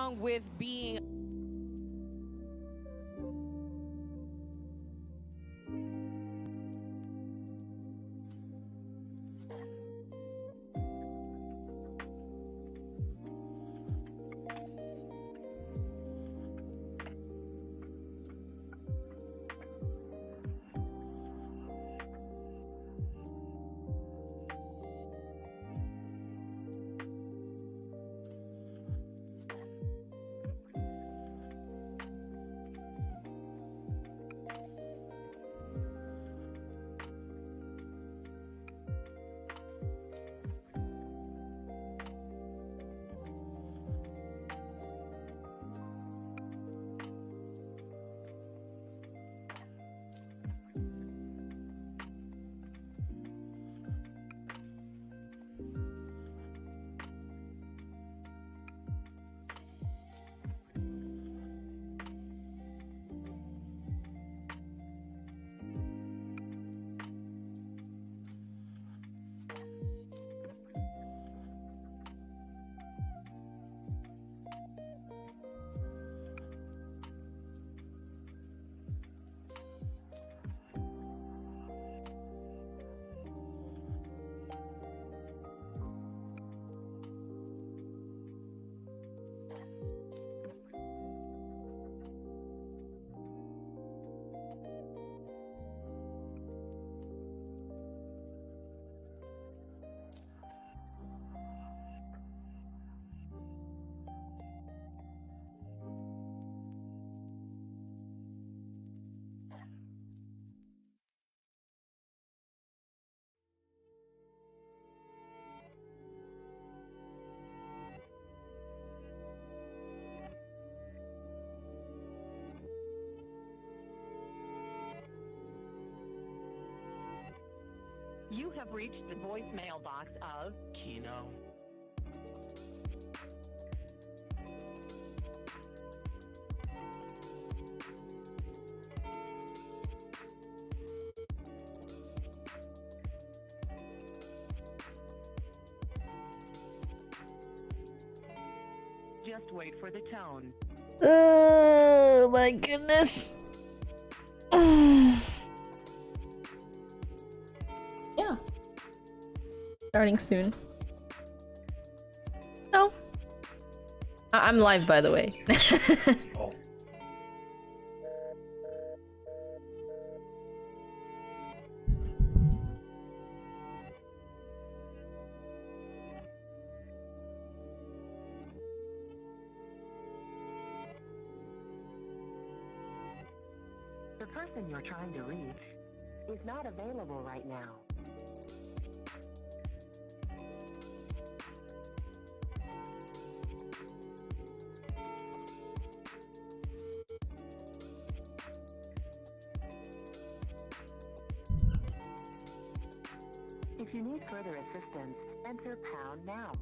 along with being You have reached the voicemail box of Kino. Just wait for the tone. Oh my goodness. Yeah. Starting soon. No. I'm live, by the way. Oh. The person you're trying to reach is not available right now. If you need further assistance, enter pound now.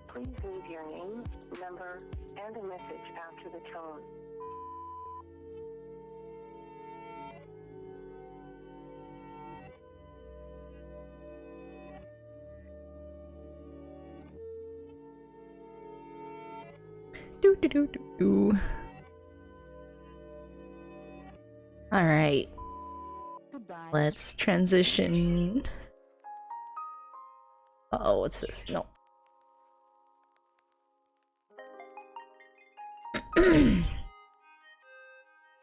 Please leave your name, number, and a message after the tone. Do do do do do. All right. Goodbye. Let's transition. Uh-oh, what's this? No.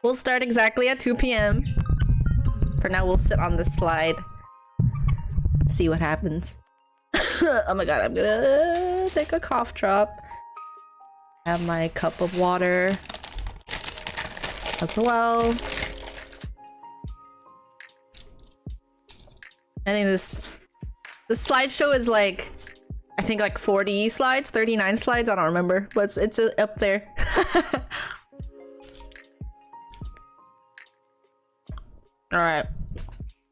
We'll start exactly at 2 p.m. For now, we'll sit on this slide. See what happens. Oh my god, I'm gonna take a cough drop. Have my cup of water as well. I think this slideshow is like, I think like 40 slides, 39 slides, I don't remember, but it's up there. All right,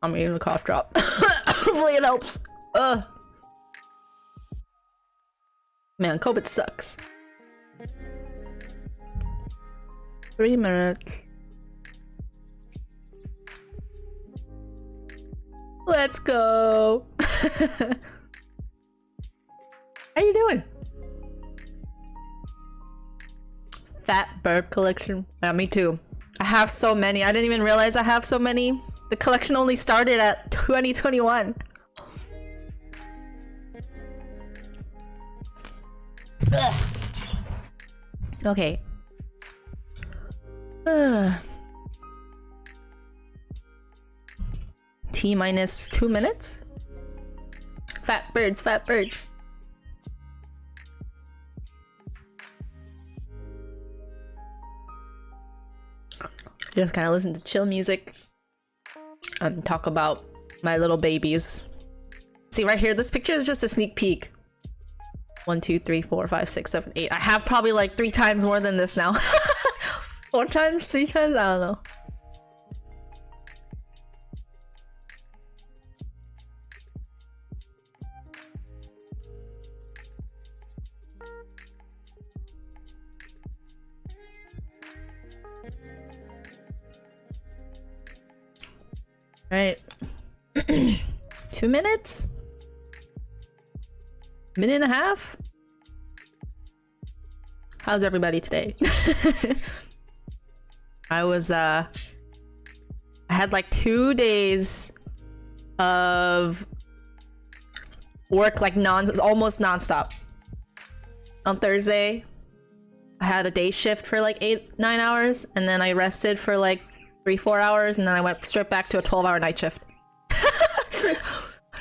I'm eating a cough drop. Hopefully it helps. Ugh. Man, COVID sucks. 3 minutes. Let's go. How you doing? Fat burp collection. Yeah, me too. I have so many. I didn't even realize I have so many. The collection only started at 2021. Ugh. Okay. T minus 2 minutes? Fat birds, fat birds. Just kind of listen to chill music. Talk about my little babies. See right here, this picture is just a sneak peek. 1, 2, 3, 4, 5, 6, 7, 8. I have probably like 3 times more than this now. 4 times, 3 times, I don't know. Right. 2 minutes? Minute and a half? How's everybody today? I had like 2 days of work, like almost non-stop. On Thursday, I had a day shift for like 8-9 hours, and then I rested for like 3-4 hours, and then I went straight back to a 12-hour night shift.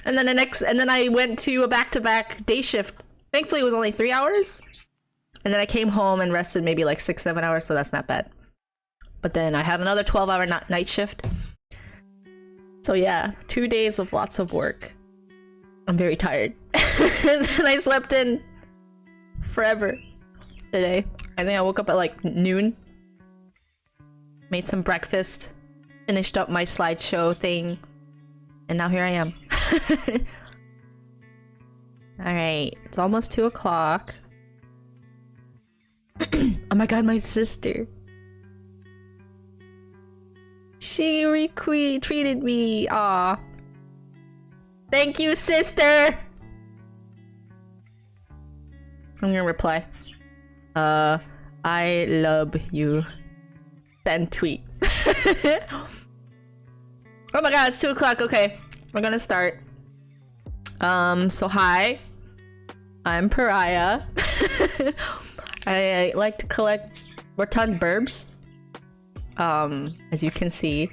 And then I went to a back-to-back day shift. Thankfully, it was only 3 hours. And then I came home and rested maybe like 6-7 hours, so that's not bad. But then I had another 12-hour night shift. So yeah, 2 days of lots of work. I'm very tired. And then I slept in forever today. I think I woke up at like noon. Made some breakfast. Finished up my slideshow thing. And now here I am. Alright, it's almost 2 o'clock. Oh my god, my sister. She retweeted me. Aw. Thank you, sister! I'm gonna reply. I love you. Send tweet. Oh my god, it's 2 o'clock. Okay, we're gonna start. So hi. I'm Pariah. I like to collect rotund burbs. As you can see.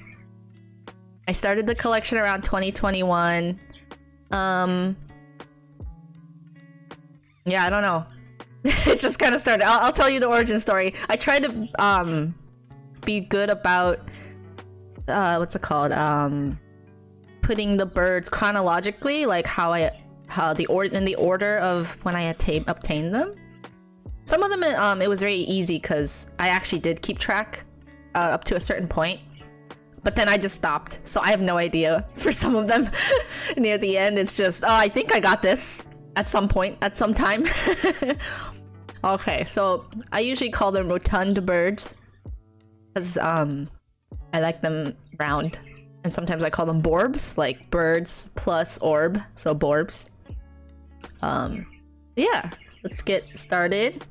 I started the collection around 2021. Yeah, I don't know. It just kind of started. I'll tell you the origin story. I tried to be good about what's it called? Putting the birds chronologically, like in the order of when I obtained them. Some of them it was very easy because I actually did keep track up to a certain point, but then I just stopped, so I have no idea for some of them. Near the end, it's just, oh, I think I got this at some point, at some time. Okay, so I usually call them rotund birds because I like them round, and sometimes I call them borbs, like birds plus orb, so borbs. Yeah, let's get started.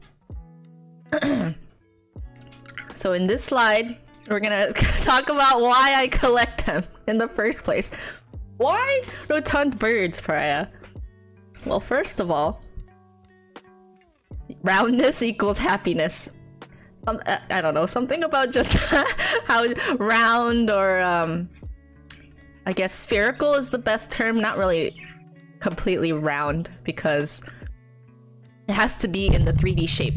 So in this slide, we're gonna talk about why I collect them in the first place. Why rotund birds, Pariah? Well, first of all, roundness equals happiness. I don't know, something about just how round or I guess spherical is the best term. Not really completely round because it has to be in the 3D shape.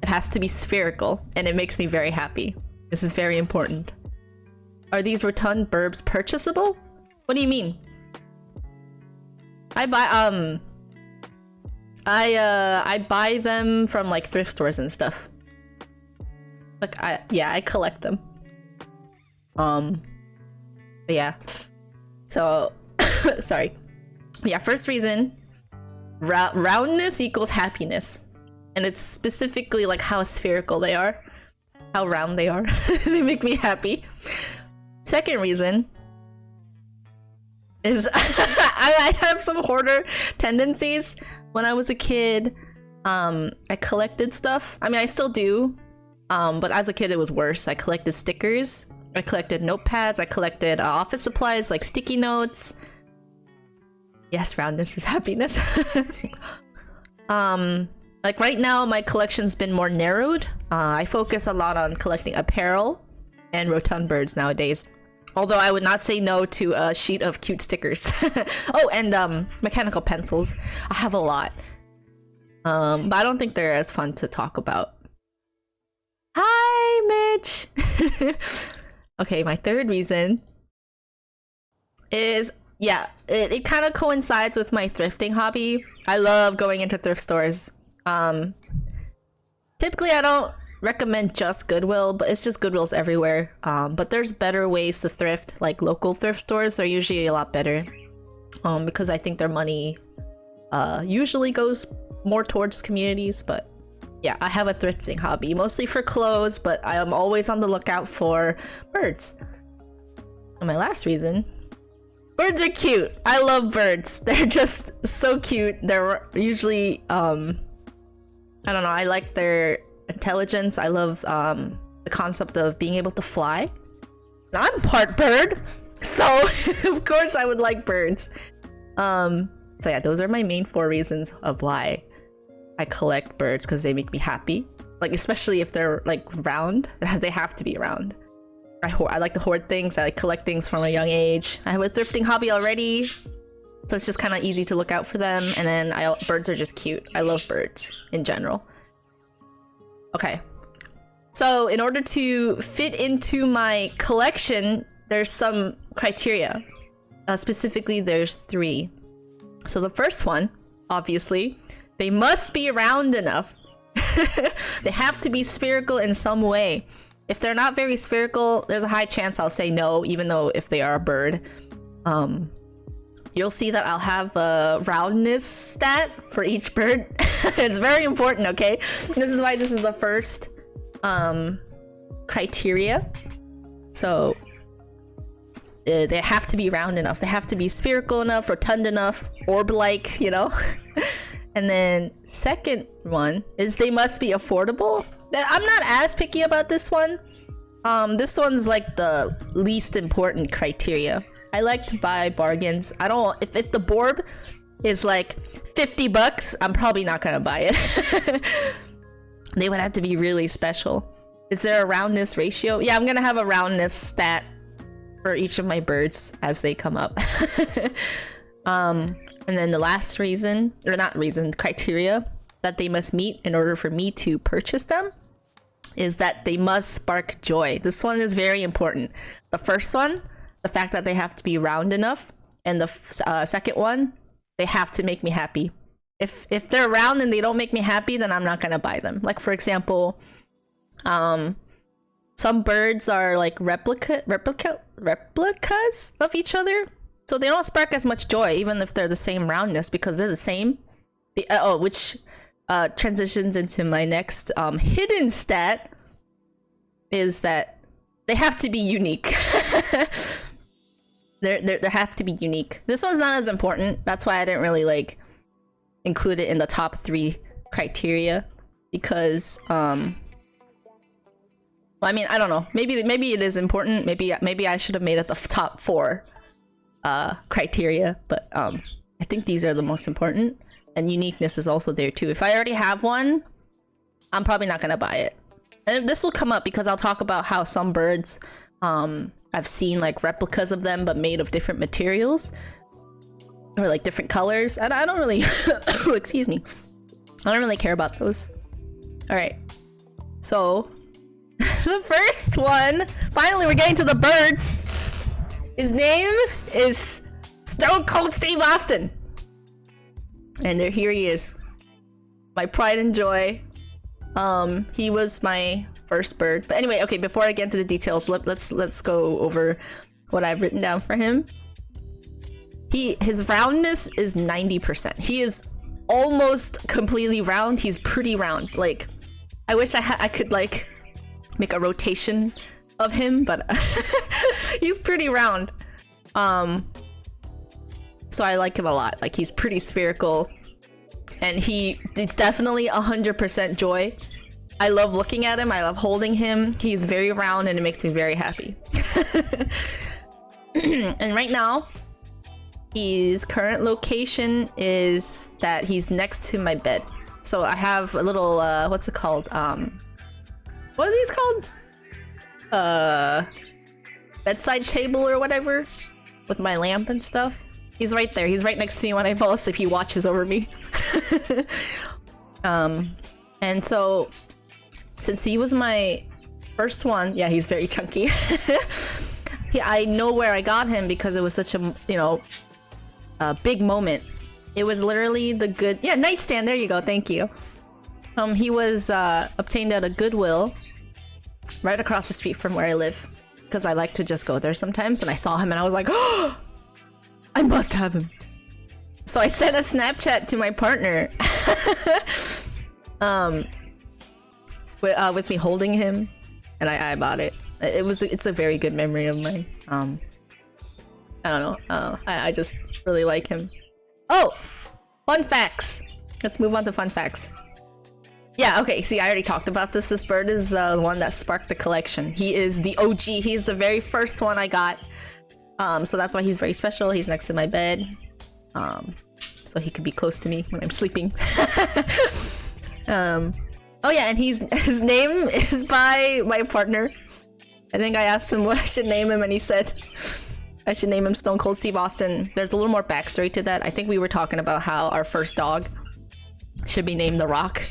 It has to be spherical, and it makes me very happy. This is very important. Are these rotund burbs purchasable? What do you mean? I buy them from like thrift stores and stuff. Like I collect them. But yeah. So sorry. Yeah, first reason, roundness equals happiness. And it's specifically like how spherical they are. how round they are. They make me happy. Second reason is I have some hoarder tendencies. When I was a kid, I collected stuff. I mean, I still do, but as a kid it was worse. I collected stickers, I collected notepads, I collected office supplies like sticky notes. Yes, roundness is happiness. Like right now my collection's been more narrowed. I focus a lot on collecting apparel and rotund birds nowadays. Although I would not say no to a sheet of cute stickers. Oh, and mechanical pencils. I have a lot. But I don't think they're as fun to talk about. Hi, Mitch! Okay, my third reason is, yeah, it kind of coincides with my thrifting hobby. I love going into thrift stores. Typically I don't recommend just Goodwill, but it's just Goodwill's everywhere. But there's better ways to thrift, like local thrift stores are usually a lot better. Because I think their money usually goes more towards communities. But yeah, I have a thrifting hobby, mostly for clothes, but I am always on the lookout for birds. And my last reason, birds are cute. I love birds. They're just so cute. They're usually I don't know, I like their intelligence. I love the concept of being able to fly. And I'm part bird, so of course I would like birds. So yeah, those are my main 4 reasons of why I collect birds, because they make me happy. Like, especially if they're like round, they have to be round. I like to hoard things. I like collect things from a young age. I have a thrifting hobby already, so it's just kind of easy to look out for them. And then birds are just cute. I love birds in general. Okay, so in order to fit into my collection, there's some criteria. Specifically, there's 3. So the first one, obviously, they must be round enough. They have to be spherical in some way. If they're not very spherical, there's a high chance I'll say no, even though if they are a bird. You'll see that I'll have a roundness stat for each bird. It's very important, okay? This is why this is the first criteria. So they have to be round enough. They have to be spherical enough, rotund enough, orb-like, you know? And then second one is they must be affordable. I'm not as picky about this one. This one's like the least important criteria. I like to buy bargains. I don't, if the Borb is like $50, I'm probably not gonna buy it. They would have to be really special. Is there a roundness ratio? Yeah, I'm gonna have a roundness stat for each of my birds as they come up. And then the last reason, or not reason, criteria that they must meet in order for me to purchase them is that they must spark joy. This one is very important. The first one, the fact that they have to be round enough, and the second one, they have to make me happy. If they're round and they don't make me happy, then I'm not gonna buy them. Like, for example, some birds are like replicas of each other, so they don't spark as much joy even if they're the same roundness, because they're the same. Which transitions into my next hidden stat, is that they have to be unique. They have to be unique. This one's not as important. That's why I didn't really like include it in the top 3 criteria, because well, I mean, I don't know. Maybe it is important. Maybe I should have made it the top 4 criteria, but I think these are the most important. And uniqueness is also there too. If I already have one, I'm probably not gonna buy it. And this will come up because I'll talk about how some birds, I've seen like replicas of them but made of different materials or like different colors, and I don't really excuse me, I don't really care about those. All right, so the first one, finally we're getting to the birds. His name is Stone Cold Steve Austin, and here he is, my pride and joy. He was my first bird. But anyway, okay, before I get into the details, let's go over what I've written down for him. His roundness is 90%. He is almost completely round. He's pretty round. Like, I wish I could like make a rotation of him, but he's pretty round. So I like him a lot. Like, he's pretty spherical, and it's definitely 100% joy. I love looking at him. I love holding him. He's very round, and it makes me very happy. And right now, his current location is that he's next to my bed. So I have a little, what's it called? What are these called? Bedside table or whatever, with my lamp and stuff. He's right there. He's right next to me when I fall asleep. He watches over me. And so, since he was my first one, yeah, he's very chunky. I know where I got him because it was such a, you know, a big moment. It was literally the good, yeah, nightstand. There you go. Thank you. He was obtained at a Goodwill right across the street from where I live, because I like to just go there sometimes. And I saw him and I was like, oh, I must have him. So I sent a Snapchat to my partner with me holding him, and I bought it. It's a very good memory of mine. I don't know. I just really like him. Oh, fun facts. Let's move on to fun facts. Yeah, okay, see, I already talked about this. This bird is the one that sparked the collection. He is the OG. He's the very first one I got. So that's why he's very special. He's next to my bed. So he could be close to me when I'm sleeping. Oh yeah, and his name is by my partner. I think I asked him what I should name him, and he said I should name him Stone Cold Steve Austin. There's a little more backstory to that. I think we were talking about how our first dog should be named The Rock.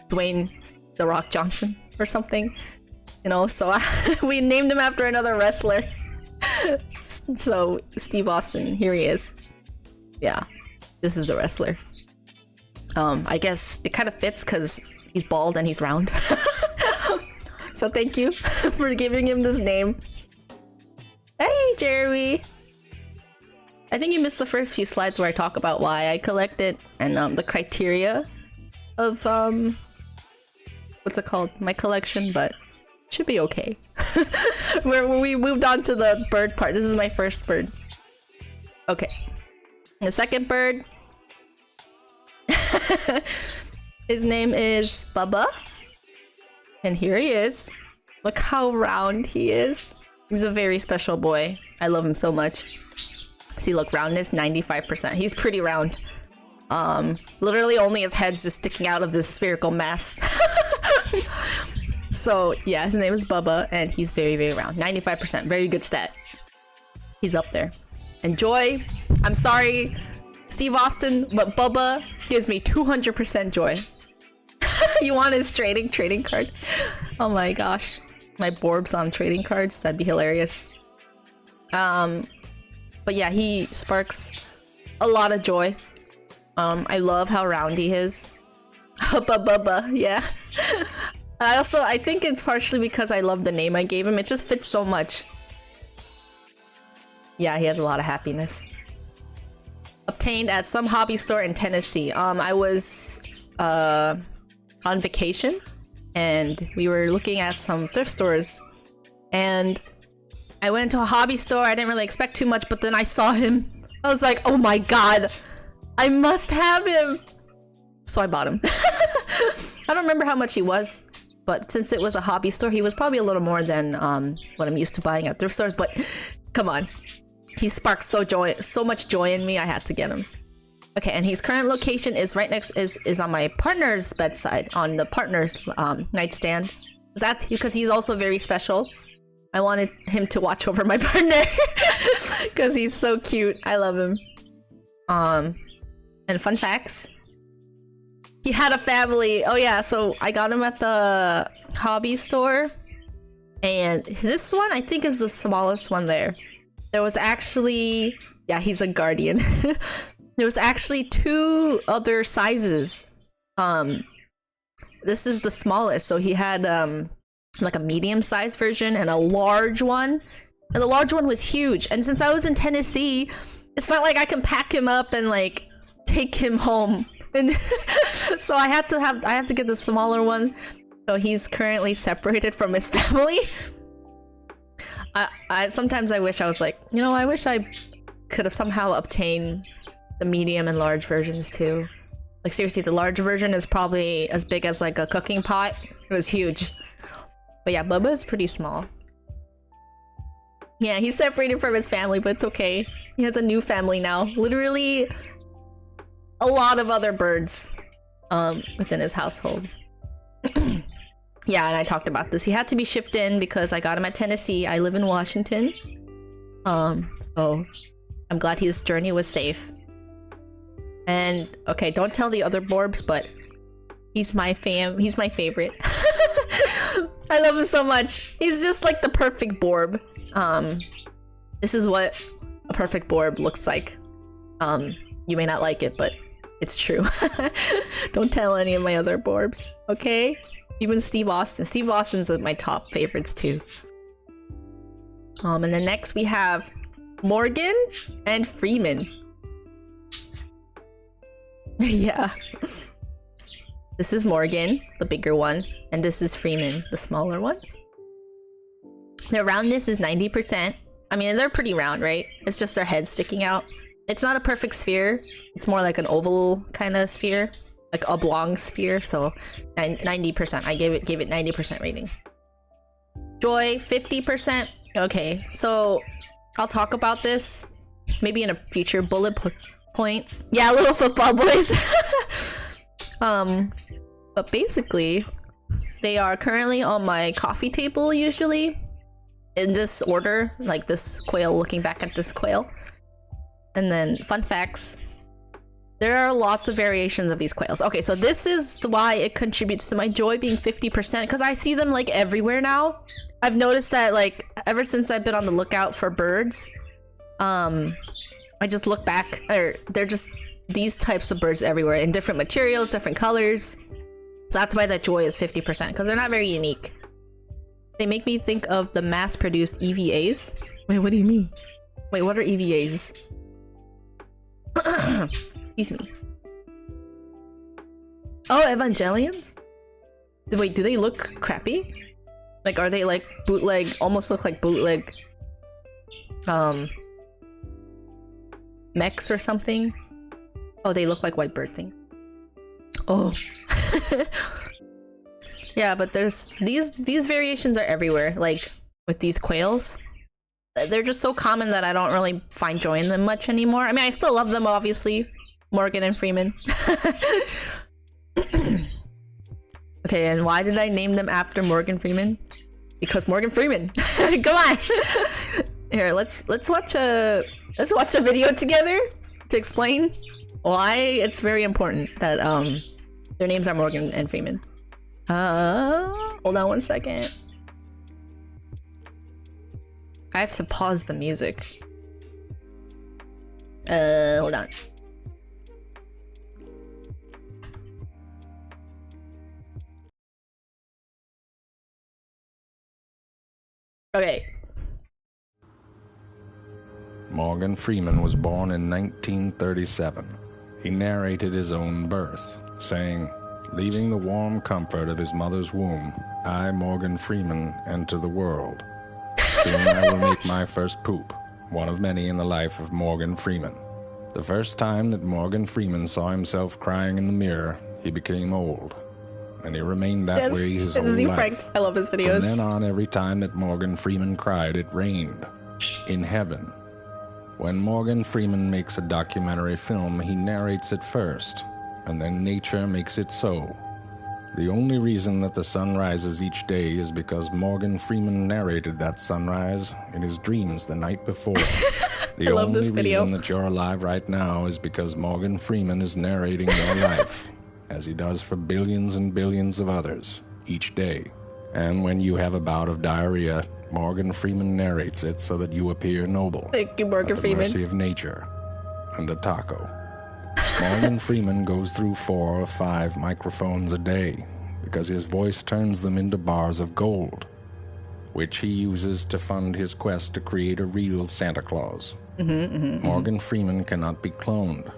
Dwayne The Rock Johnson or something. You know, so we named him after another wrestler. So, Steve Austin, here he is. Yeah, this is a wrestler. I guess it kind of fits because he's bald and he's round. So thank you for giving him this name. Hey, Jeremy! I think you missed the first few slides where I talk about why I collect it and the criteria of what's it called? My collection, but it should be okay. We moved on to the bird part. This is my first bird. Okay. The second bird. His name is Bubba. And here he is. Look how round he is. He's a very special boy. I love him so much. See, look, roundness 95%. He's pretty round. Literally only his head's just sticking out of this spherical mass. So yeah, his name is Bubba, and he's very, very round. 95%, very good stat. He's up there. And joy, I'm sorry, Steve Austin, but Bubba gives me 200% joy. You want his trading card? Oh my gosh, my Borbs on trading cards, that'd be hilarious. But yeah, he sparks a lot of joy. I love how round he is. Bubba, yeah. I think it's partially because I love the name I gave him. It just fits so much. Yeah, he has a lot of happiness. Obtained at some hobby store in Tennessee. I was on vacation, and we were looking at some thrift stores, and I went into a hobby store. I didn't really expect too much, but then I saw him. I was like, oh my god, I must have him. So I bought him. I don't remember how much he was, but since it was a hobby store, he was probably a little more than what I'm used to buying at thrift stores. But come on, he sparked so much joy in me. I had to get him. Okay, and his current location is right next is on my partner's bedside, on the partner's nightstand. That's because he's also very special. I wanted him to watch over my partner because he's so cute. I love him. And fun facts. He had a family. Oh yeah, so I got him at the hobby store, and this one I think is the smallest one there. There was actually, yeah, he's a guardian. There was actually 2 other sizes. This is the smallest, so he had like a medium-sized version and a large one, and the large one was huge. And since I was in Tennessee, it's not like I can pack him up and like take him home. And so I have to get the smaller one. So he's currently separated from his family. I sometimes I wish I was like, you know, I wish I could have somehow obtained the medium and large versions too. Like seriously, the large version is probably as big as like a cooking pot. It was huge. But yeah, Bubba is pretty small. Yeah, he's separated from his family, but it's okay. He has a new family now. Literally a lot of other birds within his household. Yeah, and I talked about this. He had to be shipped in because I got him at Tennessee. I live in Washington. So I'm glad his journey was safe. And okay, don't tell the other Borbs, but he's my favorite. I love him so much. He's just like the perfect Borb. This is what a perfect Borb looks like. You may not like it, but it's true. Don't tell any of my other Borbs, okay? Even Steve Austin. Steve Austin's my top favorites too. And then next we have Morgan and Freeman. Yeah. This is Morgan, the bigger one, and this is Freeman, the smaller one. Their roundness is 90%. I mean, they're pretty round, right? It's just their heads sticking out. It's not a perfect sphere. It's more like an oval kind of sphere, like oblong sphere. So 90%. I gave it 90% rating. Joy 50%. Okay, so I'll talk about this maybe in a future bullet point. Yeah, little football boys. But basically, they are currently on my coffee table usually. In this order, like this quail looking back at this quail. And then fun facts. There are lots of variations of these quails. Okay, so this is why it contributes to my joy being 50%, because I see them like everywhere now. I've noticed that like ever since I've been on the lookout for birds, I just look back, or they're just these types of birds everywhere in different materials, different colors. So that's why that joy is 50%, because they're not very unique. They make me think of the mass-produced EVAs. Wait, what do you mean? Wait, what are EVAs? Excuse me. Oh, Evangelions? Wait, do they look crappy? Like, are they like bootleg, almost look like bootleg mechs or something? Oh, they look like white bird thing. Oh. Yeah, but there's these variations are everywhere, like with these quails. They're just so common that I don't really find joy in them much anymore. I mean, I still love them, obviously. Morgan and Freeman. Okay, and why did I name them after Morgan Freeman? Because Morgan Freeman. Come on. Here, let's watch a video together to explain why it's very important that their names are Morgan and Freeman. Hold on one second. I have to pause the music. Hold on. Okay. Morgan Freeman was born in 1937. He narrated his own birth, saying, "Leaving the warm comfort of his mother's womb, I, Morgan Freeman, enter the world. Soon I will make my first poop, one of many in the life of Morgan Freeman." The first time that Morgan Freeman saw himself crying in the mirror, he became old. And he remained that way his whole life. Frank. I love his videos. From then on, every time that Morgan Freeman cried, it rained. In heaven. When Morgan Freeman makes a documentary film, he narrates it first, and then nature makes it so. The only reason that the sun rises each day is because Morgan Freeman narrated that sunrise in his dreams the night before. The only reason that you're alive right now is because Morgan Freeman is narrating your life, as he does for billions and billions of others, each day. And when you have a bout of diarrhea, Morgan Freeman narrates it so that you appear noble. Thank you, Morgan Freeman. At the mercy of nature and a taco. Morgan Freeman goes through 4 or 5 microphones a day because his voice turns them into bars of gold, which he uses to fund his quest to create a real Santa Claus. Morgan Freeman cannot be cloned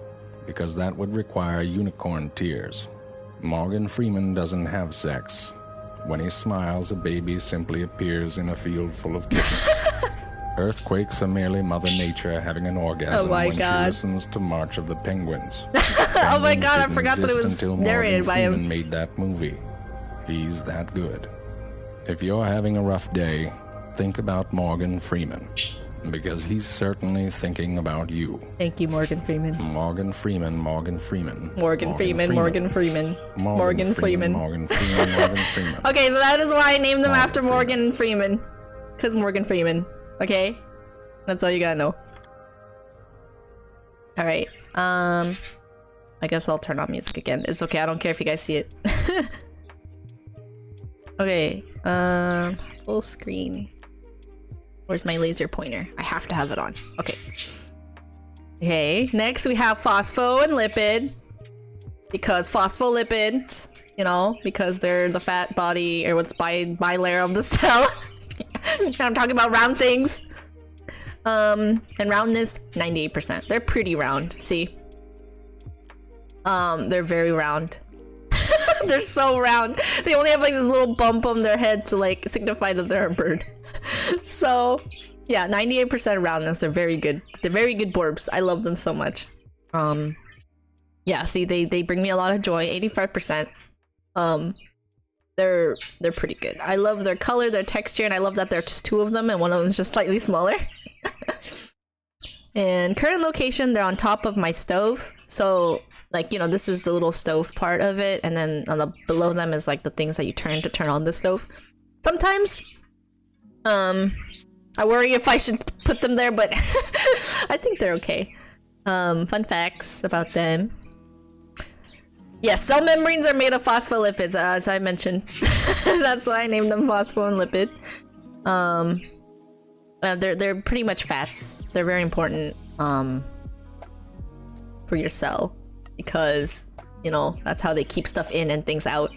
because that would require unicorn tears. Morgan Freeman doesn't have sex. When he smiles, a baby simply appears in a field full of kittens. Earthquakes are merely Mother Nature having an orgasm when she listens to March of the Penguins. Oh my god, I forgot that it was narrated by him. Freeman made that movie. He's that good. If you're having a rough day, think about Morgan Freeman, because he's certainly thinking about you. Thank you, Morgan Freeman. Morgan Freeman, Morgan Freeman. Morgan Freeman, Morgan Freeman. Morgan Freeman. Morgan Freeman, Morgan Freeman. Okay, so that is why I named them after Morgan Freeman. Because Morgan Freeman. Okay? That's all you gotta know. Alright, I guess I'll turn on music again. It's okay, I don't care if you guys see it. Okay, full screen. Where's my laser pointer? I have to have it on. Okay. Okay, next we have phospho and lipid. Because phospholipids, you know, because they're the fat body, or what's bilayer of the cell. I'm talking about round things. And roundness, 98%. They're pretty round, see? They're very round. They're so round. They only have like this little bump on their head to like signify that they're a bird. So yeah, 98% roundness. They're very good. They're very good Borbs. I love them so much. Yeah, see, they bring me a lot of joy. 85%. They're pretty good. I love their color, their texture, and I love that there's just two of them and one of them is just slightly smaller. And current location, they're on top of my stove. So like, you know, this is the little stove part of it, and then on the below them is like the things that you turn to turn on the stove. Sometimes I worry if I should put them there, but I think they're okay. Fun facts about them. Yes, cell membranes are made of phospholipids, as I mentioned. That's why I named them phospho and lipid. They're pretty much fats. They're very important for your cell, because, you know, that's how they keep stuff in and things out.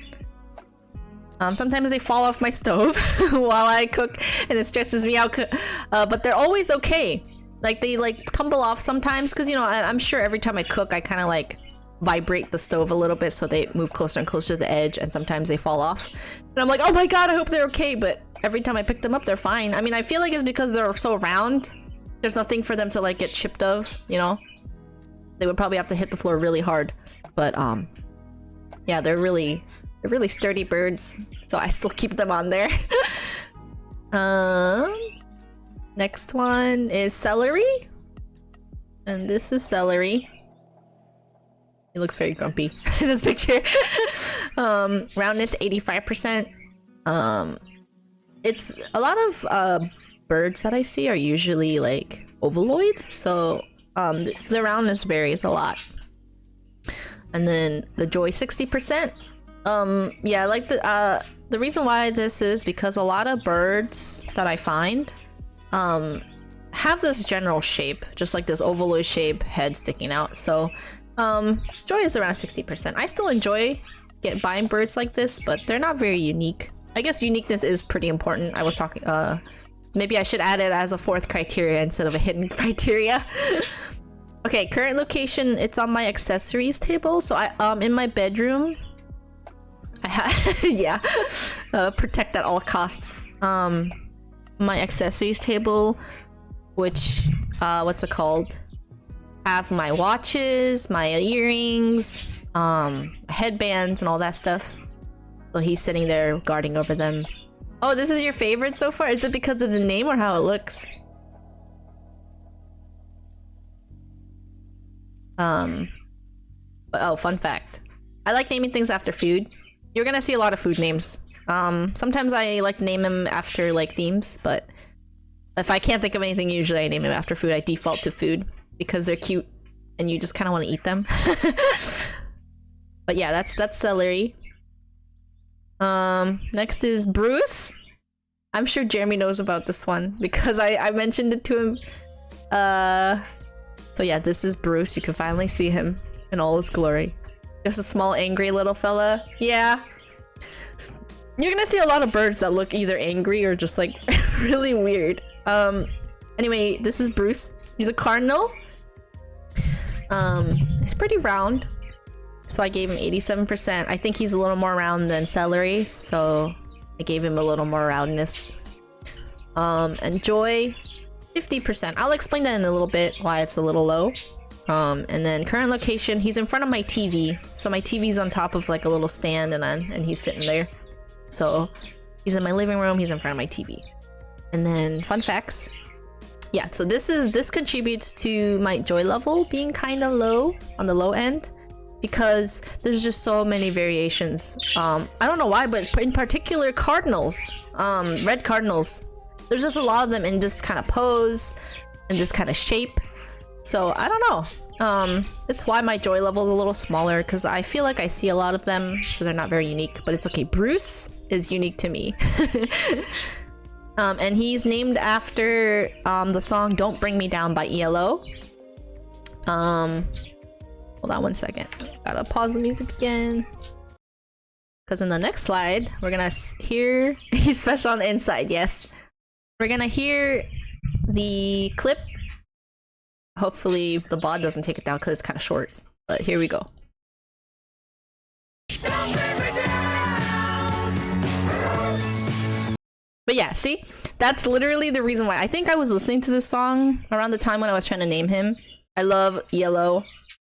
Sometimes they fall off my stove while I cook, and it stresses me out, but they're always okay. Like, they like tumble off sometimes, because, you know, I'm sure every time I cook I kind of like vibrate the stove a little bit, so they move closer and closer to the edge, and sometimes they fall off and I'm like, oh my god, I hope they're okay, but every time I pick them up they're fine. I mean, I feel like it's because they're so round, there's nothing for them to like get chipped of, you know. They would probably have to hit the floor really hard, but yeah, they're really sturdy birds, so I still keep them on there. Next one is celery, and this is celery. He looks very grumpy in this picture. Roundness 85%. It's a lot of birds that I see are usually like ovaloid, so the roundness varies a lot. And then the joy 60%. Yeah, like the reason why this is because a lot of birds that I find have this general shape, just like this ovaloid shape, head sticking out. So joy is around 60%. I still enjoy buying birds like this, but they're not very unique. I guess uniqueness is pretty important. I was talking, maybe I should add it as a fourth criteria instead of a hidden criteria. Okay, current location, it's on my accessories table. So I in my bedroom, I have yeah, protect at all costs. My accessories table, which what's it called? Have my watches, my earrings, headbands, and all that stuff. So he's sitting there guarding over them. Oh, this is your favorite so far? Is it because of the name or how it looks? Oh, fun fact. I like naming things after food. You're gonna see a lot of food names. Sometimes I like name them after like themes, but if I can't think of anything, usually I name them after food. I default to food because they're cute and you just kind of want to eat them. But yeah, that's celery. Next is Bruce. I'm sure Jeremy knows about this one because I mentioned it to him. So yeah, this is Bruce. You can finally see him in all his glory. Just a small angry little fella. Yeah. You're gonna see a lot of birds that look either angry or just like really weird. Anyway, this is Bruce. He's a cardinal. He's pretty round, so I gave him 87%. I think he's a little more round than celery, so I gave him a little more roundness. And joy, 50%. I'll explain that in a little bit why it's a little low. And then current location, he's in front of my TV. So my TV's on top of like a little stand and he's sitting there. So he's in my living room, he's in front of my TV. And then fun facts. Yeah, so this contributes to my joy level being kind of low, on the low end, because there's just so many variations. I don't know why, but in particular cardinals, red cardinals, there's just a lot of them in this kind of pose and this kind of shape. So I don't know. It's why my joy level is a little smaller, because I feel like I see a lot of them, so they're not very unique. But it's okay. Bruce is unique to me. And he's named after the song "Don't Bring Me Down" by ELO. Hold on one second. Gotta pause the music again. Because in the next slide, we're gonna hear... He's special on the inside, yes. We're gonna hear the clip. Hopefully the bot doesn't take it down because it's kind of short. But here we go. But yeah, see? That's literally the reason why. I think I was listening to this song around the time when I was trying to name him. I love ELO.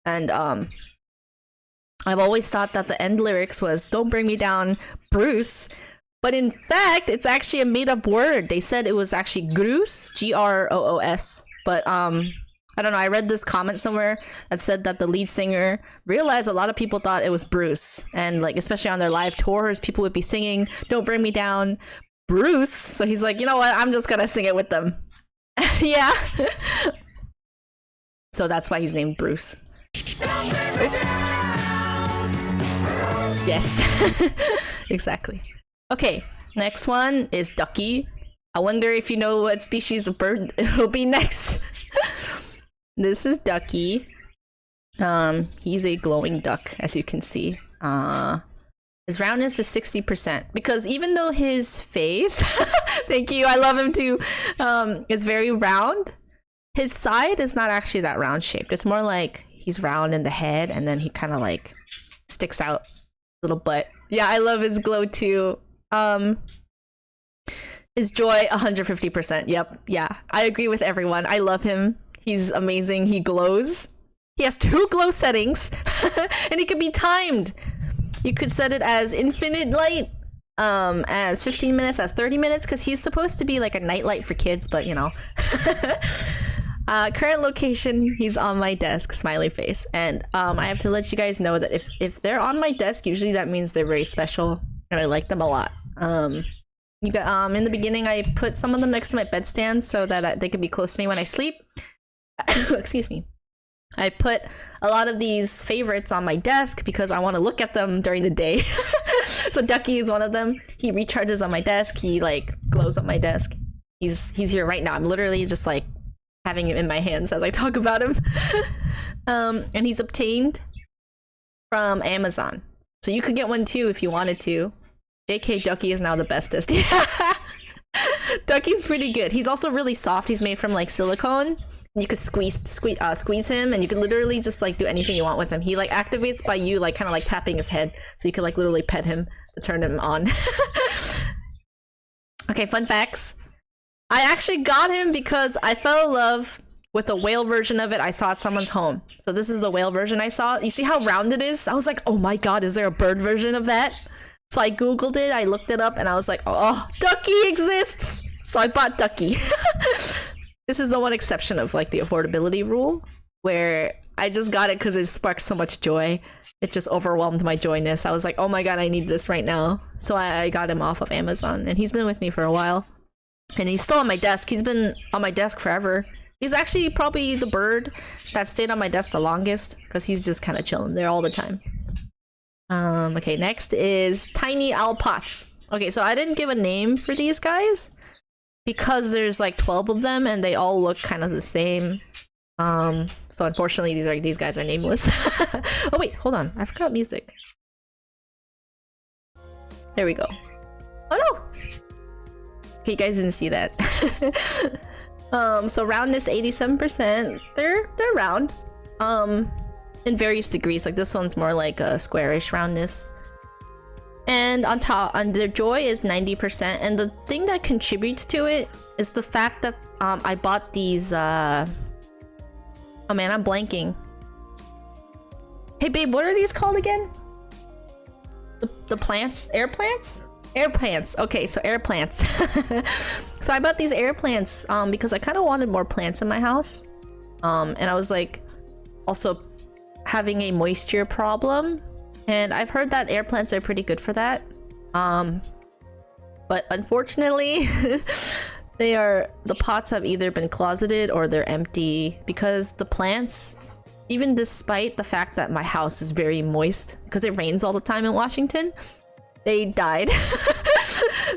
And I've always thought that the end lyrics was "Don't bring me down, Bruce." But in fact, it's actually a made-up word. They said it was actually Groos, Groos. But I don't know, I read this comment somewhere that said that the lead singer realized a lot of people thought it was Bruce. And like, especially on their live tours, people would be singing "Don't Bring Me Down, Bruce." So he's like, you know what, I'm just gonna sing it with them. Yeah. So that's why he's named Bruce. Oops. Yes. Exactly. Okay, next one is Ducky. I wonder if you know what species of bird it'll be next. This is Ducky. He's a glowing duck, as you can see. His roundness is 60%, because even though his face, thank you, I love him too, is very round, his side is not actually that round shaped. It's more like he's round in the head and then he kind of like sticks out little butt. Yeah, I love his glow too. His joy, 150%. Yep, yeah, I agree with everyone. I love him. He's amazing. He glows. He has 2 glow settings and it can be timed. You could set it as infinite light, as 15 minutes, as 30 minutes, because he's supposed to be like a nightlight for kids, but you know. Current location, he's on my desk, smiley face. And I have to let you guys know that if they're on my desk, usually that means they're very special and I like them a lot. You got, in the beginning, I put some of them next to my bedstand so that they could be close to me when I sleep. Excuse me. I put a lot of these favorites on my desk because I want to look at them during the day. So Ducky is one of them. He recharges on my desk. He like glows on my desk. He's here right now. I'm literally just like having him in my hands as I talk about him. And he's obtained from Amazon. So you could get one too if you wanted to. JK, Ducky is now the bestest. Yeah. Ducky's pretty good. He's also really soft. He's made from like silicone. You could squeeze him, and you can literally just like do anything you want with him. He like activates by you like kind of like tapping his head, so you can like literally pet him to turn him on. Okay, fun facts. I actually got him because I fell in love with a whale version of it I saw at someone's home. So this is the whale version I saw. You see how round it is? I was like, oh my god, is there a bird version of that? So I googled it, I looked it up, and I was like, oh, Ducky exists! So I bought Ducky. This is the one exception of like the affordability rule, where I just got it because it sparked so much joy. It just overwhelmed my joyness. I was like, oh my god, I need this right now. So I got him off of Amazon, and he's been with me for a while. And he's still on my desk. He's been on my desk forever. He's actually probably the bird that stayed on my desk the longest, because he's just kind of chilling there all the time. Okay, next is Tiny Owl Pots. Okay, so I didn't give a name for these guys because there's like 12 of them and they all look kind of the same. So unfortunately these guys are nameless. Oh wait, hold on, I forgot music. There we go. Oh no! Okay, you guys didn't see that. So roundness 87%. They're round. In various degrees. Like this one's more like a squarish roundness. And on top, the joy is 90%. And the thing that contributes to it is the fact that I bought these. Oh man, I'm blanking. Hey babe, what are these called again? The plants? Air plants? Air plants. Okay, so air plants. So I bought these air plants because I kind of wanted more plants in my house. And I was like also having a moisture problem. And I've heard that air plants are pretty good for that. But unfortunately, the pots have either been closeted or they're empty because the plants, even despite the fact that my house is very moist because it rains all the time in Washington, they died.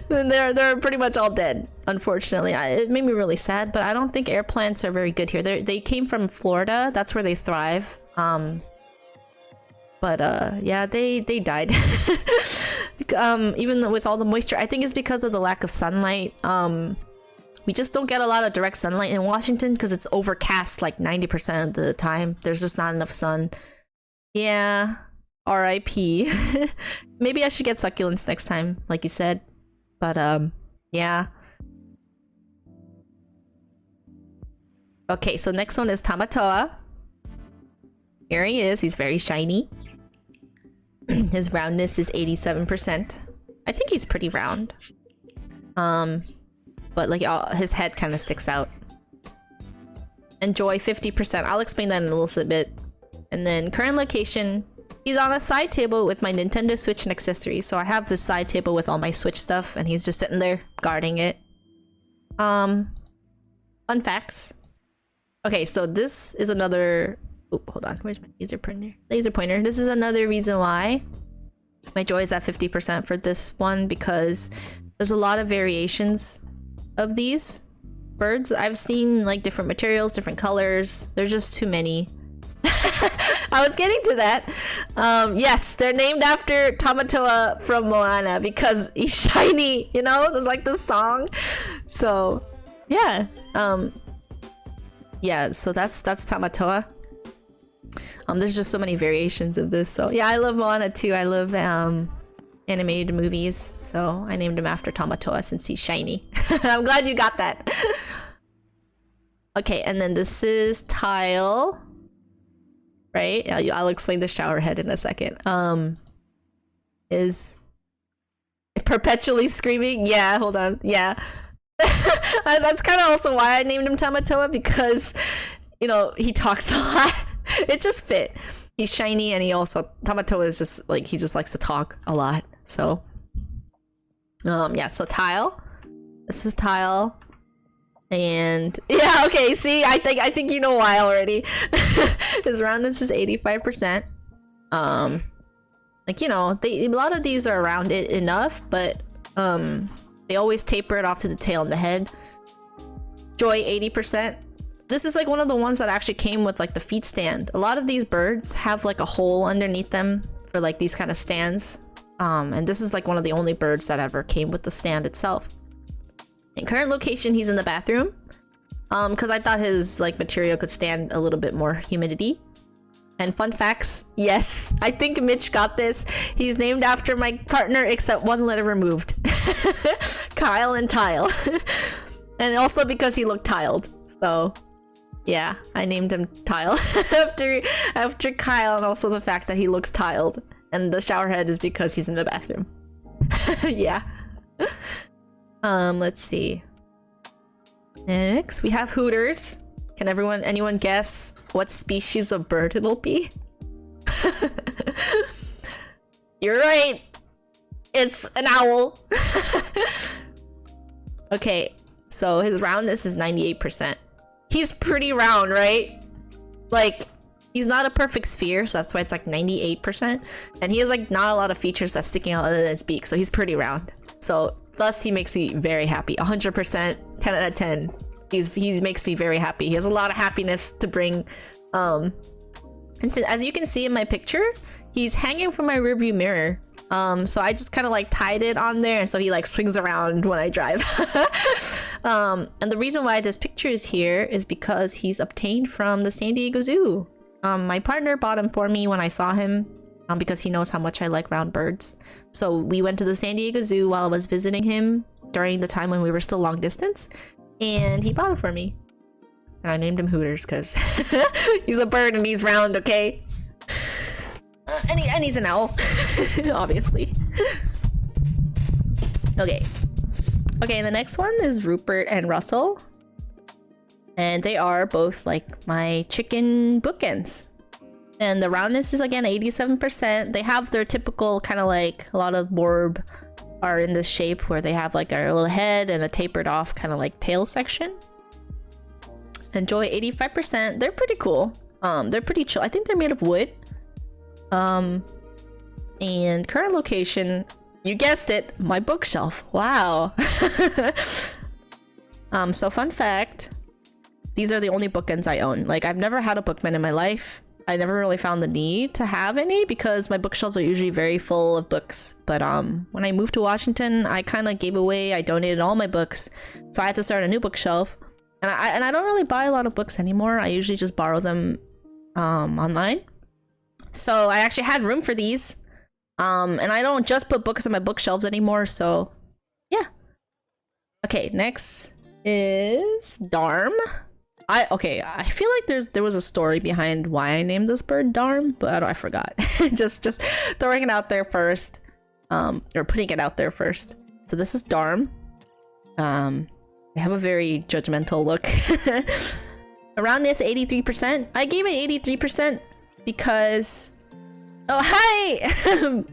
Then they're pretty much all dead, unfortunately. It made me really sad, but I don't think air plants are very good here. They came from Florida. That's where they thrive. But yeah, they died. Even with all the moisture, I think it's because of the lack of sunlight. We just don't get a lot of direct sunlight in Washington because it's overcast like 90% of the time. There's just not enough sun. Yeah, R.I.P. Maybe I should get succulents next time, like you said. But yeah. Okay, so next one is Tamatoa. Here he is. He's very shiny. His roundness is 87%. I think he's pretty round. But like his head kind of sticks out. And joy 50%. I'll explain that in a little bit. And then current location. He's on a side table with my Nintendo Switch and accessories. So I have this side table with all my Switch stuff, and he's just sitting there guarding it. Fun facts. Okay, so this is another. Oh, hold on. Where's my laser pointer? Laser pointer. This is another reason why my joy is at 50% for this one, because there's a lot of variations of these birds. I've seen like different materials, different colors. There's just too many. I was getting to that. Yes, they're named after Tamatoa from Moana because he's shiny, you know? There's like this song. So, yeah. Yeah, so that's Tamatoa. There's just so many variations of this. So, yeah, I love Moana too. I love animated movies. So, I named him after Tamatoa since he's shiny. I'm glad you got that. Okay, and then this is Tile. Right? I'll explain the shower head in a second. Is perpetually screaming? Yeah, hold on. Yeah. That's kind of also why I named him Tamatoa, because, you know, he talks a lot. It just fit. He's shiny, and Tamatoa is just like, he just likes to talk a lot. So, yeah, so Tile. This is Tile. And yeah, okay, see, I think you know why already. His roundness is 85%. Like, you know, a lot of these are rounded enough, but they always taper it off to the tail and the head. Joy 80%. This is like one of the ones that actually came with like the feet stand. A lot of these birds have like a hole underneath them for like these kind of stands. And this is like one of the only birds that ever came with the stand itself. In current location, he's in the bathroom. Because I thought his like material could stand a little bit more humidity. And fun facts, yes, I think Mitch got this. He's named after my partner, except one letter removed. Kyle and Tile. And also because he looked tiled. So yeah, I named him Tile after Kyle, and also the fact that he looks tiled. And the shower head is because he's in the bathroom. Yeah. Let's see. Next, we have Hooters. Can anyone guess what species of bird it'll be? You're right. It's an owl. Okay, so his roundness is 98%. He's pretty round, right? Like, he's not a perfect sphere, so that's why it's like 98%. And he has like not a lot of features that's sticking out other than his beak, so he's pretty round. So thus he makes me very happy. 100%, 10 out of 10. He makes me very happy. He has a lot of happiness to bring. And so, as you can see in my picture, he's hanging from my rearview mirror. So I just kind of like tied it on there, and so he like swings around when I drive. And the reason why this picture is here is because he's obtained from the San Diego Zoo. My partner bought him for me when I saw him because he knows how much I like round birds. So we went to the San Diego Zoo while I was visiting him during the time when we were still long distance, and he bought it for me. And I named him Hooters because he's a bird and he's round, okay? And he's an owl, obviously. Okay. Okay, the next one is Rupert and Russell. And they are both like my chicken bookends. And the roundness is again 87%. They have their typical kind of like a lot of Borb are in this shape where they have like a little head and a tapered off kind of like tail section. Enjoy 85%. They're pretty cool. They're pretty chill. I think they're made of wood. And current location, you guessed it, my bookshelf. Wow. So fun fact, these are the only bookends I own. Like, I've never had a bookman in my life. I never really found the need to have any because my bookshelves are usually very full of books. But when I moved to Washington, I kind of gave away, I donated all my books. So I had to start a new bookshelf. And I don't really buy a lot of books anymore. I usually just borrow them online. So I actually had room for these. And I don't just put books on my bookshelves anymore, so yeah. Okay, next is Darm. I feel like there was a story behind why I named this bird Darm, but I forgot. just throwing it out there first. Or putting it out there first. So this is Darm. They have a very judgmental look. Aroundness 83%. I gave it 83% because oh hi.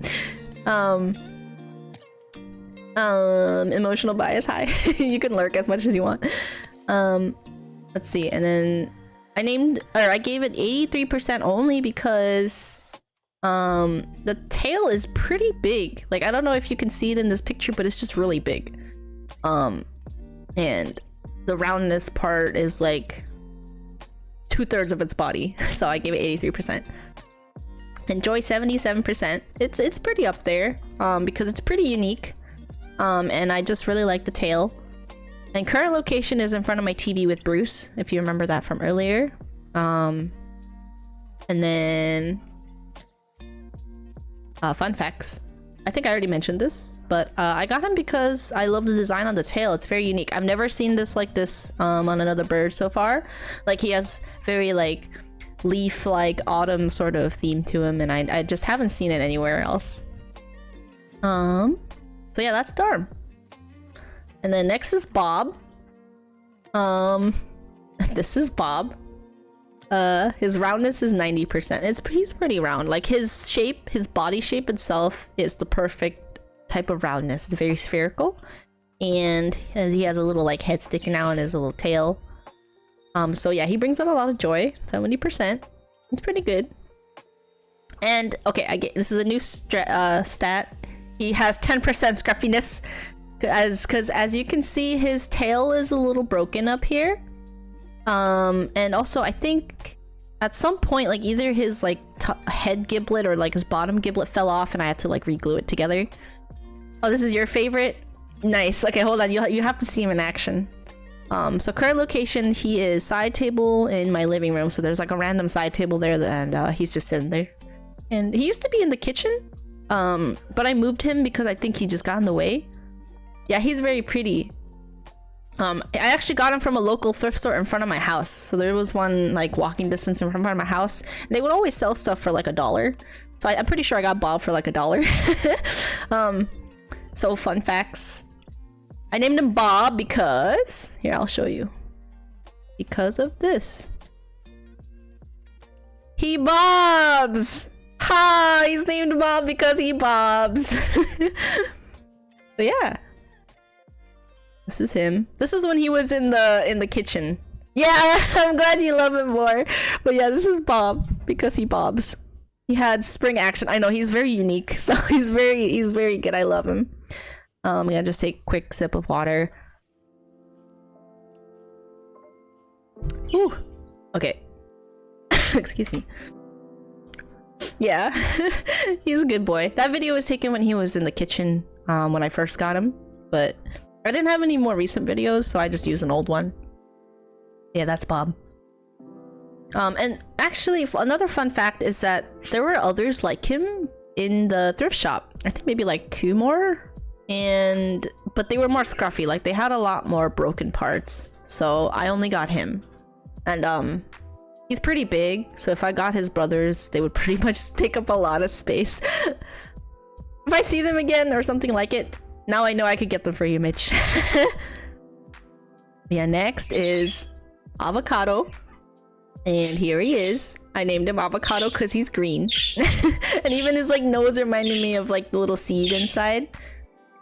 Emotional bias, hi. You can lurk as much as you want. Let's see, and then I gave it 83% only because the tail is pretty big. Like, I don't know if you can see it in this picture, but it's just really big. And the roundness part is like 2/3 of its body, so I gave it 83%. Enjoy 77%. It's pretty up there because it's pretty unique, and I just really like the tail. And current location is in front of my TV with Bruce, if you remember that from earlier. And then fun facts. I think I already mentioned this, but I got him because I love the design on the tail. It's very unique. I've never seen this like this on another bird so far. Like, he has very like leaf-like autumn sort of theme to him, and I just haven't seen it anywhere else. So yeah, that's Darm. And then next is Bob. This is Bob. His roundness is 90%. He's pretty round. Like, his shape, his body shape itself is the perfect type of roundness. It's very spherical, and he has a little like head sticking out and his little tail. So yeah, he brings out a lot of joy. 70%. It's pretty good. And okay, this is a new stat. He has 10% scruffiness, because as you can see, his tail is a little broken up here. And also I think at some point, like, either his like head giblet or like his bottom giblet fell off, and I had to like re-glue it together. Oh, this is your favorite? Nice. Okay, hold on. You have to see him in action. So current location, he is side table in my living room. So there's like a random side table there, and he's just sitting there. And he used to be in the kitchen, but I moved him because I think he just got in the way. Yeah, he's very pretty. I actually got him from a local thrift store in front of my house. So there was one like walking distance in front of my house. They would always sell stuff for like $1. So I'm pretty sure I got Bob for like $1. So fun facts. I named him Bob because... Here, I'll show you. Because of this. He bobs! Ha! He's named Bob because he bobs. So yeah. This is him. This was when he was in the kitchen. Yeah, I'm glad you love him more. But yeah, this is Bob because he bobs. He had spring action. I know, he's very unique. So he's very good. I love him. I'm gonna just take a quick sip of water. Ooh. Okay. Excuse me. Yeah. He's a good boy. That video was taken when he was in the kitchen when I first got him. But I didn't have any more recent videos, so I just used an old one. Yeah, that's Bob. And actually, another fun fact is that there were others like him in the thrift shop. I think maybe like 2 more, but they were more scruffy. Like they had a lot more broken parts, so I only got him. And he's pretty big, so if I got his brothers, they would pretty much take up a lot of space. If I see them again or something like it, now I know I could get them for you, Mitch. Yeah, next is Avocado. And here he is. I named him Avocado because he's green. And even his like nose reminded me of like the little seed inside.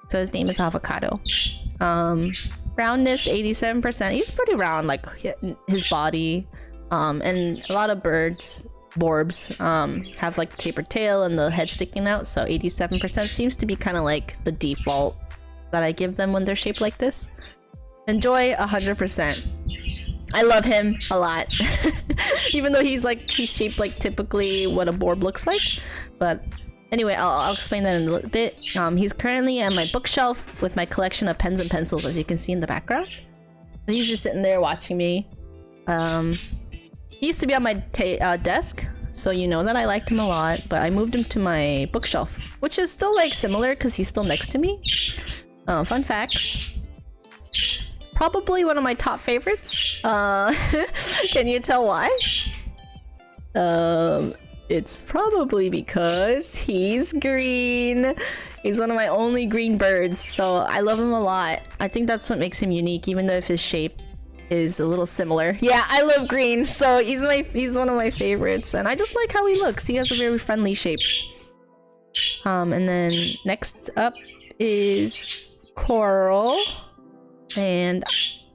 So his name is Avocado. Roundness 87%. He's pretty round, like his body. And a lot of birds, Borbs, have like tapered tail and the head sticking out. So 87% seems to be kind of like the default that I give them when they're shaped like this. Enjoy 100%. I love him a lot. Even though he's shaped like typically what a Borb looks like. But anyway, I'll explain that in a little bit. He's currently on my bookshelf with my collection of pens and pencils, as you can see in the background. He's just sitting there watching me. He used to be on my desk, so you know that I liked him a lot, but I moved him to my bookshelf, which is still like similar because he's still next to me. Fun facts. Probably one of my top favorites. Can you tell why? It's probably because he's green. He's one of my only green birds, so I love him a lot. I think that's what makes him unique, even though if his shape is a little similar. Yeah, I love green, so he's one of my favorites, and I just like how he looks. He has a very friendly shape. And then next up is Coral. And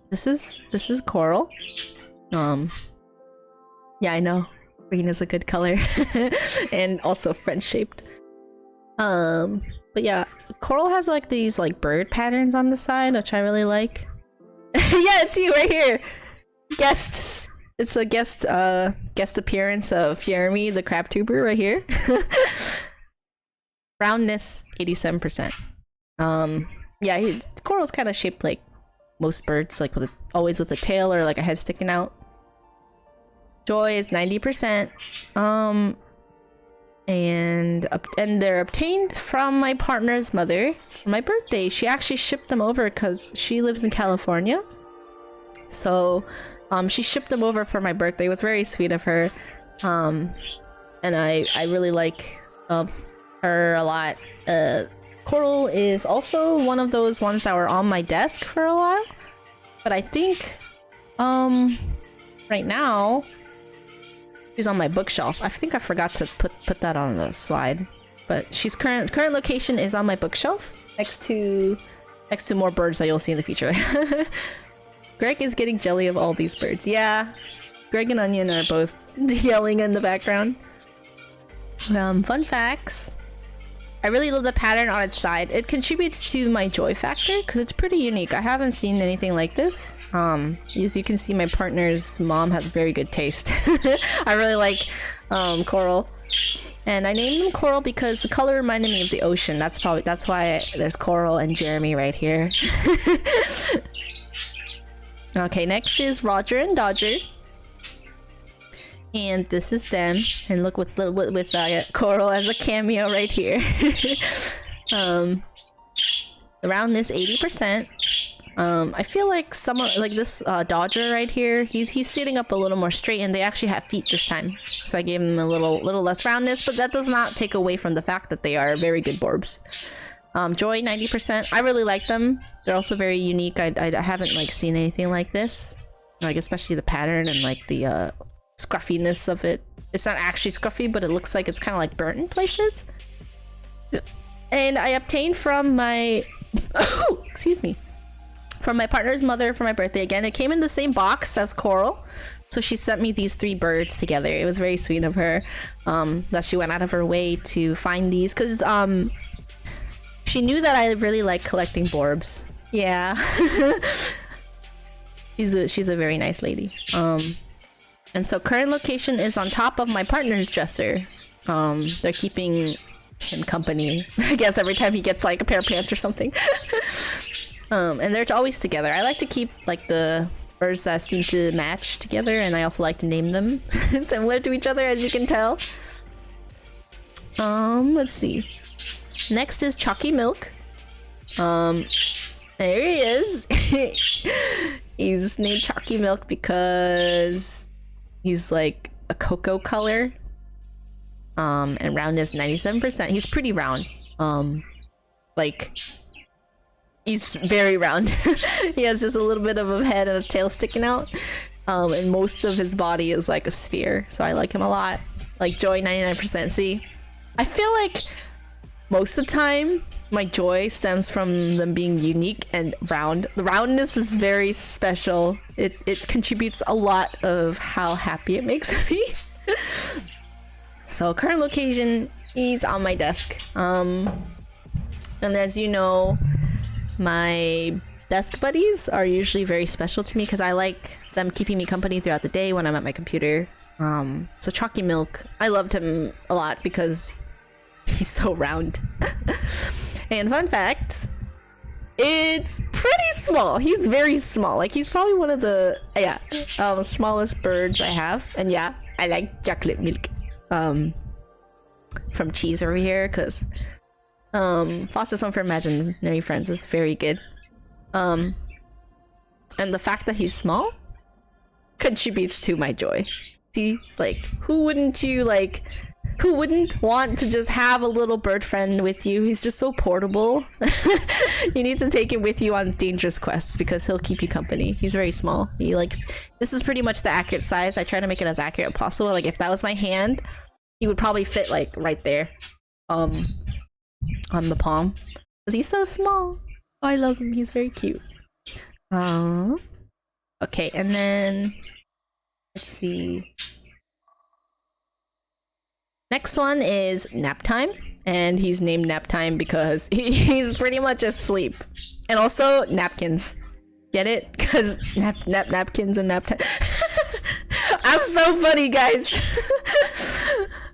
this is Coral. Yeah, I know. Green is a good color. And also French shaped. But yeah, Coral has like these like bird patterns on the side, which I really like. Yeah, it's you right here. Guests. It's a guest appearance of Jeremy the crab tuber right here. Roundness 87%. Yeah, Coral's kind of shaped like most birds, like always with a tail or like a head sticking out. Joy is 90%. And they're obtained from my partner's mother for my birthday. She actually shipped them over because she lives in California. So she shipped them over for my birthday. It was very sweet of her. And I really like her a lot. Coral is also one of those ones that were on my desk for a while, but I think right now she's on my bookshelf. I think I forgot to put that on the slide, but she's current location is on my bookshelf next to more birds that you'll see in the future. Greg is getting jelly of all these birds. Yeah, Greg and Onion are both yelling in the background. Fun facts. I really love the pattern on its side. It contributes to my joy factor because it's pretty unique. I haven't seen anything like this. As you can see, my partner's mom has very good taste. I really like Coral. And I named him Coral because the color reminded me of the ocean. That's why there's Coral and Jeremy right here. Okay, next is Roger and Dodger. And this is them, and look with Coral as a cameo right here. The roundness 80%. I feel like this Dodger right here, he's sitting up a little more straight, and they actually have feet this time. So I gave him a little less roundness, but that does not take away from the fact that they are very good Borbs. Joy 90%. I really like them. They're also very unique. I haven't like seen anything like this, like especially the pattern and like the scruffiness of it. It's not actually scruffy, but it looks like it's kind of like burnt in places. And I obtained from my excuse me, from my partner's mother for my birthday. Again, it came in the same box as Coral, so she sent me these 3 birds together. It was very sweet of her that she went out of her way to find these because she knew that I really like collecting Borbs. Yeah. she's a very nice lady. And so current location is on top of my partner's dresser. They're keeping him company, I guess, every time he gets like a pair of pants or something. And they're always together. I like to keep like the birds that seem to match together, and I also like to name them similar to each other, as you can tell. Let's see. Next is Chalky Milk. There he is. He's named Chalky Milk because he's like a cocoa color. And roundness 97%. He's pretty round. Like, he's very round. He has just a little bit of a head and a tail sticking out. And most of his body is like a sphere, so I like him a lot. Like Joy 99%. See, I feel like most of the time my joy stems from them being unique and round. The roundness is very special. It contributes a lot of how happy it makes me. So current location, he's on my desk. And as you know, my desk buddies are usually very special to me because I like them keeping me company throughout the day when I'm at my computer. So Chalky Milk, I loved him a lot because he's so round. And fun fact, it's pretty small. He's very small. Like, he's probably one of the smallest birds I have. And yeah, I like chocolate milk from Cheese over here because Foster's Home for Imaginary Friends is very good. And the fact that he's small contributes to my joy. See, like, who wouldn't want to just have a little bird friend with you? He's just so portable. You need to take him with you on dangerous quests because he'll keep you company. He's very small. This is pretty much the accurate size. I try to make it as accurate as possible. Like, if that was my hand, he would probably fit like right there, on the palm, because he's so small. Oh, I love him. He's very cute. Okay, and then let's see. Next one is Nap Time, and he's named Nap Time because he's pretty much asleep. And also napkins. Get it? Because napkins and nap time. I'm so funny, guys.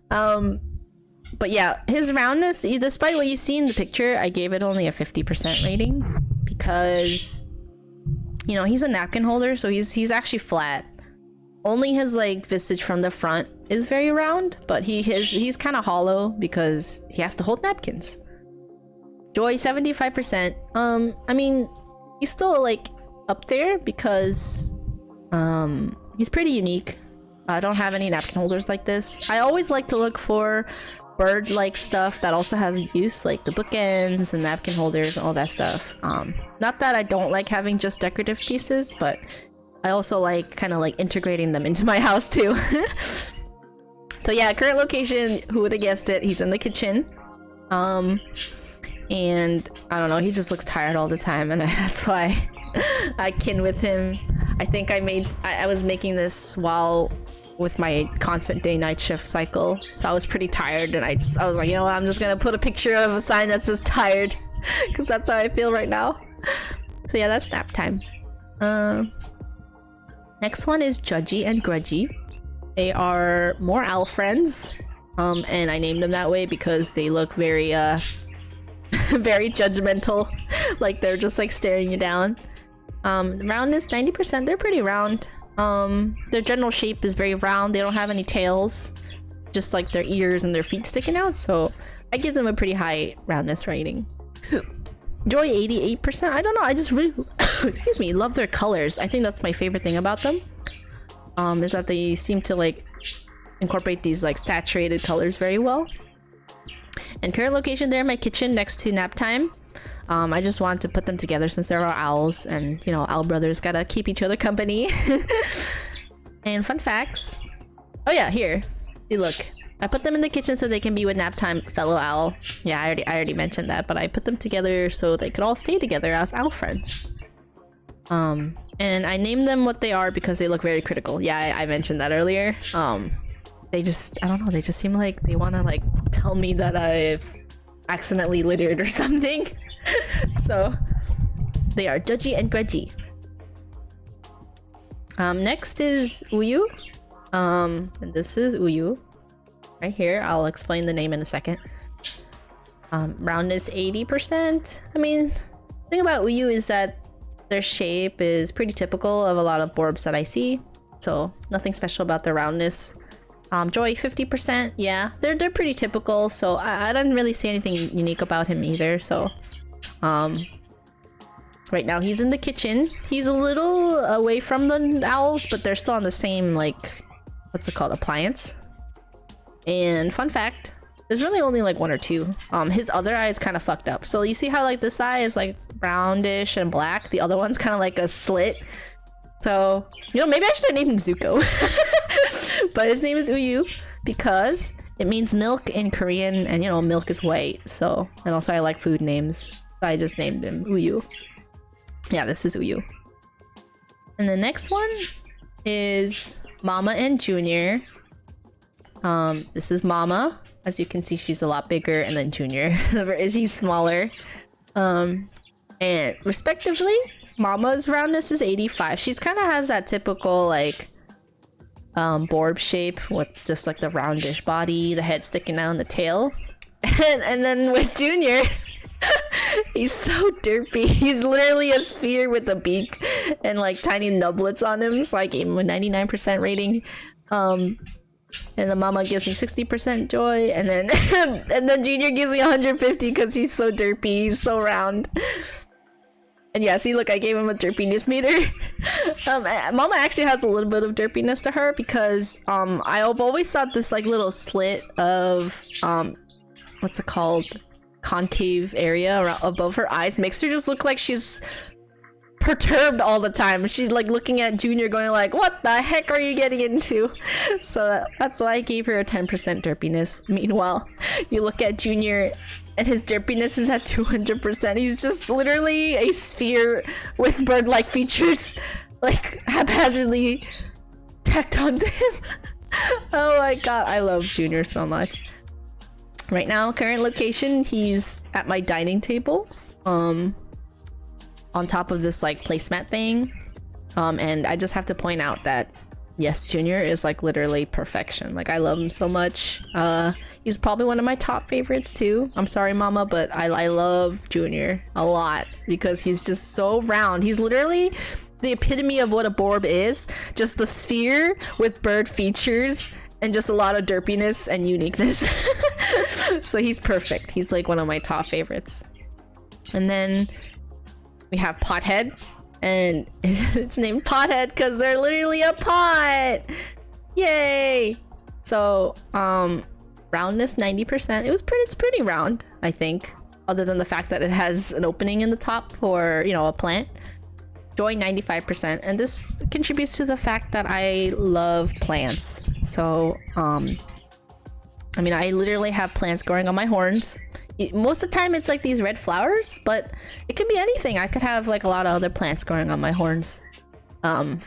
But yeah, his roundness, despite what you see in the picture, I gave it only a 50% rating because, you know, he's a napkin holder, so he's actually flat. Only his like visage from the front is very round, but he's kind of hollow because he has to hold napkins. Joy 75%. I mean, he's still like up there because he's pretty unique. I don't have any napkin holders like this. I always like to look for bird-like stuff that also has use, like the bookends and napkin holders and all that stuff. Not that I don't like having just decorative pieces, but I also like kind of like integrating them into my house too. So yeah, current location, who would have guessed it? He's in the kitchen. And I don't know, he just looks tired all the time, and that's why I kin with him. I think I was making this while with my constant day-night shift cycle, so I was pretty tired, and I was like, you know what, I'm just gonna put a picture of a sign that says tired, because that's how I feel right now. So yeah, that's nap time. Next one is Judgy and Grudgy. They are more owl friends, and I named them that way because they look very very judgmental, like they're just like staring you down. Roundness 90%. They're pretty round. Their general shape is very round. They don't have any tails, just like their ears and their feet sticking out, so I give them a pretty high roundness rating. Joy 88%. I don't know, I just really excuse me, love their colors. I think that's my favorite thing about them, is that they seem to like incorporate these like saturated colors very well. And current location, they're in my kitchen next to Nap Time. I just wanted to put them together since there are owls, and you know, owl brothers gotta keep each other company. And fun facts. Oh yeah, here. See, look. I put them in the kitchen so they can be with Nap Time fellow owl. Yeah, I already mentioned that, but I put them together so they could all stay together as owl friends. And I named them what they are because they look very critical. Yeah, I mentioned that earlier. They just, I don't know, they just seem like they want to like tell me that I've accidentally littered or something. So they are Judgy and Grudgy. Next is Uyu. And this is Uyu right here. I'll explain the name in a second. Roundness 80%. I mean, the thing about Uyu is that Their shape is pretty typical of a lot of Borbs that I see, so nothing special about their roundness. Joy 50%, yeah, they're pretty typical, so I didn't really see anything unique about him either. So right now he's in the kitchen. He's a little away from the owls, but they're still on the same, like, what's it called, appliance. And fun fact, there's really only like one or two. His other eye is kind of fucked up. So you see how like this eye is like brownish and black, the other one's kind of like a slit. So, you know, maybe I should have named him Zuko. But his name is Uyu because it means milk in Korean, and you know, milk is white. So, and also I like food names, so I just named him Uyu. Yeah, this is Uyu. And the next one is Mama and Junior. This is Mama. As you can see, she's a lot bigger, and then Junior, she's smaller. And respectively, Mama's roundness is 85. She's kind of has that typical like Borb shape with just like the roundish body, the head sticking out, and the tail. And then with Junior, he's so derpy. He's literally a sphere with a beak and like tiny nublets on him. So I gave him a 99% rating. And the Mama gives me 60% joy, and then and then Junior gives me 150 because he's so derpy, he's so round. And yeah, see, look, I gave him a derpiness meter. Mama actually has a little bit of derpiness to her because I've always thought this like little slit of what's it called, concave area around, above her eyes makes her just look like she's perturbed all the time. She's like looking at Junior going like, what the heck are you getting into? So that's why I gave her a 10% derpiness. Meanwhile, you look at Junior and his derpiness is at 200%. He's just literally a sphere with bird-like features like haphazardly tacked onto him. Oh my god, I love Junior so much. Right now, current location, he's at my dining table. On top of this like placemat thing, and I just have to point out that yes, Junior is like literally perfection. Like I love him so much. He's probably one of my top favorites too. I'm sorry, Mama, but I love Junior a lot because he's just so round. He's literally the epitome of what a Borb is, just a sphere with bird features and just a lot of derpiness and uniqueness. So he's perfect. He's like one of my top favorites. And then we have Pothead, and it's named Pothead because they're literally a pot. Yay! So, roundness 90%. It's pretty round, I think. Other than the fact that it has an opening in the top for, you know, a plant. Joy 95%, and this contributes to the fact that I love plants. So, I mean, I literally have plants growing on my horns. Most of the time it's like these red flowers, but it can be anything. I could have like a lot of other plants growing on my horns. But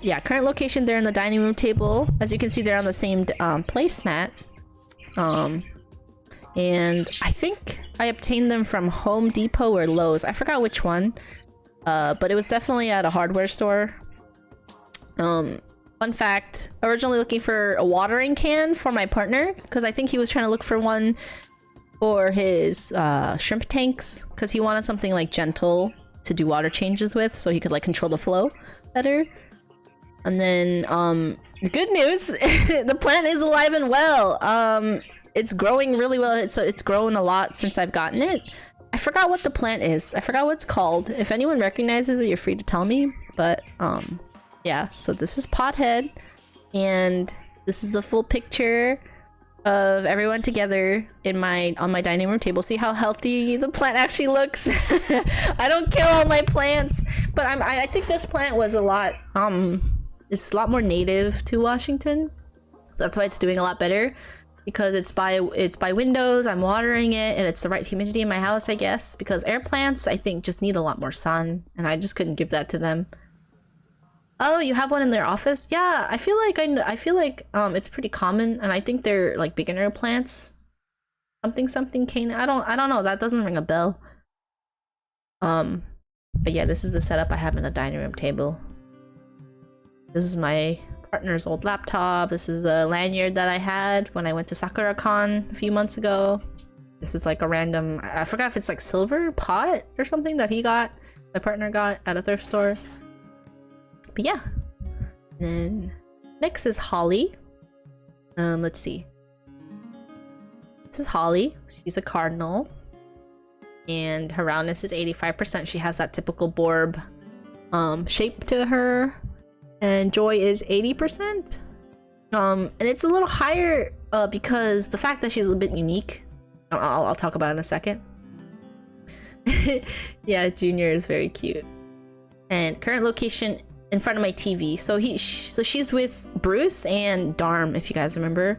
yeah, current location, they're in the dining room table. As you can see, they're on the same placemat. And I think I obtained them from Home Depot or Lowe's. I forgot which one. But it was definitely at a hardware store. Fun fact, originally looking for a watering can for my partner because I think he was trying to look for one for his shrimp tanks because he wanted something like gentle to do water changes with so he could like control the flow better. And then the good news, the plant is alive and well. It's growing really well. It's grown a lot since I've gotten it. I forgot what the plant is. I forgot what it's called. If anyone recognizes it, you're free to tell me. But yeah, so this is Pothead, and this is the full picture of everyone together in on my dining room table. See how healthy the plant actually looks. I don't kill all my plants, but I think this plant was a lot it's a lot more native to Washington, so that's why it's doing a lot better because it's by windows. I'm watering it, and it's the right humidity in my house, I guess, because air plants I think just need a lot more sun, and I just couldn't give that to them. Oh, you have one in their office? Yeah, I feel like it's pretty common, and I think they're like beginner plants. Something cane. I don't know. That doesn't ring a bell. But yeah, this is the setup I have in the dining room table. This is my partner's old laptop. This is a lanyard that I had when I went to SakuraCon a few months ago. This is like a random, I forgot if it's like silver pot or something that my partner got at a thrift store. But yeah. And then next is Holly. Let's see. This is Holly. She's a cardinal. And her roundness is 85%. She has that typical Borb shape to her. And joy is 80%. And it's a little higher because the fact that she's a little bit unique. I'll talk about it in a second. Yeah, Junior is very cute. And current location in front of my TV. So she's with Bruce and Darm, if you guys remember.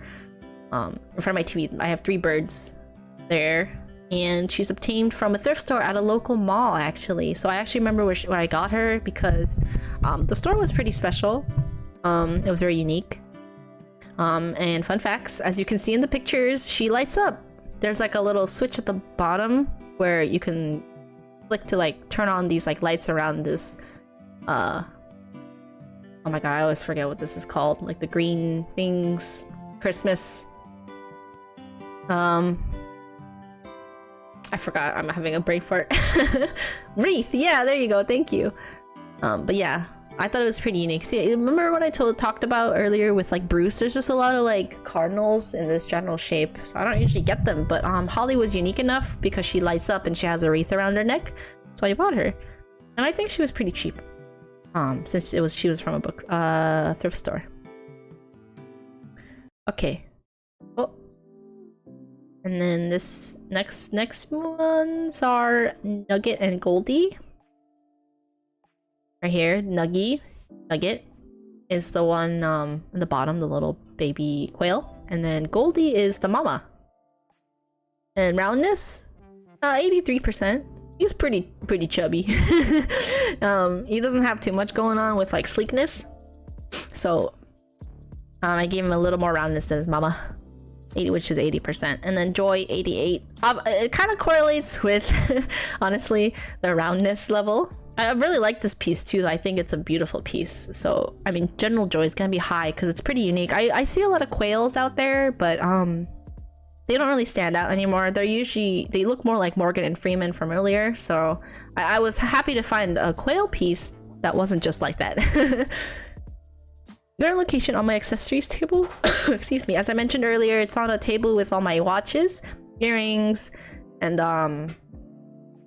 In front of my TV, I have 3 birds there. And she's obtained from a thrift store at a local mall, actually. So I actually remember where I got her because the store was pretty special. It was very unique. And fun facts, as you can see in the pictures, she lights up. There's like a little switch at the bottom where you can click to like turn on these like lights around this. Oh my god, I always forget what this is called. Like the green things, Christmas. I forgot. I'm having a brain fart. Wreath. Yeah, there you go. Thank you. But yeah, I thought it was pretty unique. See, remember what I talked about earlier with like Bruce? There's just a lot of like cardinals in this general shape, so I don't usually get them. But Holly was unique enough because she lights up and she has a wreath around her neck, so I bought her, and I think she was pretty cheap. Since she was from a thrift store. Okay. Oh. And then this next ones are Nugget and Goldie. Right here, Nugget is the one in the bottom, the little baby quail, and then Goldie is the mama. And roundness, 83%. He's pretty chubby. He doesn't have too much going on with like sleekness, so I gave him a little more roundness than his mama. 80, which is 80%, and then joy 88. It kind of correlates with honestly the roundness level. I really like this piece too. I think it's a beautiful piece. So I mean, general joy is gonna be high because it's pretty unique. I see a lot of quails out there, but they don't really stand out anymore. They look more like Morgan and Freeman from earlier. So I was happy to find a quail piece that wasn't just like that. Current location on my accessories table. Excuse me. As I mentioned earlier, it's on a table with all my watches, earrings, and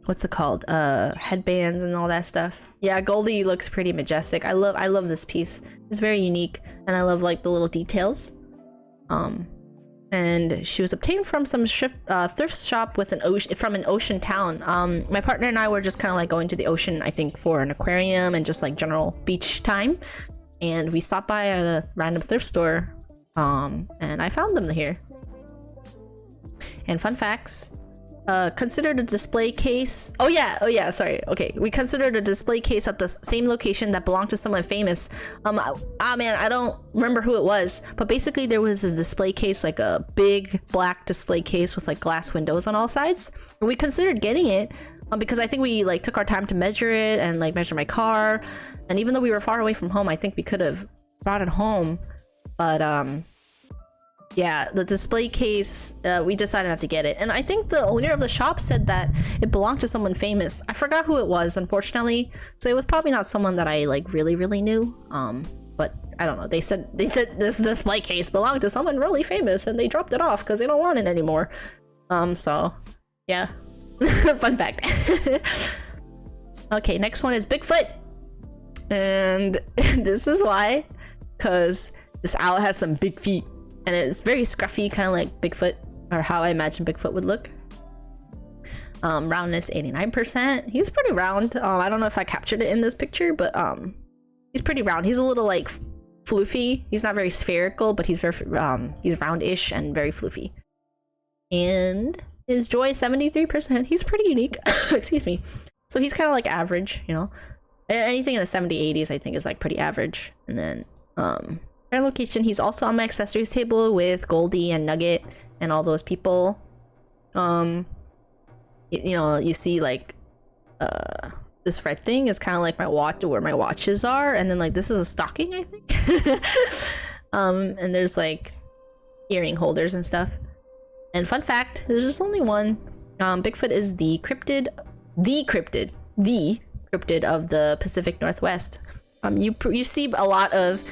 what's it called? Headbands and all that stuff. Yeah, Goldie looks pretty majestic. I love this piece. It's very unique, and I love like the little details. And she was obtained from some thrift shop with from an ocean town. My partner and I were just kind of like going to the ocean, I think, for an aquarium and just like general beach time. And we stopped by a random thrift store, and I found them here. And fun facts, considered a display case. Oh yeah, sorry. Okay, we considered a display case at the same location that belonged to someone famous. Man, I don't remember who it was, but basically there was a display case, like a big black display case with like glass windows on all sides. And we considered getting it, because I think we like took our time to measure it and like measure my car, and even though we were far away from home, I think we could have brought it home. But yeah, the display case, we decided not to get it. And I think the owner of the shop said that it belonged to someone famous. I forgot who it was, unfortunately, so it was probably not someone that I like really knew. But I don't know, they said this display case belonged to someone really famous and they dropped it off because they don't want it anymore. So yeah. Fun fact. Okay, next one is Bigfoot, and this is why, because this owl has some big feet and it's very scruffy, kind of like Bigfoot, or how I imagine Bigfoot would look. Roundness 89%. He's pretty round. I don't know if I captured it in this picture, but he's pretty round. He's a little like floofy. He's not very spherical, but he's very he's roundish and very floofy. And his joy 73%. He's pretty unique. Excuse me. So he's kind of like average, you know. Anything in the 70s, 80s, I think, is like pretty average. And then current location, he's also on my accessories table with Goldie and Nugget and all those people. You know, you see like this red thing is kind of like my watch, where my watches are, and then like this is a stocking, I think. And there's like earring holders and stuff. And fun fact, there's just only one. Bigfoot is the cryptid of the Pacific Northwest. You see a lot of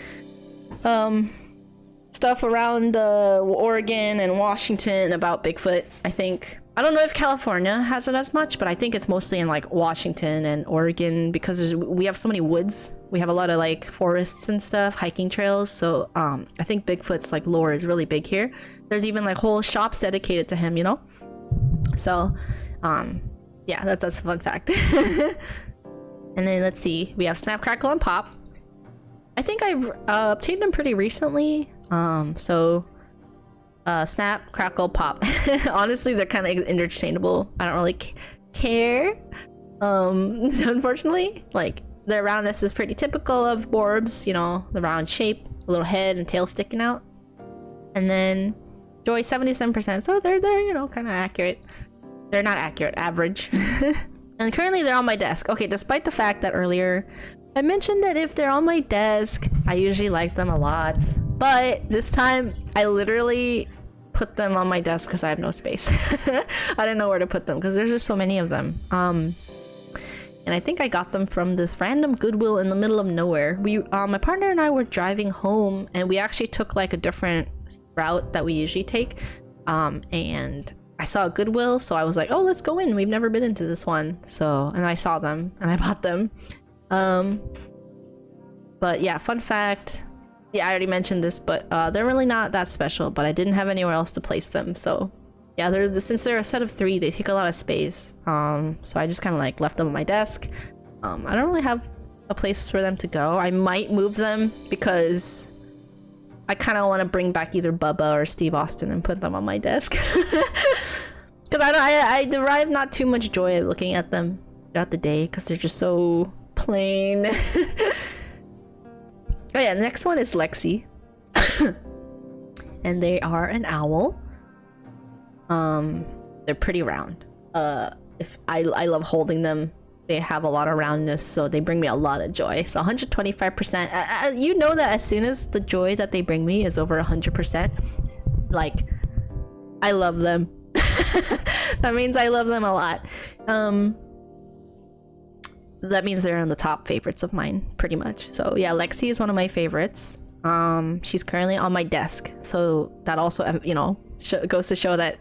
stuff around Oregon and Washington about Bigfoot. I don't know if California has it as much, but I think it's mostly in like Washington and Oregon because we have so many woods. We have a lot of like forests and stuff, hiking trails. So I think Bigfoot's like lore is really big here. There's even like whole shops dedicated to him, you know? So yeah, that's a fun fact. And then let's see, we have Snap, Crackle, and Pop. I think I've obtained them pretty recently. Snap, Crackle, Pop. Honestly, they're kind of interchangeable. I don't really care. Unfortunately, like the roundness is pretty typical of Borbs. You know, the round shape, a little head and tail sticking out. And then Joy 77%. So they're you know, kind of accurate. They're not accurate, average. And currently they're on my desk. Okay, despite the fact that earlier I mentioned that if they're on my desk, I usually like them a lot. But this time I literally put them on my desk because I have no space. I didn't know where to put them because there's just so many of them. And I think I got them from this random Goodwill in the middle of nowhere. My partner and I were driving home and we actually took like a different route that we usually take. And I saw a Goodwill, so I was like, oh, let's go in. We've never been into this one. So, and I saw them and I bought them. But yeah, fun fact. Yeah, I already mentioned this, but they're really not that special, but I didn't have anywhere else to place them. So yeah, since they're a set of 3, they take a lot of space. So I just kind of like left them on my desk. I don't really have a place for them to go. I might move them because I kind of want to bring back either Bubba or Steve Austin and put them on my desk. Because I derive not too much joy of looking at them throughout the day because they're just so plain. Oh yeah, the next one is Lexi. And they are an owl. They're pretty round. If I love holding them. They have a lot of roundness, so they bring me a lot of joy. So 125%. You know that as soon as the joy that they bring me is over 100%, like, I love them. That means I love them a lot. That means they're in the top favorites of mine, pretty much. So yeah, Lexi is one of my favorites. She's currently on my desk, so that also, you know, goes to show that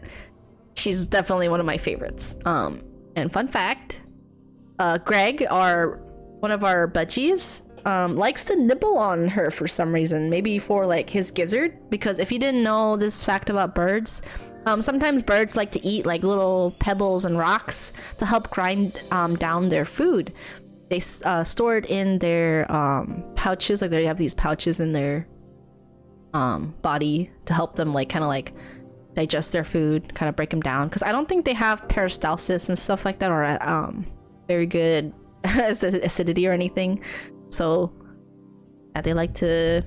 she's definitely one of my favorites. And fun fact, Greg, one of our budgies, likes to nibble on her for some reason, maybe for like his gizzard, because if you didn't know this fact about birds, sometimes birds like to eat like little pebbles and rocks to help grind down their food. They store it in their pouches, like they have these pouches in their body to help them like kind of like digest their food, kind of break them down, because I don't think they have peristalsis and stuff like that, or very good acidity or anything. So yeah, they like to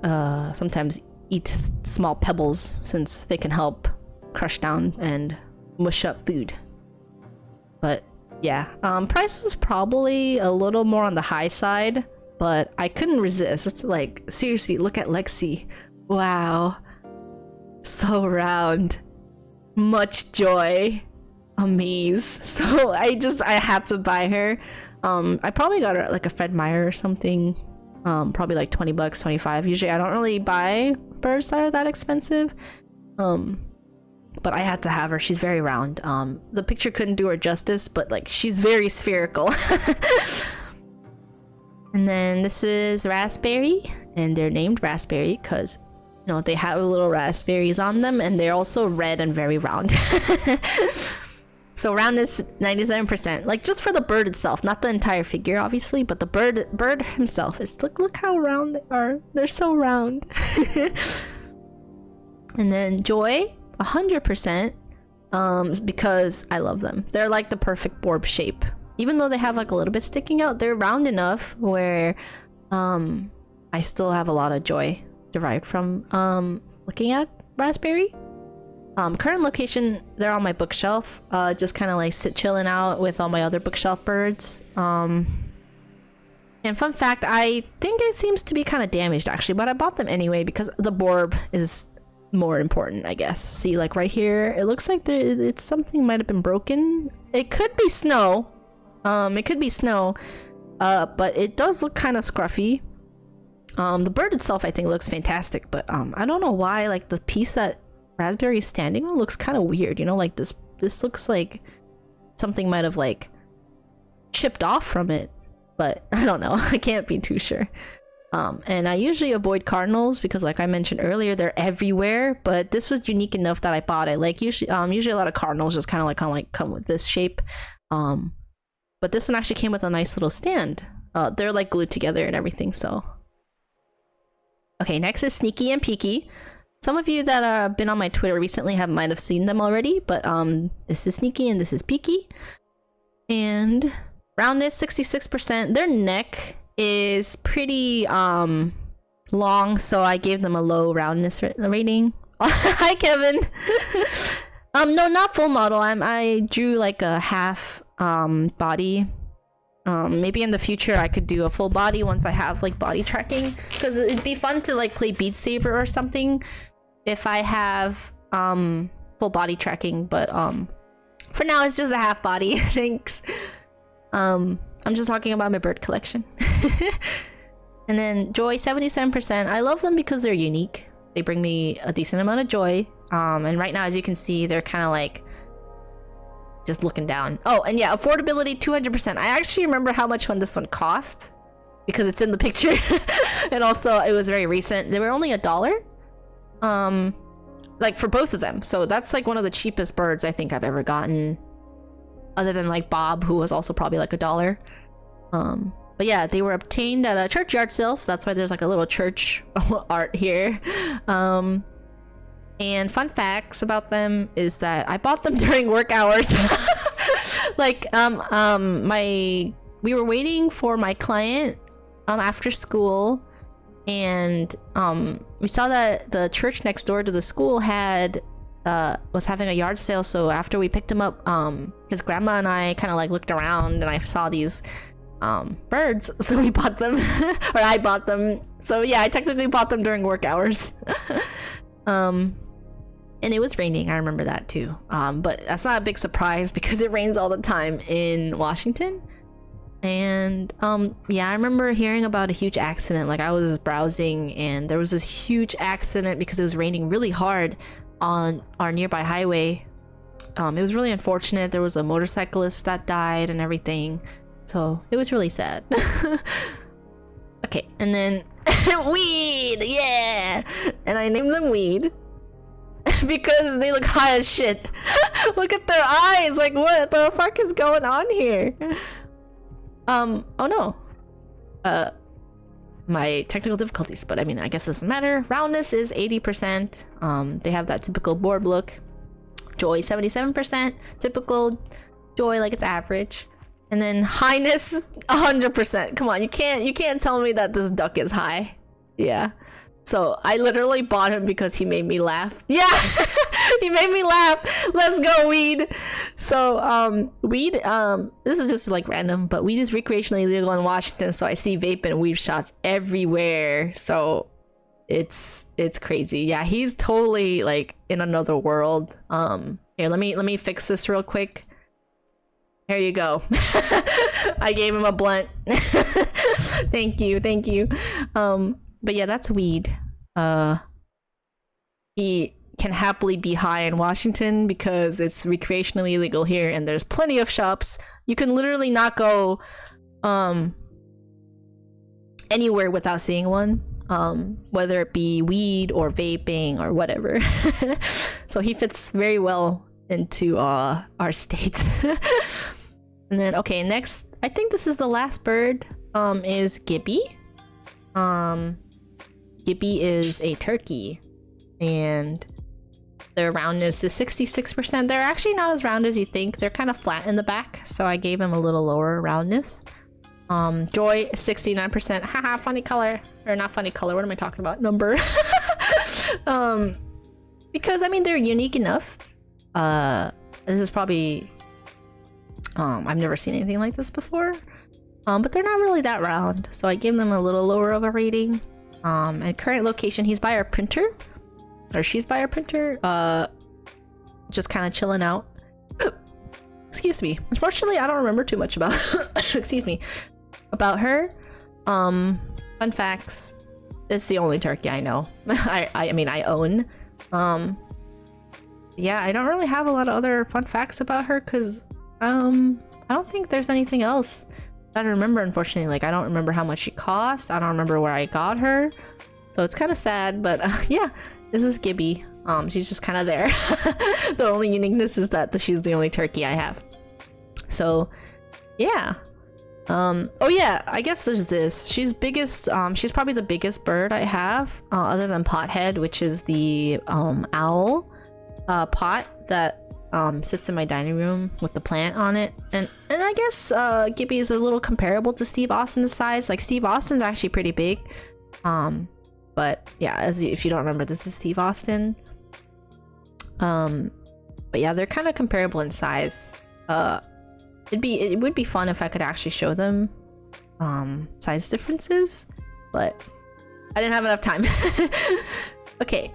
sometimes eat small pebbles since they can help crush down and mush up food. But yeah, price is probably a little more on the high side, but I couldn't resist. It's like, seriously, look at Lexi. Wow, so round, much joy, amaze. So I had to buy her. I probably got her at like a Fred Meyer or something, probably like $20, 25. Usually I don't really buy birds that are that expensive, but I had to have her. She's very round. The picture couldn't do her justice, but like she's very spherical. And then this is Raspberry, and they're named Raspberry because, you know, they have little raspberries on them, and they're also red and very round. So roundness 97%, like just for the bird itself, not the entire figure obviously, but the bird himself is, look how round they are. They're so round. And then Joy 100%, because I love them. They're like the perfect Borb shape. Even though they have like a little bit sticking out, they're round enough where I still have a lot of joy derived from looking at Raspberry. Current location, they're on my bookshelf, just kind of like chilling out with all my other bookshelf birds. And fun fact, I think it seems to be kind of damaged actually, but I bought them anyway because the Borb is more important, I guess. See, like right here, it looks like it's something might have been broken. It could be snow. It could be snow. But it does look kind of scruffy. The bird itself, I think, looks fantastic, but I don't know why, like, the piece that Raspberry is standing on looks kind of weird, you know, like this looks like something might have, like, chipped off from it, but I don't know. I can't be too sure. And I usually avoid cardinals because, like I mentioned earlier, they're everywhere, but this was unique enough that I bought it. Like, usually a lot of cardinals just kind of like come with this shape. But this one actually came with a nice little stand. They're, like, glued together and everything, so... Okay, next is Sneaky and Peaky. Some of you that have been on my Twitter recently might have seen them already, but this is Sneaky and this is Peaky. And roundness 66%. Their neck is pretty long, so I gave them a low roundness rating. Hi, Kevin. No, not full model. I drew like a half body. Maybe in the future I could do a full body once I have like body tracking, because it'd be fun to like play Beat Saber or something if I have full body tracking, but for now it's just a half body. Thanks. I'm just talking about my bird collection. And then Joy 77%. I love them because they're unique. They bring me a decent amount of joy. And right now, as you can see, they're kind of like just looking down. Oh, and yeah, affordability 200%. I actually remember how much this one cost because it's in the picture. And also it was very recent. They were only $1. Like for both of them. So that's like one of the cheapest birds I think I've ever gotten, other than like Bob, who was also probably like $1. But yeah, they were obtained at a church yard sale, so that's why there's like a little church art here. And fun facts about them is that I bought them during work hours. Like we were waiting for my client after school, and we saw that the church next door to the school was having a yard sale. So after we picked him up, his grandma and I kind of like looked around, and I saw these birds, so we bought them. Or I bought them. So yeah, I technically bought them during work hours. And it was raining, I remember that too. But that's not a big surprise because it rains all the time in Washington. And yeah, I remember hearing about a huge accident. Like, I was browsing and there was this huge accident because it was raining really hard on our nearby highway. It was really unfortunate. There was a motorcyclist that died and everything. So it was really sad. Okay, and then Weed, yeah! And I named them Weed because they look high as shit. Look at their eyes, like what the fuck is going on here? Oh no. My technical difficulties, but I mean, I guess it doesn't matter. Roundness is 80%. They have that typical Borb look. Joy 77%. Typical Joy, like it's average. And then highness 100%. Come on, you can't tell me that this duck is high. Yeah. So I literally bought him because he made me laugh. Yeah, he made me laugh. Let's go, Weed. So weed, this is just like random, but weed is recreationally illegal in Washington, so I see vape and weed shots everywhere. So it's crazy. Yeah, he's totally like in another world. Here, let me fix this real quick. Here you go. I gave him a blunt. Thank you. But yeah, that's Weed. He can happily be high in Washington because it's recreationally illegal here, and there's plenty of shops. You can literally not go anywhere without seeing one, whether it be weed or vaping or whatever. So he fits very well into our state. And then okay, next, I think this is the last bird, is Gibby. Gibby is a turkey, and their roundness is 66%. They're actually not as round as you think. They're kind of flat in the back, so I gave him a little lower roundness. Joy 69%. Haha, funny color. Or not funny color, what am I talking about? Number. Because I mean, they're unique enough. This is probably I've never seen anything like this before. But they're not really that round, so I gave them a little lower of a rating. And current location, he's by our printer. or she's by her printer, just kind of chilling out. Excuse me. Unfortunately, I don't remember too much about excuse me, about her. Fun facts. It's the only turkey I know. I mean I own. Yeah, I don't really have a lot of other fun facts about her because I don't think there's anything else that I remember, unfortunately. Like, I don't remember how much she cost. I don't remember where I got her. So it's kind of sad, but yeah, this is Gibby. She's just kind of there. The only uniqueness is that she's the only turkey I have. So yeah. Oh yeah, I guess there's this. She's biggest, she's probably the biggest bird I have, other than Pothead, which is the owl pot that sits in my dining room with the plant on it. And I guess Gibby is a little comparable to Steve Austin's size. Like, Steve Austin's actually pretty big. But yeah, if you don't remember, this is Steve Austin. But yeah, they're kind of comparable in size. It would be fun if I could actually show them size differences, but I didn't have enough time. Okay,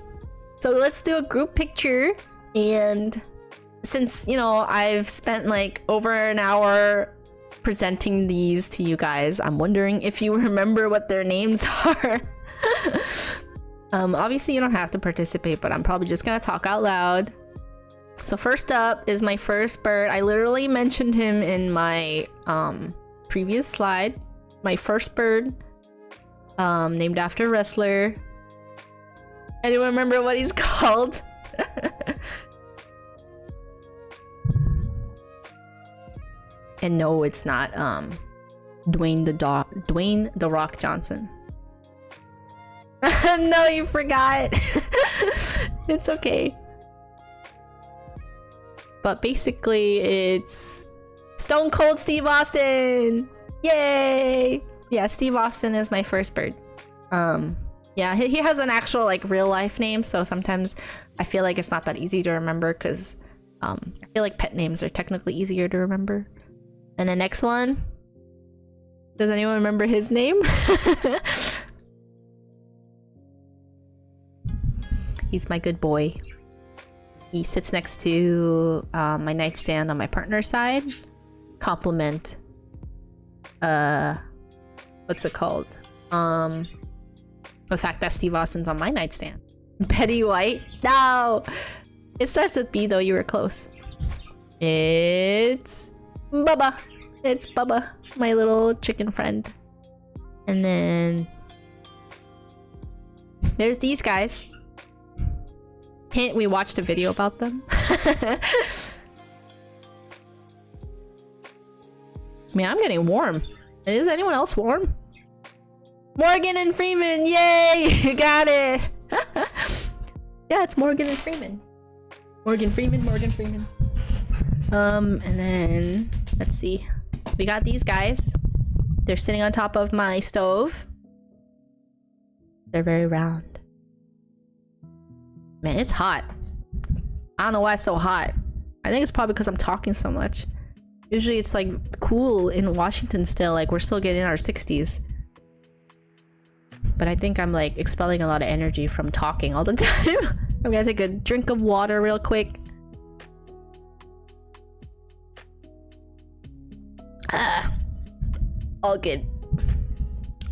so let's do a group picture. And since, you know, I've spent like over an hour presenting these to you guys, I'm wondering if you remember what their names are. Obviously you don't have to participate, but I'm probably just gonna talk out loud. So first up is my first bird. I literally mentioned him in my previous slide. My first bird, named after a wrestler. Anyone remember what he's called? And no, it's not Dwayne the Rock Johnson. No, you forgot. It's okay. But basically, it's Stone Cold Steve Austin! Yay! Yeah, Steve Austin is my first bird. Yeah, he has an actual, like, real life name, so sometimes I feel like it's not that easy to remember, because I feel like pet names are technically easier to remember. And the next one, does anyone remember his name? He's my good boy. He sits next to my nightstand on my partner's side. Compliment. What's it called? The fact that Steve Austin's on my nightstand. Betty White? No! It starts with B though, you were close. It's Bubba. It's Bubba, my little chicken friend. And then there's these guys. Hint, we watched a video about them. I mean, I'm getting warm. Is anyone else warm? Morgan and Freeman, yay! You got it! Yeah, it's Morgan and Freeman. Morgan Freeman. And then, let's see. We got these guys. They're sitting on top of my stove. They're very round. Man, it's hot. I don't know why it's so hot. I think it's probably because I'm talking so much. Usually it's like cool in Washington still, like we're still getting our 60s. But I think I'm like expelling a lot of energy from talking all the time. I'm gonna take a drink of water real quick. All good.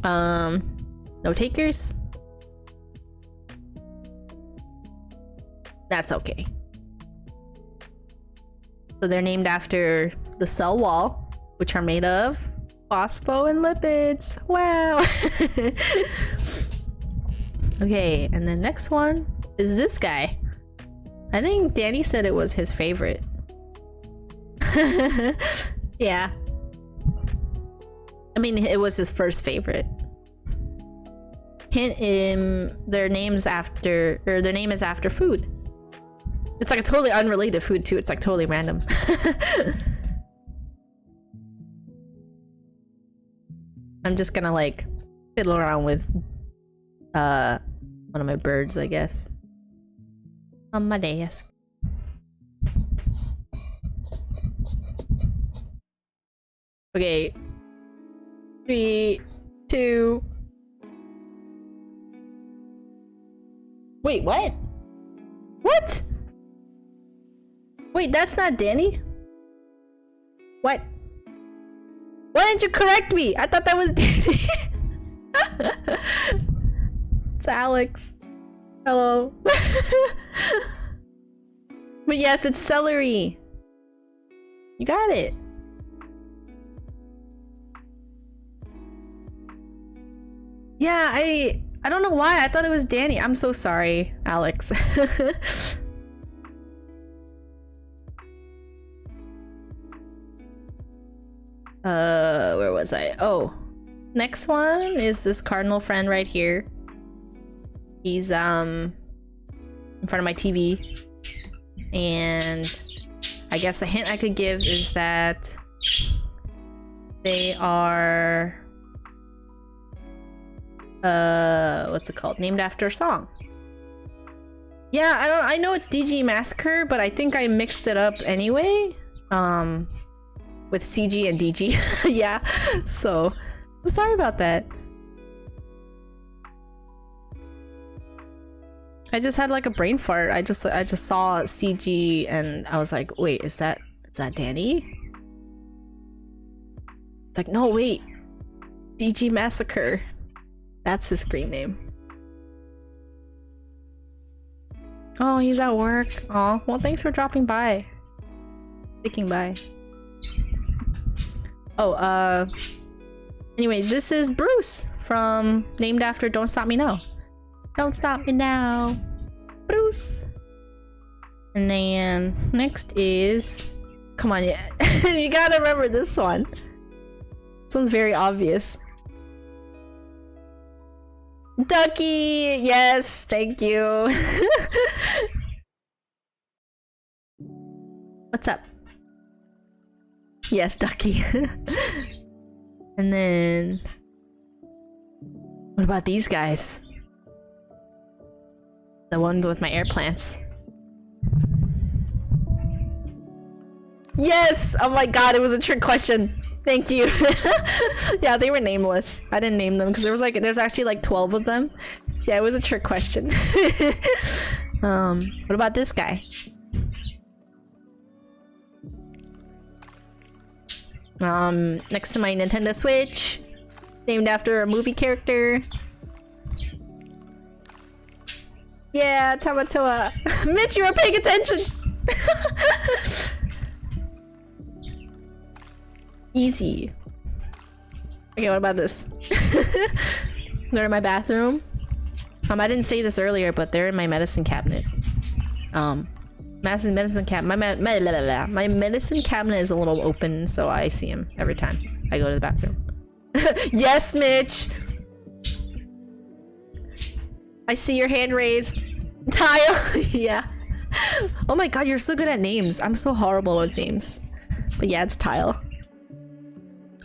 No takers? That's okay. So they're named after the cell wall, which are made of phospho and lipids. Wow. Okay, and the next one is this guy. I think Danny said it was his favorite. Yeah. I mean, it was his first favorite. Hint, their name is after food. It's like a totally unrelated food too. It's like totally random. I'm just gonna like fiddle around with one of my birds, I guess, on my desk. Okay. 3, 2. Wait, what? What? Wait, that's not Danny? What? Why didn't you correct me? I thought that was Danny. It's Alex. Hello. But yes, it's celery. You got it. Yeah, I don't know why. I thought it was Danny. I'm so sorry, Alex. Where was I? Oh, next one is this cardinal friend right here. He's in front of my TV, and I guess a hint I could give is that they are what's it called? Named after a song. Yeah, I know it's DG Massacre, but I think I mixed it up anyway. With CG and DG. Yeah. So, I'm sorry about that. I just had like a brain fart. I just saw CG and I was like, wait, is that Danny? It's like, no, wait. DG Massacre. That's his screen name. Oh, he's at work. Oh, well, thanks for dropping by. Sticking by. Oh, anyway, this is Bruce from named after Don't Stop Me Now. Don't Stop Me Now, Bruce. And then next is, come on, yeah. You gotta remember this one. This one's very obvious. Ducky, yes, thank you. What's up? Yes, Ducky. And then what about these guys? The ones with my air plants. Yes! Oh my god, it was a trick question. Thank you. Yeah, they were nameless. I didn't name them because there's actually like 12 of them. Yeah, it was a trick question. What about this guy? Next to my Nintendo Switch, named after a movie character. Yeah, Tamatoa. Mitch, you were paying attention. Easy. Okay, what about this? They're in my bathroom. I didn't say this earlier, but they're in my medicine cabinet. Medicine cabinet. My medicine cabinet is a little open, so I see him every time I go to the bathroom. Yes, Mitch. I see your hand raised. Tile. Yeah. Oh my god, you're so good at names. I'm so horrible with names. But yeah, it's Tile.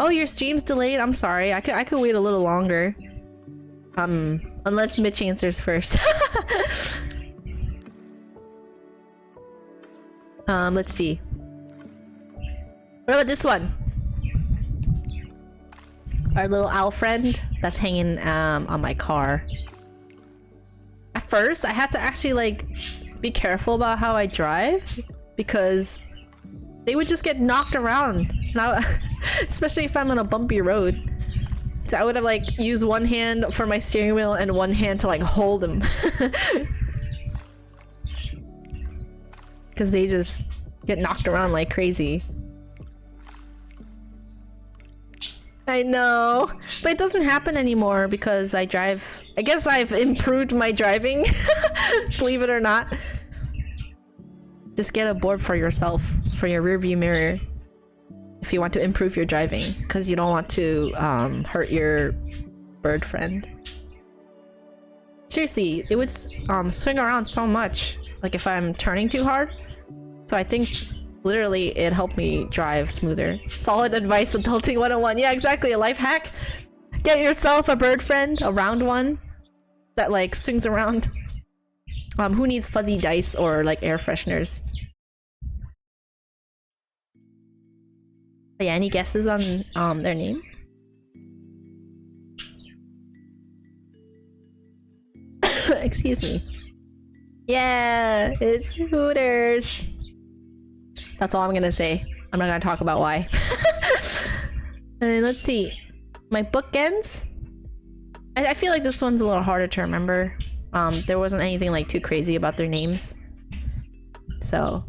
Oh, your stream's delayed. I'm sorry. I could wait a little longer. Unless Mitch answers first. Let's see. What about this one? Our little owl friend that's hanging on my car. At first, I had to actually like be careful about how I drive because they would just get knocked around, especially if I'm on a bumpy road. So I would have like used one hand for my steering wheel and one hand to like hold them. Because they just get knocked around like crazy. I know, but it doesn't happen anymore because I drive. I guess I've improved my driving. Believe it or not. Just get a Borb for yourself, for your rearview mirror, if you want to improve your driving, because you don't want to hurt your bird friend. Seriously, it would swing around so much, like if I'm turning too hard. So I think literally it helped me drive smoother. Solid advice, adulting 101. Yeah, exactly, a life hack. Get yourself a bird friend, a round one that like swings around. Who needs fuzzy dice or like air fresheners? But yeah, any guesses on their name? Excuse me. Yeah, it's Hooters. That's all I'm gonna say. I'm not gonna talk about why. And let's see. My bookends. I feel like this one's a little harder to remember. There wasn't anything like too crazy about their names. So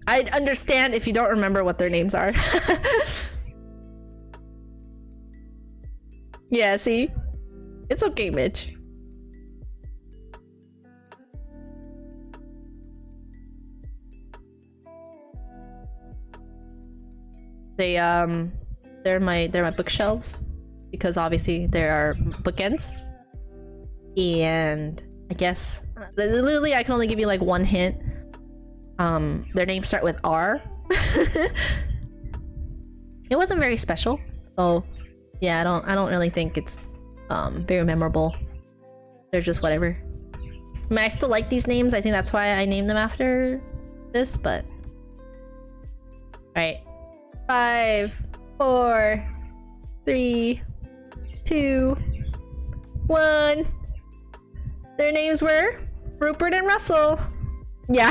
I'd understand if you don't remember what their names are. Yeah, see? It's okay, Mitch. They're my bookshelves because obviously there are bookends. And I guess literally I can only give you like one hint. Their names start with R. It wasn't very special. So yeah, I don't really think it's very memorable. They're just whatever. I mean, I still like these names. I think that's why I named them after this, but alright. 5, 4, 3, 2, 1. Their names were Rupert and Russell. Yeah.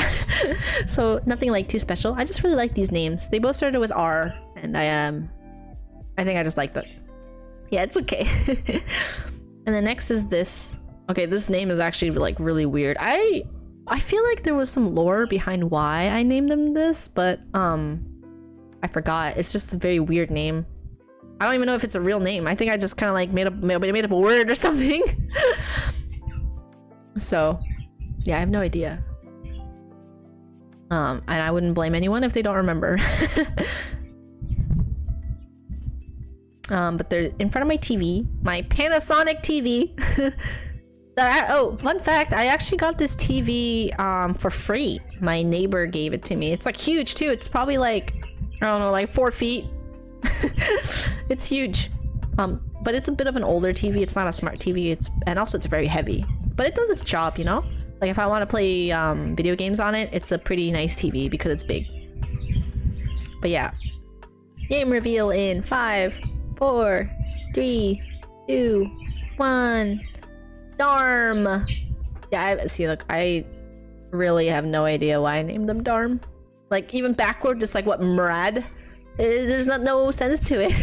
So nothing like too special. I just really like these names. They both started with R, and I think I just like them. Yeah, it's okay. And the next is this. Okay, this name is actually like really weird. I feel like there was some lore behind why I named them this, but I forgot. It's just a very weird name. I don't even know if it's a real name. I think I just kind of like made up a word or something. So yeah, I have no idea. And I wouldn't blame anyone if they don't remember. But they're in front of my TV, my Panasonic TV. Oh, fun fact, I actually got this TV for free. My neighbor gave it to me. It's like huge too. It's probably like, I don't know, like 4 feet. It's huge. But it's a bit of an older TV. It's not a smart TV. And also it's very heavy. But it does its job, you know? Like if I want to play video games on it, it's a pretty nice TV because it's big. But yeah. Game reveal in 5, 4, 3, 2, 1. Darm. Yeah, see, look, I really have no idea why I named them Darm. Like, even backward, just like what, Mrad? There's no sense to it.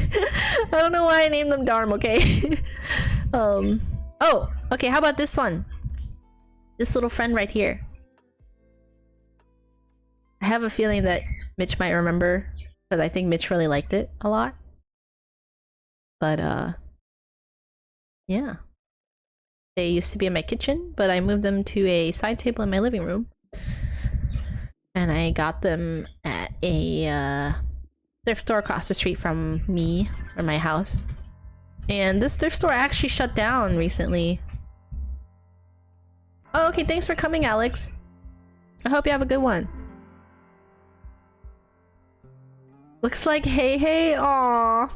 I don't know why I named them Darm, okay? Oh, okay, how about this one? This little friend right here. I have a feeling that Mitch might remember, because I think Mitch really liked it a lot. But, yeah. They used to be in my kitchen, but I moved them to a side table in my living room. And I got them at a thrift store across the street from me, or my house. And this thrift store actually shut down recently. Oh, okay, thanks for coming, Alex. I hope you have a good one. Looks like Hey Hey. Aww.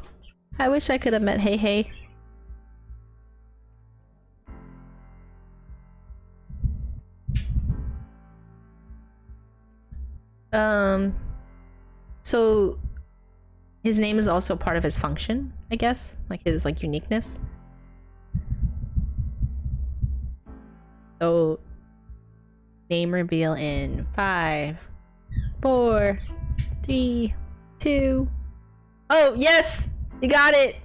I wish I could have met Hey Hey. So his name is also part of his function, I guess, like his like uniqueness. So name reveal in 5, 4, 3, 2. Oh yes, you got it.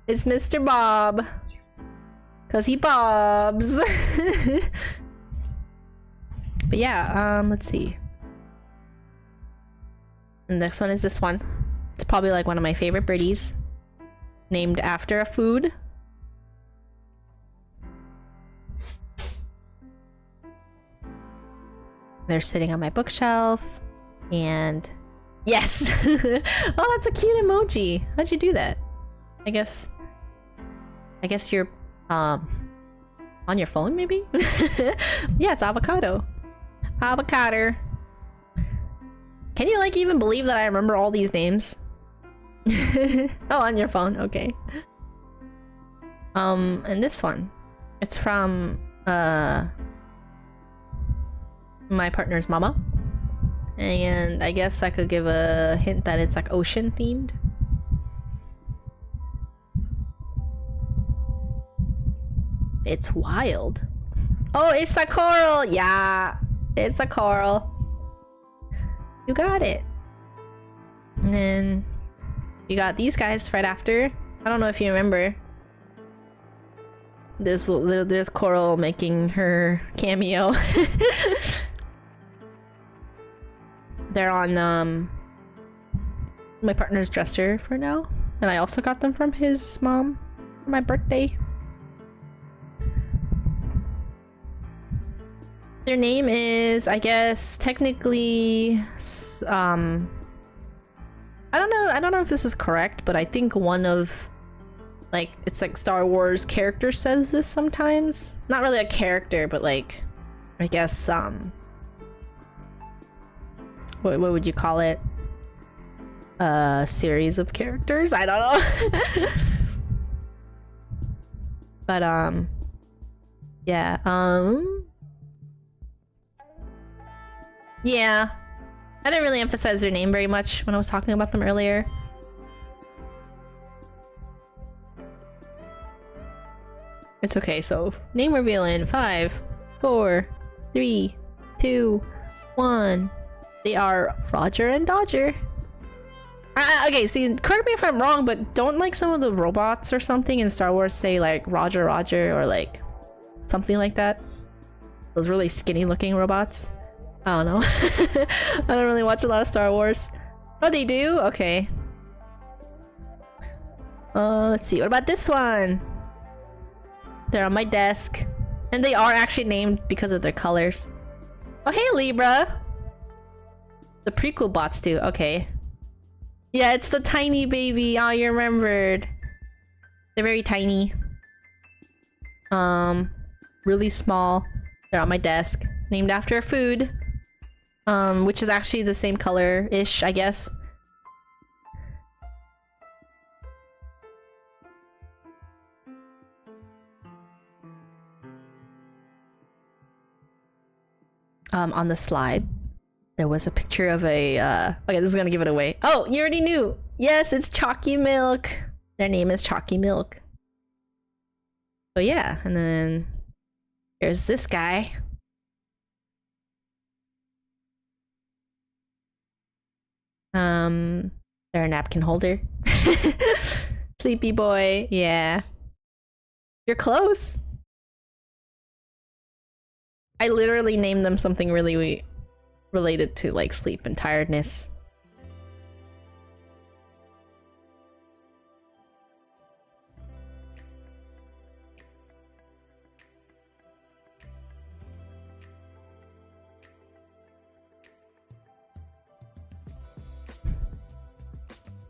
It's Mr. Bob, cause he bobs. But yeah, let's see. The next one is this one. It's probably like one of my favorite birdies. Named after a food. They're sitting on my bookshelf. And yes! Oh, that's a cute emoji. How'd you do that? I guess you're on your phone maybe? Yeah, it's avocado. Avocado. Can you like even believe that I remember all these names? Oh, on your phone, okay. And this one, it's from my partner's mama, and I guess I could give a hint that it's like ocean themed. It's wild. Oh, it's a coral. Yeah, it's a coral. You got it. And then you got these guys right after. I don't know if you remember. There's Coral making her cameo. They're on my partner's dresser for now, and I also got them from his mom for my birthday. Their name is, I guess, technically, I don't know if this is correct, but I think one of, like, it's like Star Wars character says this sometimes. Not really a character, but like, I guess, what would you call it? A series of characters? I don't know. But, yeah, yeah. I didn't really emphasize their name very much when I was talking about them earlier. It's okay, so name reveal in 5, 4, 3, 2, 1. They are Roger and Dodger. Okay, see, correct me if I'm wrong, but don't like some of the robots or something in Star Wars say like Roger Roger or like something like that? Those really skinny looking robots. I don't know. I don't really watch a lot of Star Wars. Oh, they do? Okay. Let's see. What about this one? They're on my desk. And they are actually named because of their colors. Oh, hey, Libra. The prequel bots do. Okay. Yeah, it's the tiny baby. Oh, you remembered. They're very tiny. Really small. They're on my desk. Named after a food. Which is actually the same color-ish, I guess. On the slide, there was a picture of a, okay, this is gonna give it away. Oh, you already knew! Yes, it's Chalky Milk! Their name is Chalky Milk. So yeah, and then here's this guy. They're a napkin holder. Sleepy boy, yeah. You're close. I literally named them something really related to like sleep and tiredness.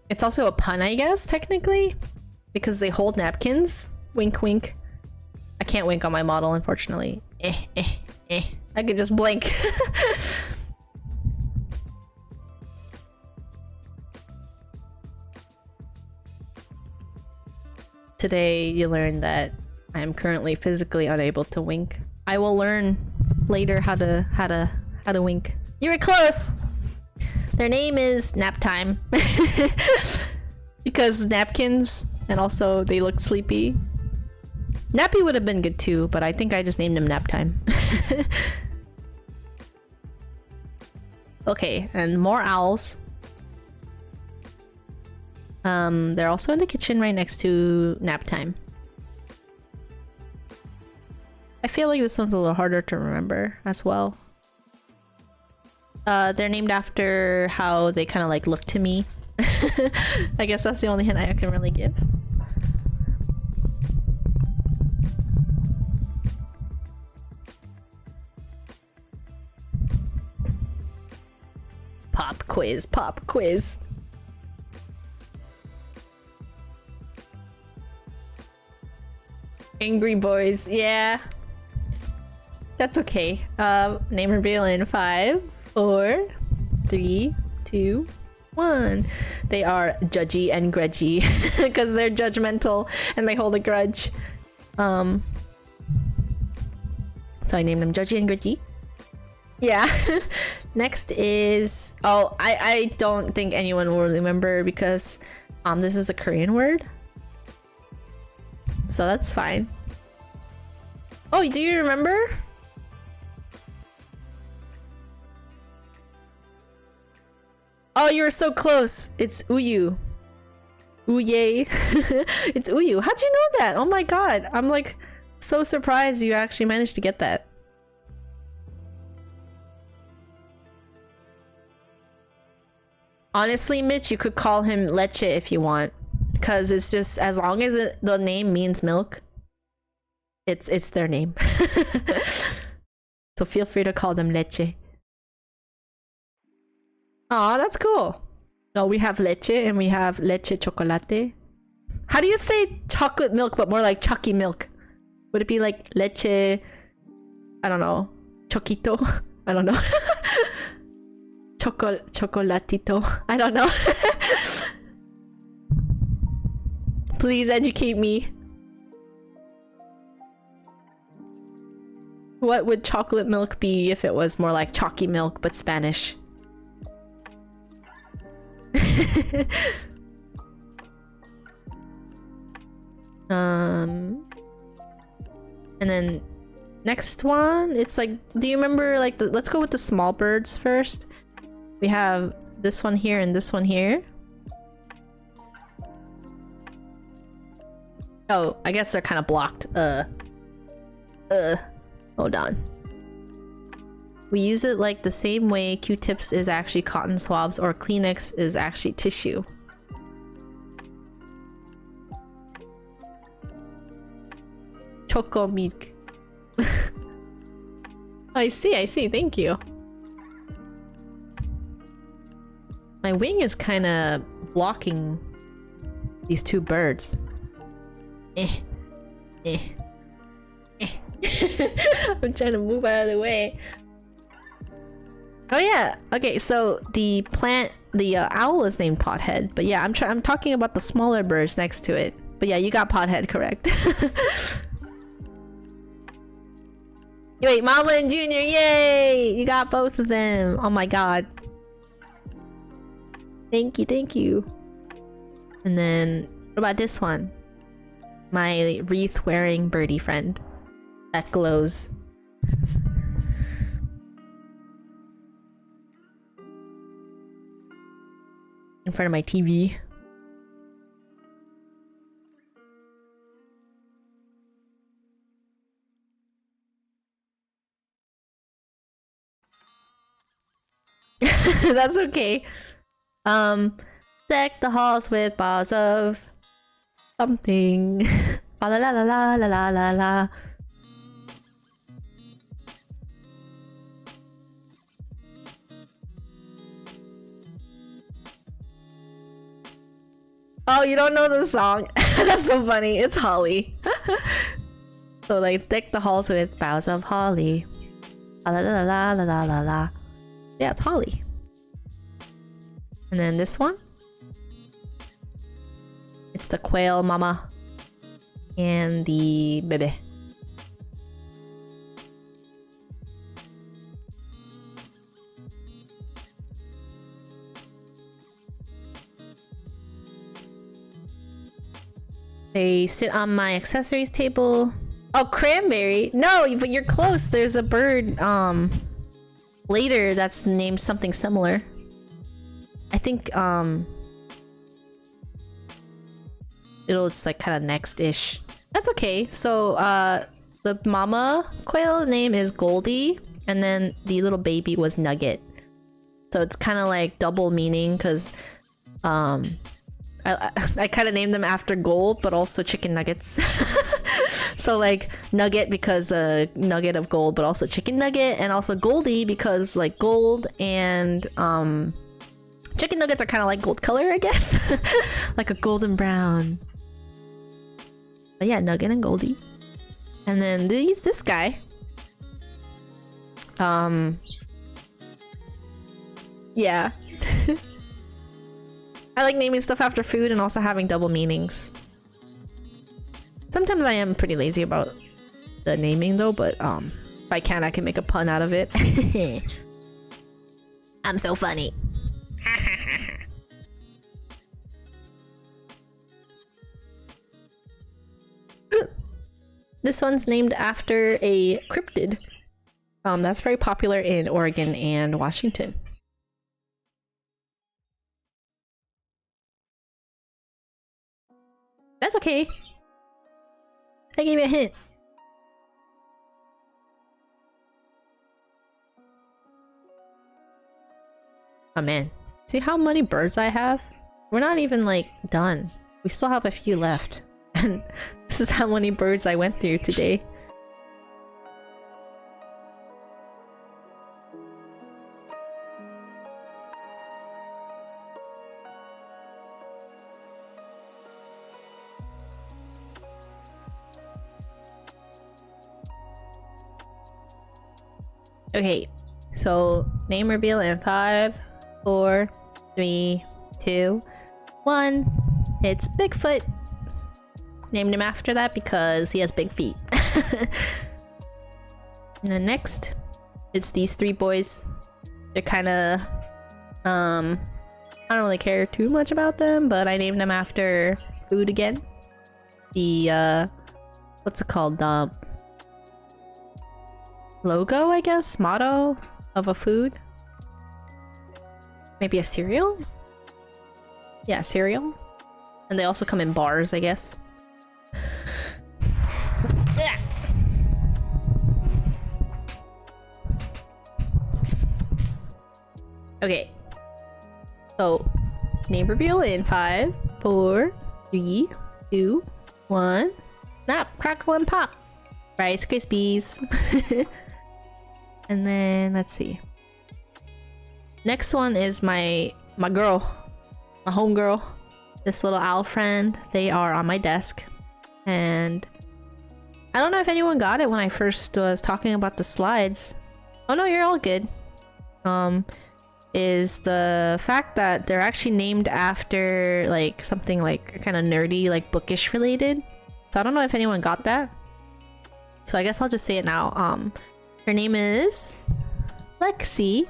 It's also a pun, I guess, technically, because they hold napkins. Wink, wink. I can't wink on my model, unfortunately. I could just blink. Today, you learned that I am currently physically unable to wink. I will learn later how to wink. You were close. Their name is Nap Time. Because napkins, and also they look sleepy. Nappy would have been good too, but I think I just named him Nap Time. Okay, and more owls. They're also in the kitchen right next to Nap Time. I feel like this one's a little harder to remember as well. They're named after how they kind of like look to me. I guess that's the only hint I can really give. Pop quiz, pop quiz. Angry boys, yeah. That's okay. Name reveal in 5, 4, 3, 2, 1. They are Judgy and Grudgy because they're judgmental and they hold a grudge. So I named them Judgy and Grudgy. Yeah. Next is, oh, I don't think anyone will remember because this is a Korean word. So that's fine. Oh, do you remember? Oh, you were so close. It's Uyu. Uye. It's Uyu. How'd you know that? Oh my god. I'm like so surprised you actually managed to get that. Honestly, Mitch, you could call him Leche if you want. Because it's just, as long as the name means milk, it's their name. So feel free to call them Leche. Aw, that's cool. No, we have leche and we have leche chocolate. How do you say chocolate milk but more like chalky milk? Would it be like leche, I don't know, choquito? I don't know. Chocolatito. I don't know. Please educate me. What would chocolate milk be if it was more like chalky milk but Spanish? And then next one, it's like, do you remember like let's go with the small birds first. We have this one here and this one here. Oh, I guess they're kind of blocked. Hold on. We use it like the same way Q-tips is actually cotton swabs or Kleenex is actually tissue. Choco milk. I see, thank you. My wing is kind of blocking these two birds. I'm trying to move out of the way. Oh yeah, okay, so the owl is named Pothead, but yeah, I'm talking about the smaller birds next to it. But yeah, you got Pothead correct. Wait, Mama and Junior, yay! You got both of them. Oh my god. Thank you. And then, what about this one? My wreath-wearing birdie friend that glows. In front of my TV. That's okay. Deck the halls with bars of something. La la la la la la la la. Oh, you don't know the song? That's so funny. It's Holly. So like, deck the halls with boughs of holly. La la la la la la la la. Yeah, it's Holly. And then this one. It's the quail mama. And the baby. They sit on my accessories table. Oh, cranberry. No, but you're close. There's a bird later that's named something similar. I think it's like kind of next-ish. That's okay. So the mama quail name is Goldie, and then the little baby was Nugget. So it's kind of like double meaning because I kind of named them after gold, but also chicken nuggets. So like Nugget because nugget of gold, but also chicken nugget, and also Goldie because like gold and chicken nuggets are kind of like gold color, I guess. Like a golden brown. But yeah, Nugget and Goldie. And then this guy. Yeah. I like naming stuff after food and also having double meanings. Sometimes I am pretty lazy about the naming though, but if I can make a pun out of it. I'm so funny. This one's named after a cryptid. That's very popular in Oregon and Washington. That's okay. I gave you a hint. Oh man, see how many birds I have? We're not even like done. We still have a few left. And this is how many birds I went through today. Okay, so name reveal in 5, 4, 3, 2, 1. It's Bigfoot. Named him after that because he has big feet. And then next, it's these 3 boys. They're kind of, I don't really care too much about them, but I named them after food again. The, what's it called? The logo, I guess? Motto of a food? Maybe a cereal? Yeah, cereal. And they also come in bars, I guess. Okay. So, name reveal in 5, 4, 3, 2, 1. Snap, crackle, and pop. Rice Krispies. And then let's see. Next one is my girl, my homegirl, this little owl friend. They are on my desk, and I don't know if anyone got it when I first was talking about the slides. Oh no, you're all good. Is the fact that they're actually named after like something like kind of nerdy, like bookish related. So I don't know if anyone got that. So I guess I'll just say it now. Her name is Lexi,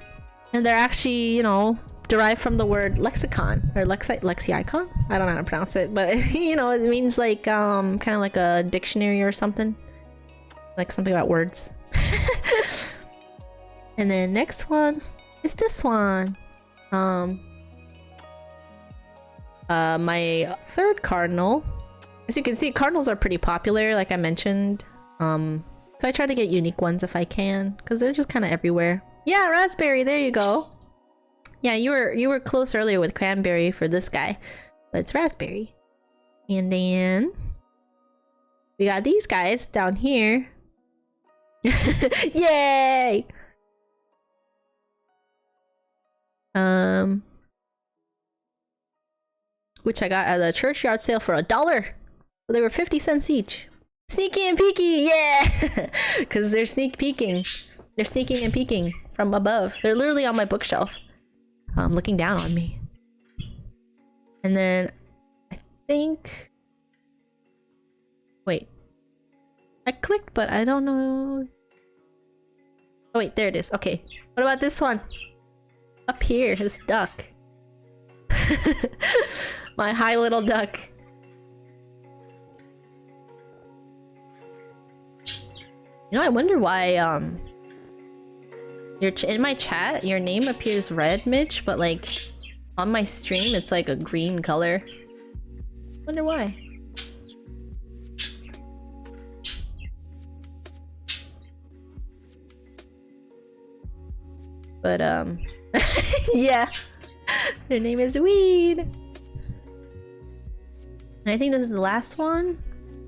and they're actually, you know, derived from the word lexicon or lexicon. I don't know how to pronounce it, but you know, it means like kind of like a dictionary or something, like something about words. And then next one is this one. My third cardinal. As you can see, cardinals are pretty popular, like I mentioned. So I try to get unique ones if I can, because they're just kind of everywhere. Yeah, raspberry, there you go. Yeah, you were close earlier with cranberry for this guy, but it's raspberry. And then we got these guys down here. Yay! Which I got at a churchyard sale for $1. So they were 50 cents each. Sneaky and peeky, yeah! Because they're sneak peeking. They're sneaking and peeking from above. They're literally on my bookshelf. Looking down on me. And then I think... Wait. I clicked, but I don't know... Oh wait, there it is. Okay. What about this one? Up here, this duck. My hi little duck. You know, I wonder why, in my chat, your name appears red, Mitch, but like, on my stream, it's like a green color. Wonder why. But, yeah. Their name is Weed. And I think this is the last one.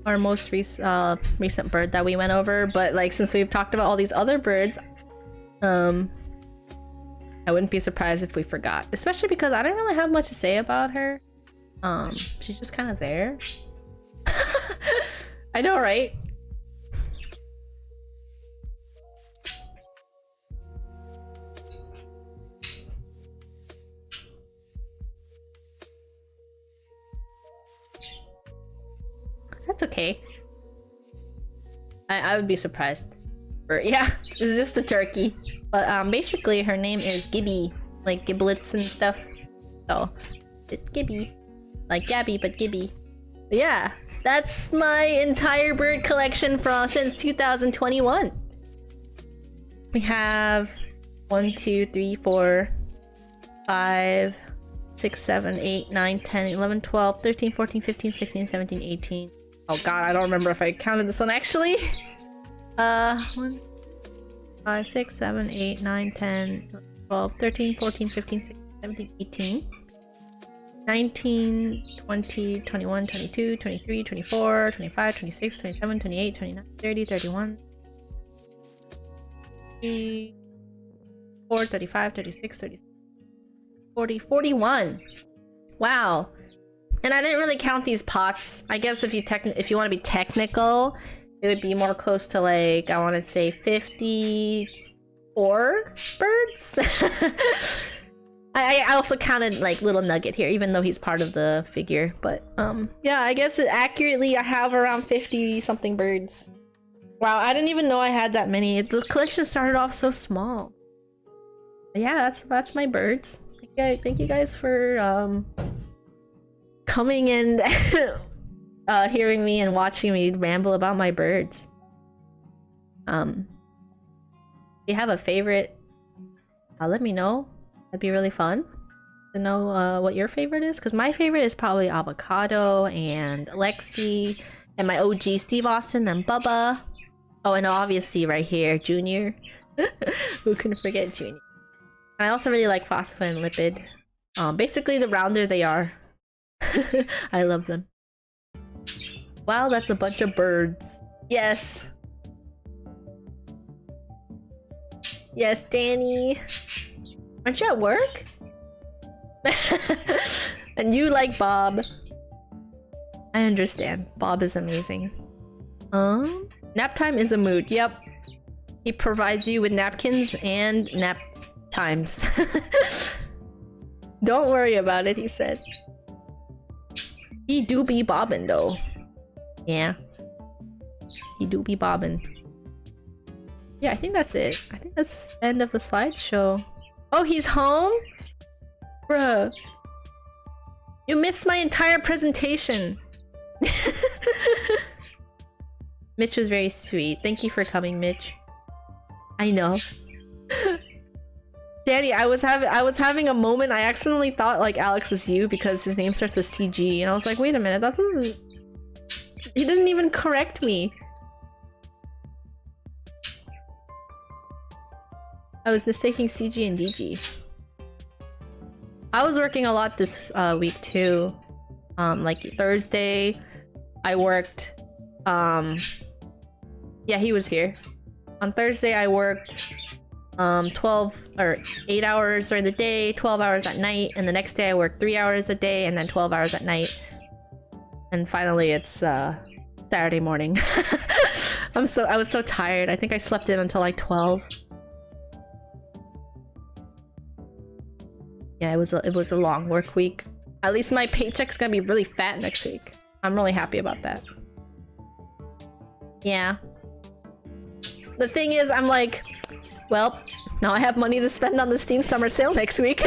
Our most recent bird that we went over, but like since we've talked about all these other birds, I wouldn't be surprised if we forgot, especially because I don't really have much to say about her. She's just kind of there. I know, right? That's okay. I would be surprised. Or, yeah, it's just a turkey. But basically her name is Gibby. Like giblets and stuff. So, it's Gibby. Like Gabby, but Gibby. But yeah, That's my entire bird collection from since 2021. We have 1, 2, 3, 4, 5, 6, 7, 8, 9, 10, 11, 12, 13, 14, 15, 16, 17, 18. Oh god, I don't remember if I counted this one actually. 1, 5, 6, 7, 8, 9, 10, 12, 13, 14, 15, 16, 17, 18. 19, 20, 21, 22, 23, 24, 25, 26, 27, 28, 29, 30, 31, 34, 35, 36, 37, 40, 41. Wow. And I didn't really count these pots. I guess if you want to be technical, it would be more close to like, I want to say 54 birds. I also counted like Little Nugget here, even though he's part of the figure. But yeah, I guess accurately I have around 50 something birds. Wow, I didn't even know I had that many. The collection started off so small. But yeah, that's my birds. Thank you guys for coming and hearing me and watching me ramble about my birds. If you have a favorite, let me know. That'd be really fun to know what your favorite is, because my favorite is probably Avocado and Lexi and my OG Steve Austin and Bubba. Oh, and obviously right here, Junior. Who can forget Junior? And I also really like Phosphor and Lipid. Basically, the rounder they are. I love them. Wow, that's a bunch of birds. Yes. Yes, Danny. Aren't you at work? And you like Bob. I understand. Bob is amazing. Nap time is a mood. Yep. He provides you with napkins and nap times. Don't worry about it, he said. He do be bobbin' though. Yeah. He do be bobbin'. Yeah, I think that's it. I think that's the end of the slideshow. Oh, he's home? Bruh. You missed my entire presentation. Mitch was very sweet. Thank you for coming, Mitch. I know. Danny, I was having a moment. I accidentally thought like Alex is you because his name starts with CG, and I was like, wait a minute, that doesn't. He didn't even correct me. I was mistaking CG and DG. I was working a lot this week too. Like Thursday, I worked. Yeah, he was here. On Thursday, I worked 12 or 8 hours during the day, 12 hours at night, and the next day I worked 3 hours a day and then 12 hours at night. And finally, it's Saturday morning. I was so tired. I think I slept in until like 12. Yeah, it was a long work week. At least my paycheck's gonna be really fat next week. I'm really happy about that. Yeah. The thing is, I'm like, well, now I have money to spend on the Steam Summer Sale next week.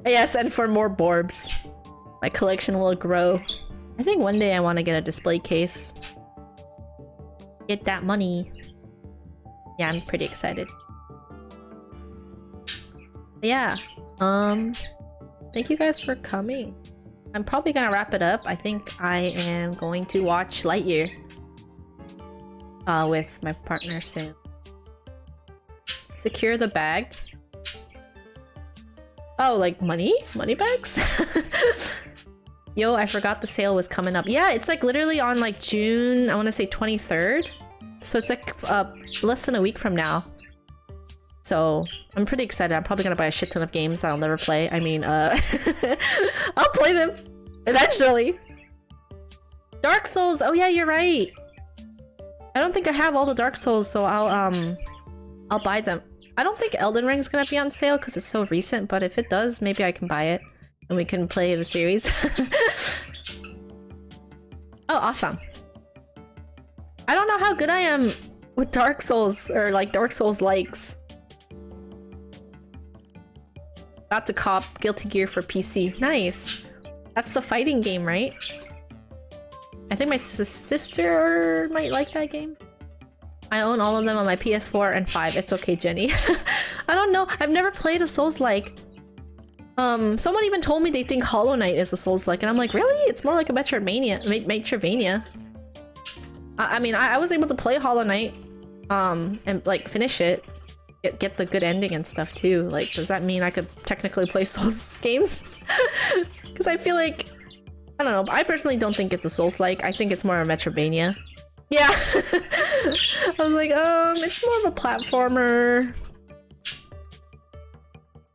Yes, and for more Borbs. My collection will grow. I think one day I want to get a display case. Get that money. Yeah, I'm pretty excited. But yeah, thank you guys for coming. I'm probably gonna wrap it up. I think I am going to watch Lightyear with my partner soon. Secure the bag. Oh, like money? Money bags? Yo, I forgot the sale was coming up. Yeah, it's like literally on like June, I want to say 23rd. So it's like less than a week from now. So I'm pretty excited. I'm probably gonna buy a shit ton of games that I'll never play. I mean, I'll play them eventually. Dark Souls. Oh yeah, you're right. I don't think I have all the Dark Souls, so I'll buy them. I don't think Elden Ring's gonna be on sale because it's so recent, but if it does, maybe I can buy it and we can play the series. Oh, awesome. I don't know how good I am with Dark Souls or like Dark Souls likes. About to cop Guilty Gear for PC. Nice. That's the fighting game, right? I think my sister might like that game. I own all of them on my PS4 and 5. It's okay, Jenny. I don't know. I've never played a Souls-like. Someone even told me they think Hollow Knight is a Souls-like, and I'm like, really? It's more like a Metroidvania. I mean, I was able to play Hollow Knight, and like finish it, get the good ending and stuff too. Like, does that mean I could technically play Souls games? Because I feel like, I don't know. I personally don't think it's a Souls-like. I think it's more a Metroidvania. Yeah. I was like, it's more of a platformer.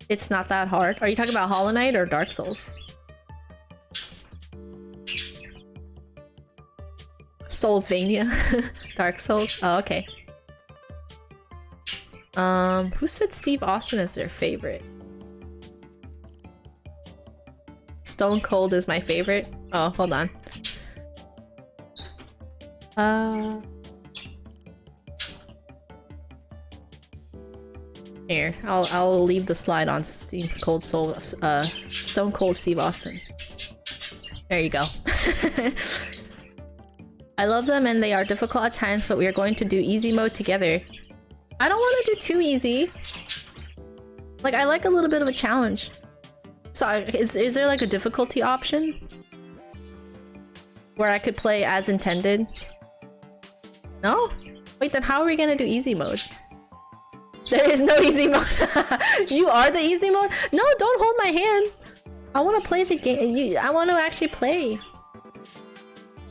It's not that hard. Are you talking about Hollow Knight or Dark Souls? Soulsvania. Dark Souls. Oh, okay. Who said Steve Austin is their favorite? Stone Cold is my favorite. Oh, hold on. Here, I'll leave the slide on Stone Cold Steve Austin. There you go. I love them and they are difficult at times, but we are going to do easy mode together. I don't want to do too easy. Like, I like a little bit of a challenge. So, is there like a difficulty option? Where I could play as intended? No? Wait, then how are we gonna do easy mode? There is no easy mode. You are the easy mode? No, don't hold my hand. I want to play the game. I want to actually play.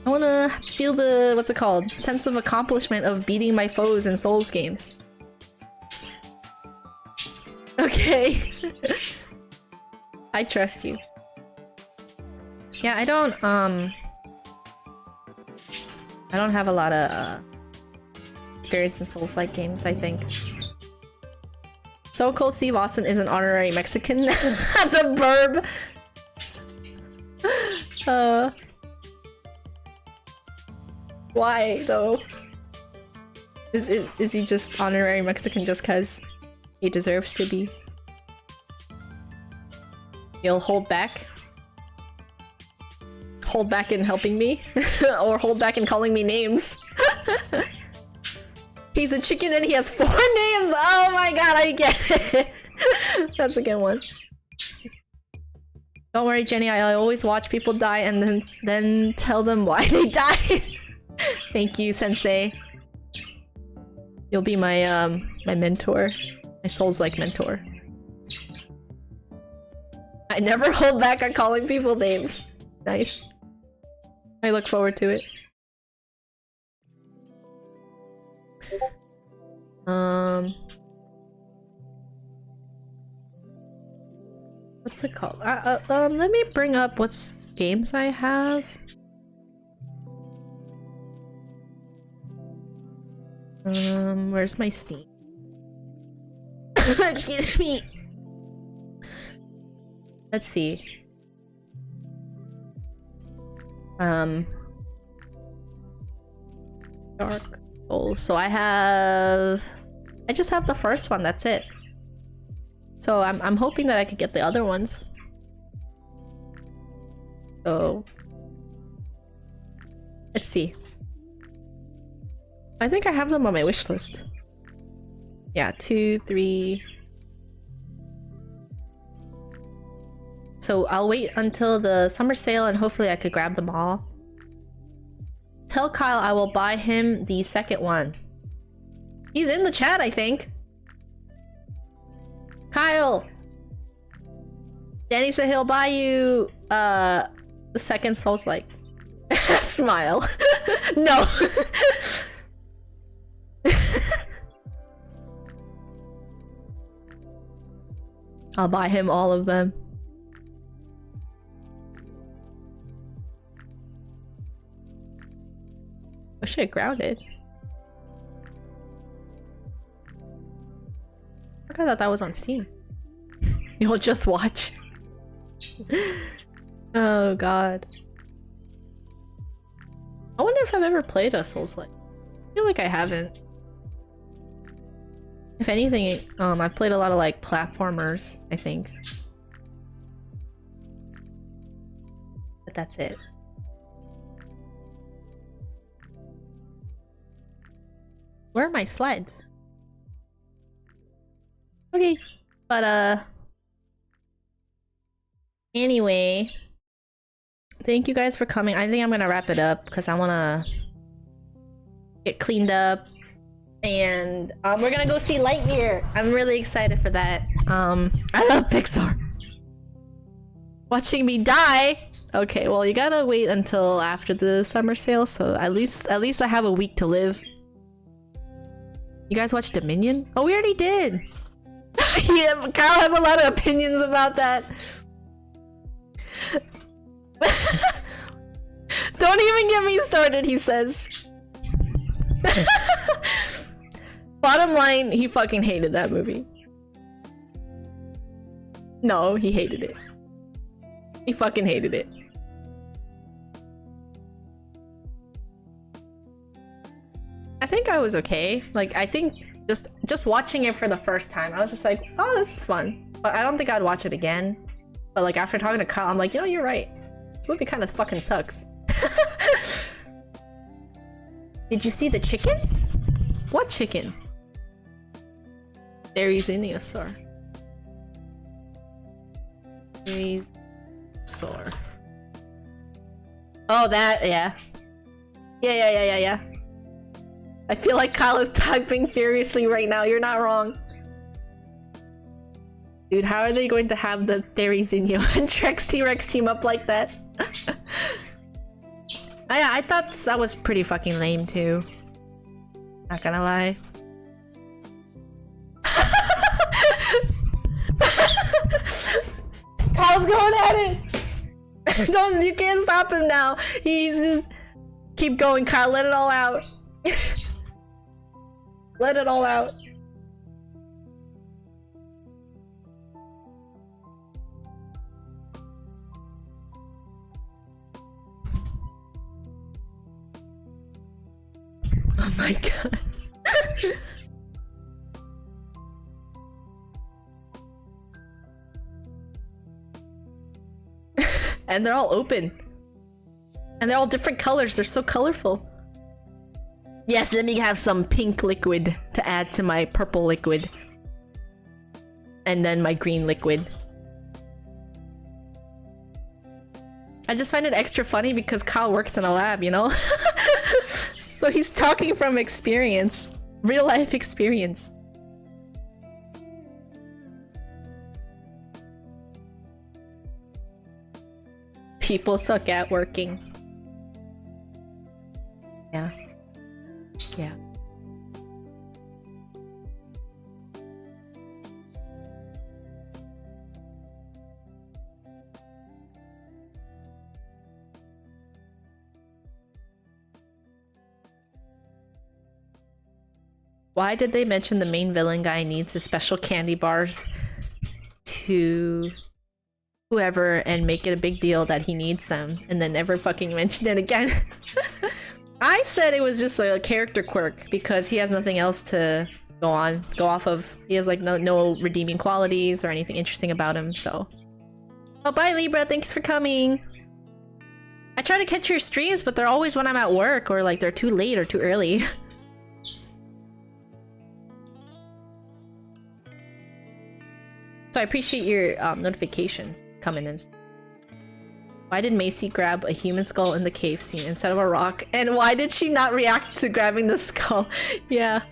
I want to feel the, what's it called? Sense of accomplishment of beating my foes in Souls games. Okay. I trust you. Yeah, I don't have a lot of experience in Souls-like games, I think. Stone Cold Steve Austin is an honorary Mexican. The Borb. Why though? Is he just honorary Mexican just cause he deserves to be? You'll hold back? Hold back in helping me? Or hold back in calling me names? He's a chicken and he has 4 names! Oh my god, I get it! That's a good one. Don't worry, Jenny, I always watch people die and then tell them why they died. Thank you, Sensei. You'll be my my mentor. My Souls-like mentor. I never hold back on calling people names. Nice. I look forward to it. What's it called? Let me bring up what games I have. Where's my Steam? Excuse me. Let's see. Dark Souls. So I just have the first one, that's it. So I'm hoping that I could get the other ones. So let's see. I think I have them on my wish list. Yeah, 2, 3. So I'll wait until the summer sale and hopefully I could grab them all. Tell Kyle I will buy him the second one. He's in the chat, I think. Kyle! Danny said he'll buy you the second Souls-like. Smile. No. I'll buy him all of them. Oh shit, grounded. I thought that was on Steam. You'll just watch. Oh god. I wonder if I've ever played a Souls-like. I feel like I haven't. If anything, I've played a lot of like platformers, I think. but that's it. Where are my slides? Okay, but anyway, thank you guys for coming. I think I'm gonna wrap it up because I wanna get cleaned up, and we're gonna go see Lightyear. I'm really excited for that. I love Pixar. Watching me die. Okay, well you gotta wait until after the summer sale, so at least I have a week to live. You guys watch Dominion? Oh, we already did. Yeah, Kyle has a lot of opinions about that. Don't even get me started, he says. Bottom line, he fucking hated that movie. No, he hated it. He fucking hated it. I think I was okay. Like, I think just watching it for the first time, I was just like, oh, this is fun. But I don't think I'd watch it again. But like, after talking to Kyle, I'm like, you know, you're right. This movie kind of fucking sucks. Did you see the chicken? What chicken? There's Iniosor. Iniosor. Oh, that, yeah. Yeah. I feel like Kyle is typing furiously right now. You're not wrong. Dude, how are they going to have the Therizino and Trex T-Rex team up like that? I thought that was pretty fucking lame too. Not gonna lie. Kyle's going at it! Don't, you can't stop him now. He's just... Keep going, Kyle, let it all out. Let it all out. Oh my god. And they're all open. And they're all different colors. They're so colorful. Yes, let me have some pink liquid to add to my purple liquid. And then my green liquid. I just find it extra funny because Kyle works in a lab, you know? So he's talking from experience. Real life experience. People suck at working. Yeah. Yeah. Why did they mention the main villain guy needs the special candy bars to whoever and make it a big deal that he needs them and then never fucking mention it again? I said it was just like a character quirk because he has nothing else to go off of. He has like no redeeming qualities or anything interesting about him, so. Oh, bye Libra, thanks for coming. I try to catch your streams, but they're always when I'm at work or like they're too late or too early. So I appreciate your notifications coming in. Why did Macy grab a human skull in the cave scene instead of a rock? And why did she not react to grabbing the skull? Yeah.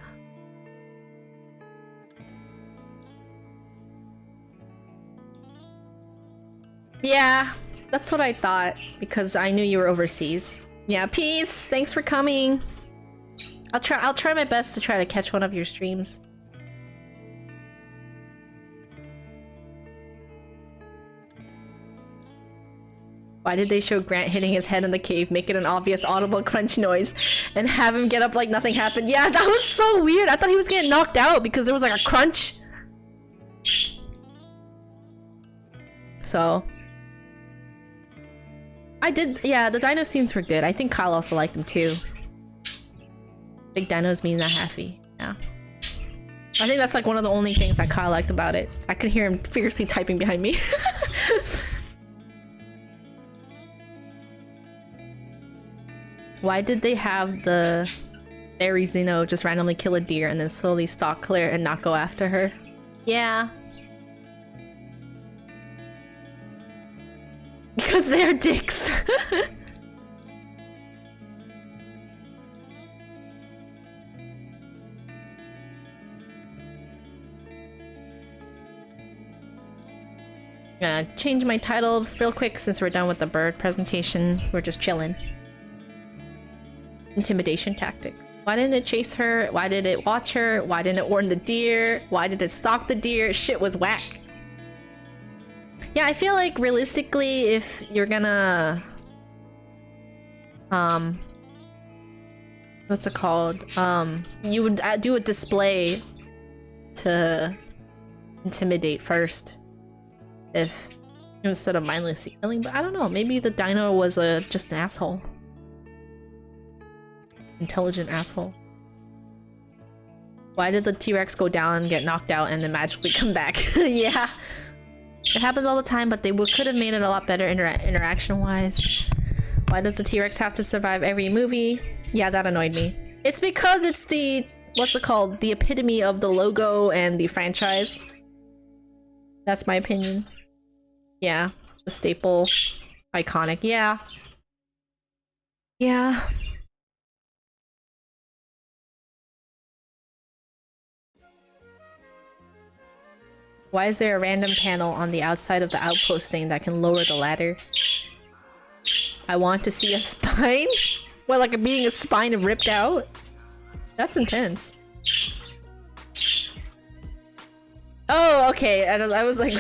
Yeah, that's what I thought because I knew you were overseas. Yeah, peace. Thanks for coming. I'll try my best to try to catch one of your streams. Why did they show Grant hitting his head in the cave, make it an obvious audible crunch noise, and have him get up like nothing happened? Yeah, that was so weird. I thought he was getting knocked out because there was like a crunch. So I did, yeah, the dino scenes were good. I think Kyle also liked them too. Big dinos mean that happy. Yeah. I think that's like one of the only things that Kyle liked about it. I could hear him fiercely typing behind me. Why did they have the fairies, you know, just randomly kill a deer and then slowly stalk Claire and not go after her? Yeah. Because they're dicks. I'm gonna change my title real quick since we're done with the bird presentation. We're just chilling. Intimidation tactics. Why didn't it chase her? Why did it watch her? Why didn't it warn the deer? Why did it stalk the deer? Shit was whack. Yeah, I feel like realistically, if you're gonna what's it called? You would do a display to intimidate first, if instead of mindlessly killing. But I don't know, maybe the dino was just an asshole. Intelligent asshole. Why did the T-Rex go down, get knocked out, and then magically come back? Yeah. It happens all the time, but they could have made it a lot better interaction-wise. Why does the T-Rex have to survive every movie? Yeah, that annoyed me. It's because it's the... what's it called? The epitome of the logo and the franchise. That's my opinion. Yeah. The staple. Iconic. Yeah. Yeah. Why is there a random panel on the outside of the outpost thing that can lower the ladder? I want to see a spine? What, like being a spine ripped out? That's intense. Oh, okay. I was like,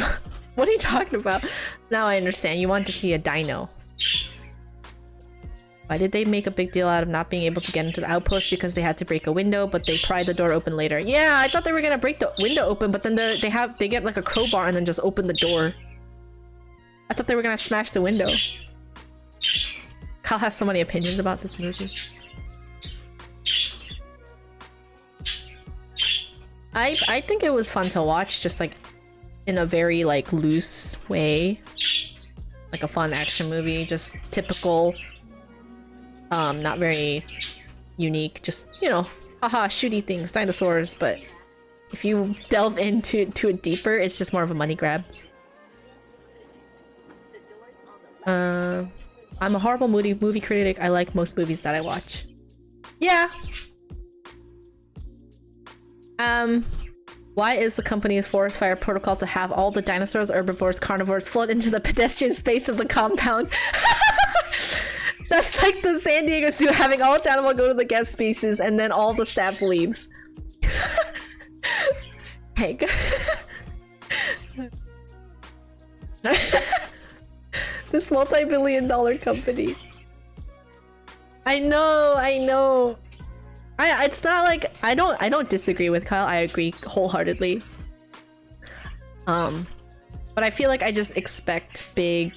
what are you talking about? Now I understand. You want to see a dino. Why did they make a big deal out of not being able to get into the outpost? Because they had to break a window, but they pried the door open later. Yeah, I thought they were gonna break the window open, but then they get like a crowbar and then just open the door. I thought they were gonna smash the window. Kyle has so many opinions about this movie. I think it was fun to watch, just like in a very like loose way. Like a fun action movie, just typical. Not very unique, just, you know, haha, shooty things, dinosaurs, but if you delve into it deeper, it's just more of a money grab. I'm a horrible movie critic. I like most movies that I watch. Yeah. Why is the company's forest fire protocol to have all the dinosaurs, herbivores, carnivores float into the pedestrian space of the compound? That's like the San Diego Zoo having all its animal go to the guest species and then all the staff leaves. Hey. This multi-billion-dollar company. I know. It's not like I don't disagree with Kyle. I agree wholeheartedly. But I feel like I just expect big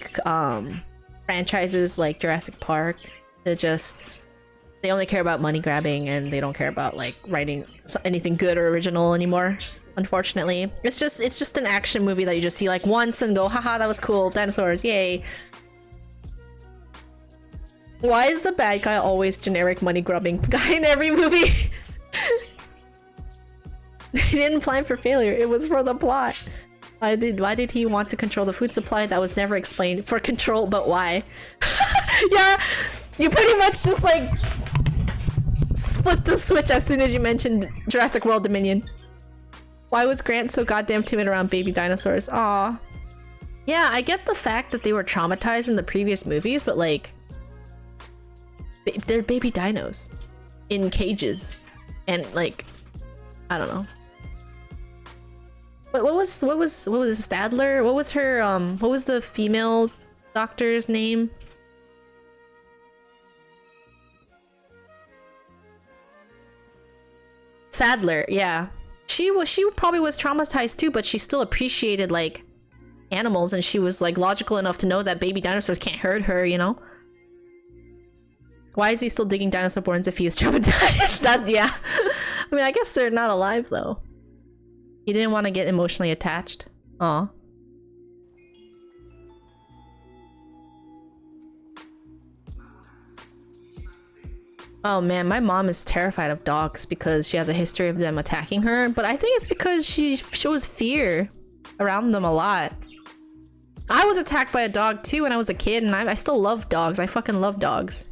franchises like Jurassic Park to just, they only care about money grabbing and they don't care about like writing anything good or original anymore, unfortunately. It's just an action movie that you just see like once and go, haha, that was cool, dinosaurs, yay. Why is the bad guy always generic money grubbing guy in every movie? He didn't plan for failure, it was for the plot. Why did he want to control the food supply? That was never explained. For control, but why? Yeah, you pretty much just like flipped the switch as soon as you mentioned Jurassic World Dominion. Why was Grant so goddamn timid around baby dinosaurs? Aw. Yeah, I get the fact that they were traumatized in the previous movies, but like, they're baby dinos in cages, and like, I don't know. What was Stadler? What was her what was the female doctor's name? Sadler, yeah. She probably was traumatized too, but she still appreciated like animals, and she was like logical enough to know that baby dinosaurs can't hurt her, you know? Why is he still digging dinosaur bones if he is traumatized? That, yeah. I mean, I guess they're not alive though. He didn't want to get emotionally attached. Aw. Oh man, my mom is terrified of dogs because she has a history of them attacking her, but I think it's because she shows fear around them a lot. I was attacked by a dog too when I was a kid, and I still love dogs. I fucking love dogs.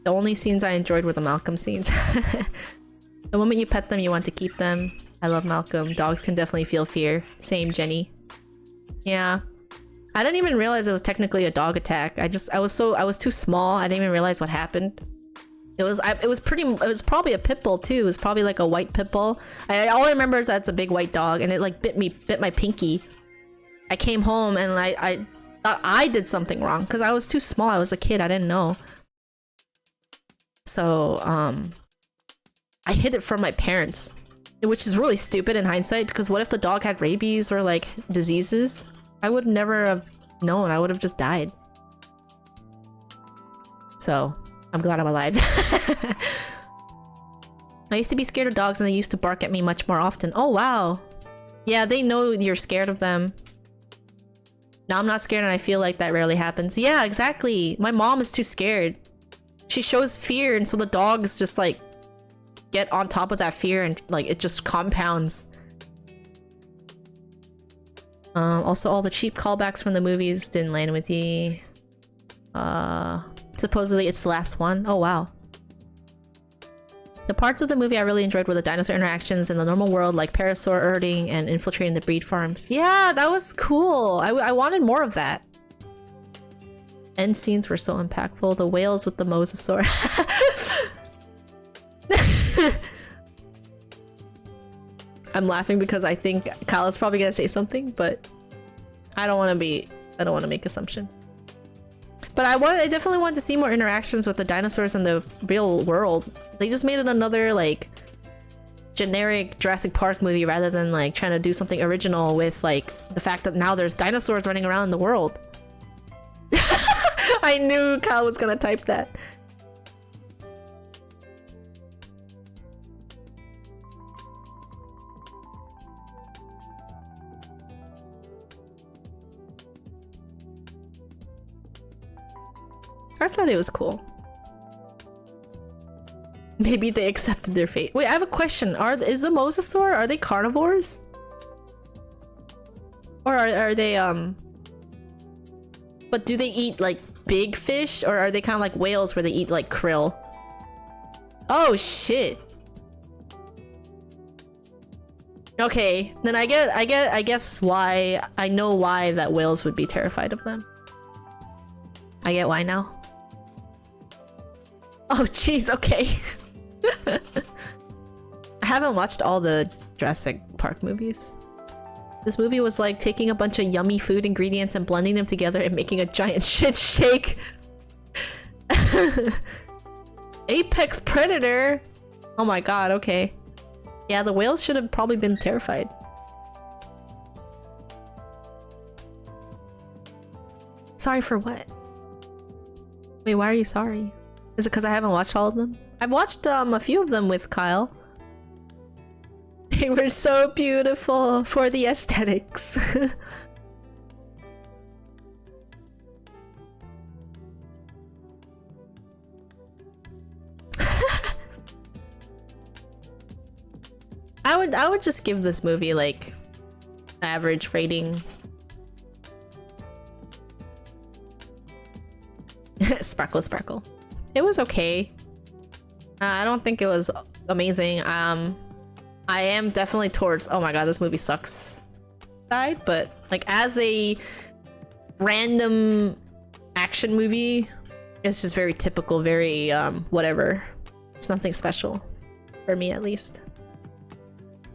The only scenes I enjoyed were the Malcolm scenes. The moment you pet them, you want to keep them. I love Malcolm. Dogs can definitely feel fear. Same, Jenny. Yeah. I didn't even realize it was technically a dog attack. I was too small. I didn't even realize what happened. It was probably a pit bull too. It was probably like a white pit bull. All I remember is that it's a big white dog, and it like bit my pinky. I came home and I thought I did something wrong because I was too small. I was a kid. I didn't know. So I hid it from my parents, which is really stupid in hindsight, because what if the dog had rabies or like diseases? I would never have known. I would have just died. So I'm glad I'm alive. I used to be scared of dogs, and they used to bark at me much more often. Oh wow. Yeah, they know you're scared of them. Now I'm not scared, and I feel like that rarely happens. Yeah, exactly. My mom is too scared. She shows fear, and so the dogs just like get on top of that fear, and like it just compounds. Also, all the cheap callbacks from the movies didn't land with you. Supposedly it's the last one. Oh wow. The parts of the movie I really enjoyed were the dinosaur interactions in the normal world, like parasaur herding and infiltrating the breed farms. Yeah, that was cool. I wanted more of that. End scenes were so impactful. The whales with the mosasaur. I'm laughing because I think Kyle is probably gonna say something, but I don't want to make assumptions. But I definitely wanted to see more interactions with the dinosaurs in the real world. They just made it another like generic Jurassic Park movie rather than like trying to do something original with like the fact that now there's dinosaurs running around in the world. I knew Kyle was gonna type that. I thought it was cool. Maybe they accepted their fate. Wait, I have a question. Is the mosasaur, are they carnivores? Or are they but do they eat like big fish, or are they kind of like whales where they eat like krill? Oh shit. Okay, then I guess why I know why that whales would be terrified of them. I get why now. Oh jeez, okay. I haven't watched all the Jurassic Park movies. This movie was like taking a bunch of yummy food ingredients and blending them together and making a giant shit shake. Apex predator. Oh my god, okay. Yeah, the whales should have probably been terrified. Sorry for what? Wait, why are you sorry? Is it because I haven't watched all of them? I've watched a few of them with Kyle. They were so beautiful for the aesthetics. I would just give this movie like average rating. Sparkle sparkle. It was okay. I don't think it was amazing. I am definitely towards, oh my god, this movie sucks side, but like as a random action movie, it's just very typical, very whatever. It's nothing special for me, at least.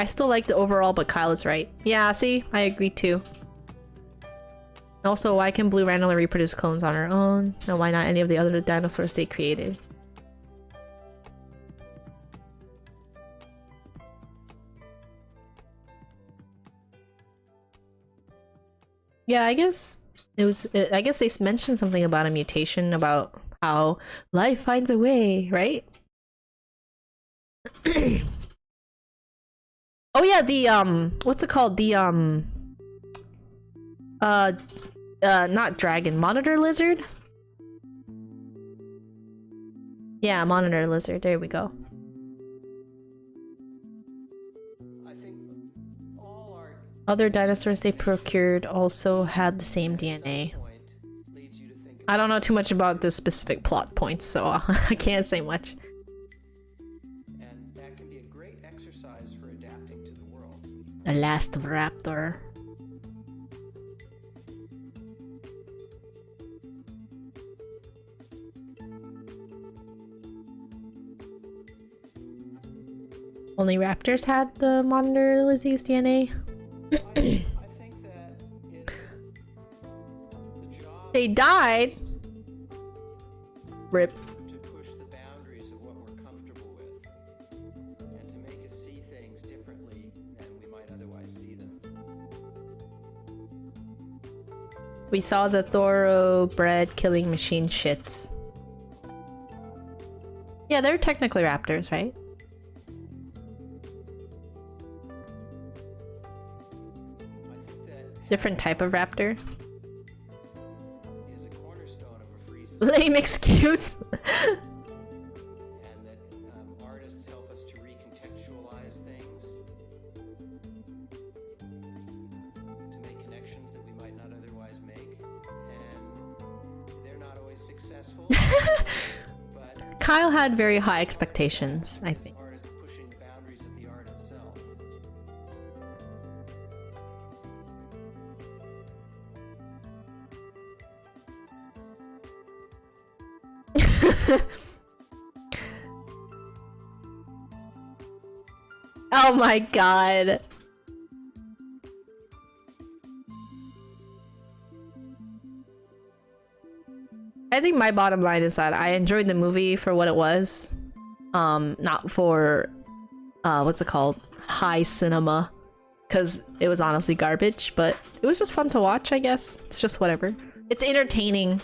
I still like the overall, but Kyle is right. Yeah, see, I agree too. Also, why can Blue randomly reproduce clones on her own? And why not any of the other dinosaurs they created? Yeah, I guess it was. I guess they mentioned something about a mutation, about how life finds a way, right? Oh yeah, the what's it called? The not dragon, monitor lizard. Yeah, monitor lizard. There we go. I think all our Other dinosaurs they procured also had the same DNA. point leads you to think I don't know too much about the specific plot points, so I can't say much. and that can be a great exercise for adapting to the world. The last raptor. Only raptors had the monitor Lizzie's DNA. I think that it's the job They died. Rip. to push the boundaries of what we're comfortable with and to make us see things differently than we might otherwise see them. We saw the thoroughbred killing machine shits. Yeah, they're technically raptors, right? I think that Different type of raptor. is a cornerstone of a free society, Lame excuse. and that artists help us to recontextualize things, to make connections that we might not otherwise make, and they're not always successful, but Kyle had very high expectations, I think. art is pushing the boundaries of the art itself. Oh my god. I think my bottom line is that I enjoyed the movie for what it was. Not for what's it called? High cinema. Cause it was honestly garbage, but it was just fun to watch, I guess. It's just whatever. It's entertaining.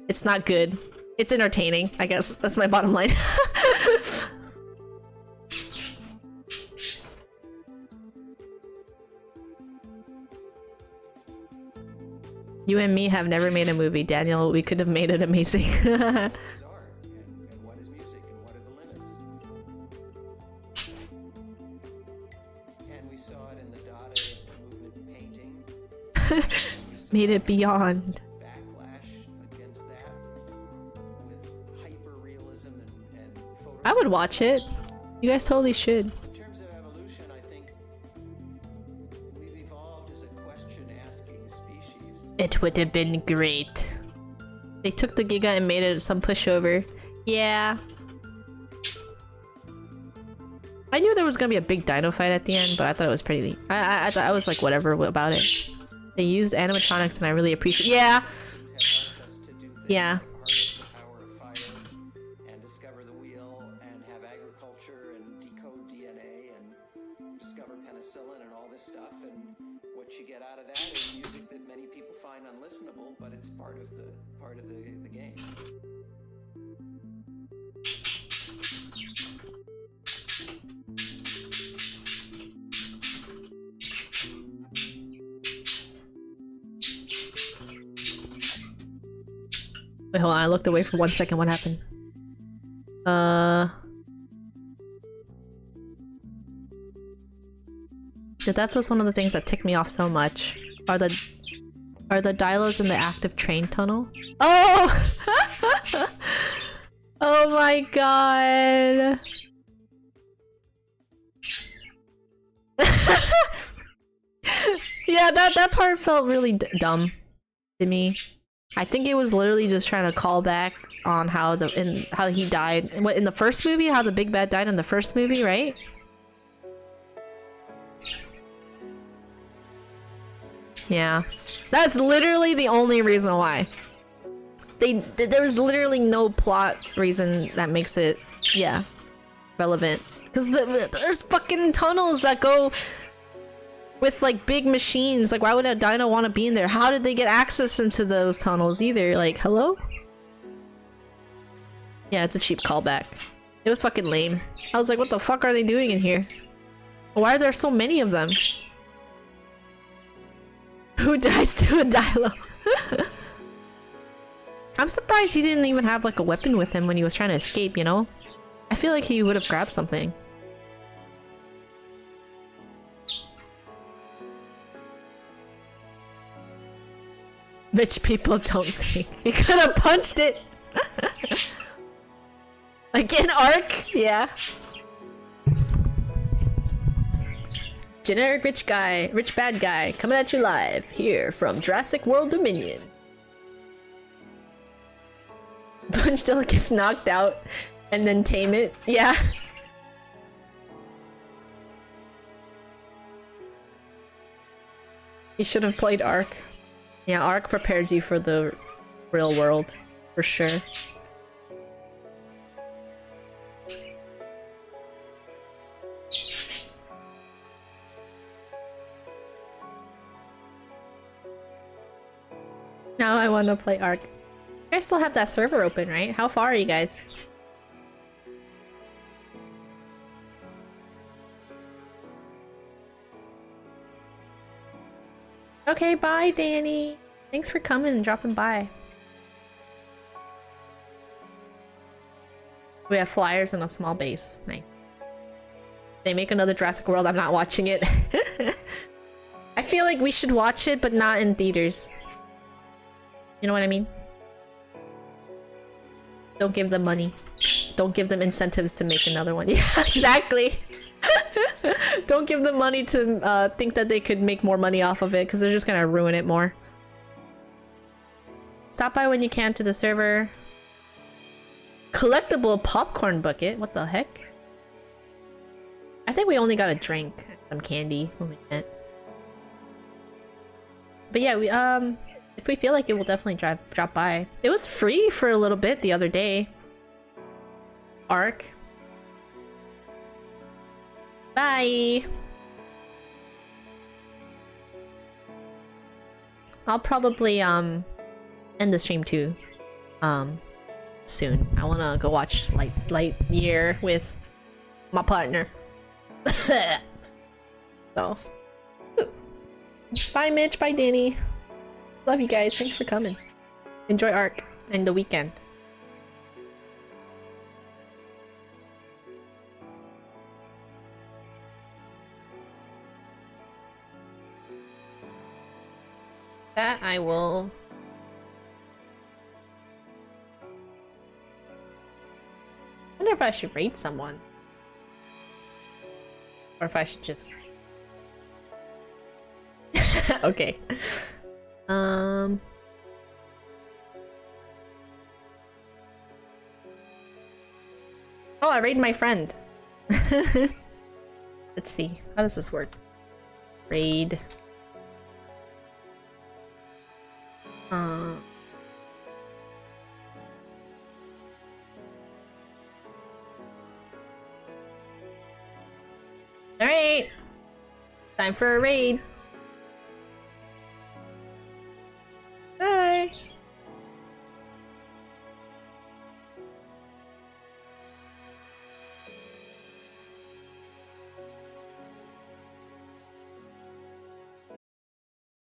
It's not good. It's entertaining, I guess. That's my bottom line. You and me have never made a movie, Daniel. We could have made it amazing. What is art, and what is music, and what are the limits? And we saw it in the Dadaist movement painting. Made it beyond. Backlash against that with hyper-realism and photo. I would watch it. You guys totally should. In terms of evolution, I think we've evolved as a question-asking species. It would have been great. They took the Giga and made it some pushover. Yeah. I knew there was gonna be a big dino fight at the end, but I thought it was pretty. I thought I was like whatever about it. They used animatronics and I really appreciate. Yeah. Things have left us to do things Yeah. like harness the power of fire and discover the wheel and have agriculture and decode DNA and discover penicillin and all this stuff. And what you get out of that is music that many people find unlistenable, but it's part of the game. Wait, hold on. I looked away for 1 second. What happened? Yeah, that was one of the things that ticked me off so much. Are the dilos in the active train tunnel? Oh! Oh my god. Yeah, that part felt really dumb to me. I think it was literally just trying to call back on how he died. What, in the first movie? How the big bad died in the first movie, right? Yeah. That's literally the only reason why. There was literally no plot reason that makes it, yeah, relevant. Because there's fucking tunnels that go with like big machines. Like, why would a dino want to be in there? How did they get access into those tunnels either? Like, hello? Yeah, it's a cheap callback. It was fucking lame. I was like, what the fuck are they doing in here? Why are there so many of them? Who dies to a dilo? I'm surprised he didn't even have like a weapon with him when he was trying to escape, you know? I feel like he would have grabbed something. Rich people don't think. He could have punched it! Like in Ark? Yeah. Generic rich guy, rich bad guy, coming at you live, here from Jurassic World Dominion. Punch till it gets knocked out, and then tame it. Yeah. You should have played Ark. Yeah, Ark prepares you for the real world, for sure. Now I want to play Ark. You guys still have that server open, right? How far are you guys? Okay, bye, Danny. Thanks for coming and dropping by. We have flyers and a small base. Nice. They make another Jurassic World. I'm not watching it. I feel like we should watch it, but not in theaters. You know what I mean? Don't give them money. Don't give them incentives to make another one. Yeah, exactly. Don't give them money to think that they could make more money off of it, because they're just gonna ruin it more. Stop by when you can to the server. Collectible popcorn bucket? What the heck? I think we only got a drink and some candy when we went. But yeah, we if we feel like it, we'll definitely drop by. It was free for a little bit the other day. Ark. Bye! I'll probably end the stream too. Soon. I wanna go watch Lightyear with my partner. So. Bye Mitch, bye Danny. Love you guys, thanks for coming. Enjoy Ark and the weekend. That I will. I wonder if I should rate someone. Or if I should just... Okay. Oh, I raid my friend. Let's see. How does this work? Raid. Alright. Time for a raid. Bye.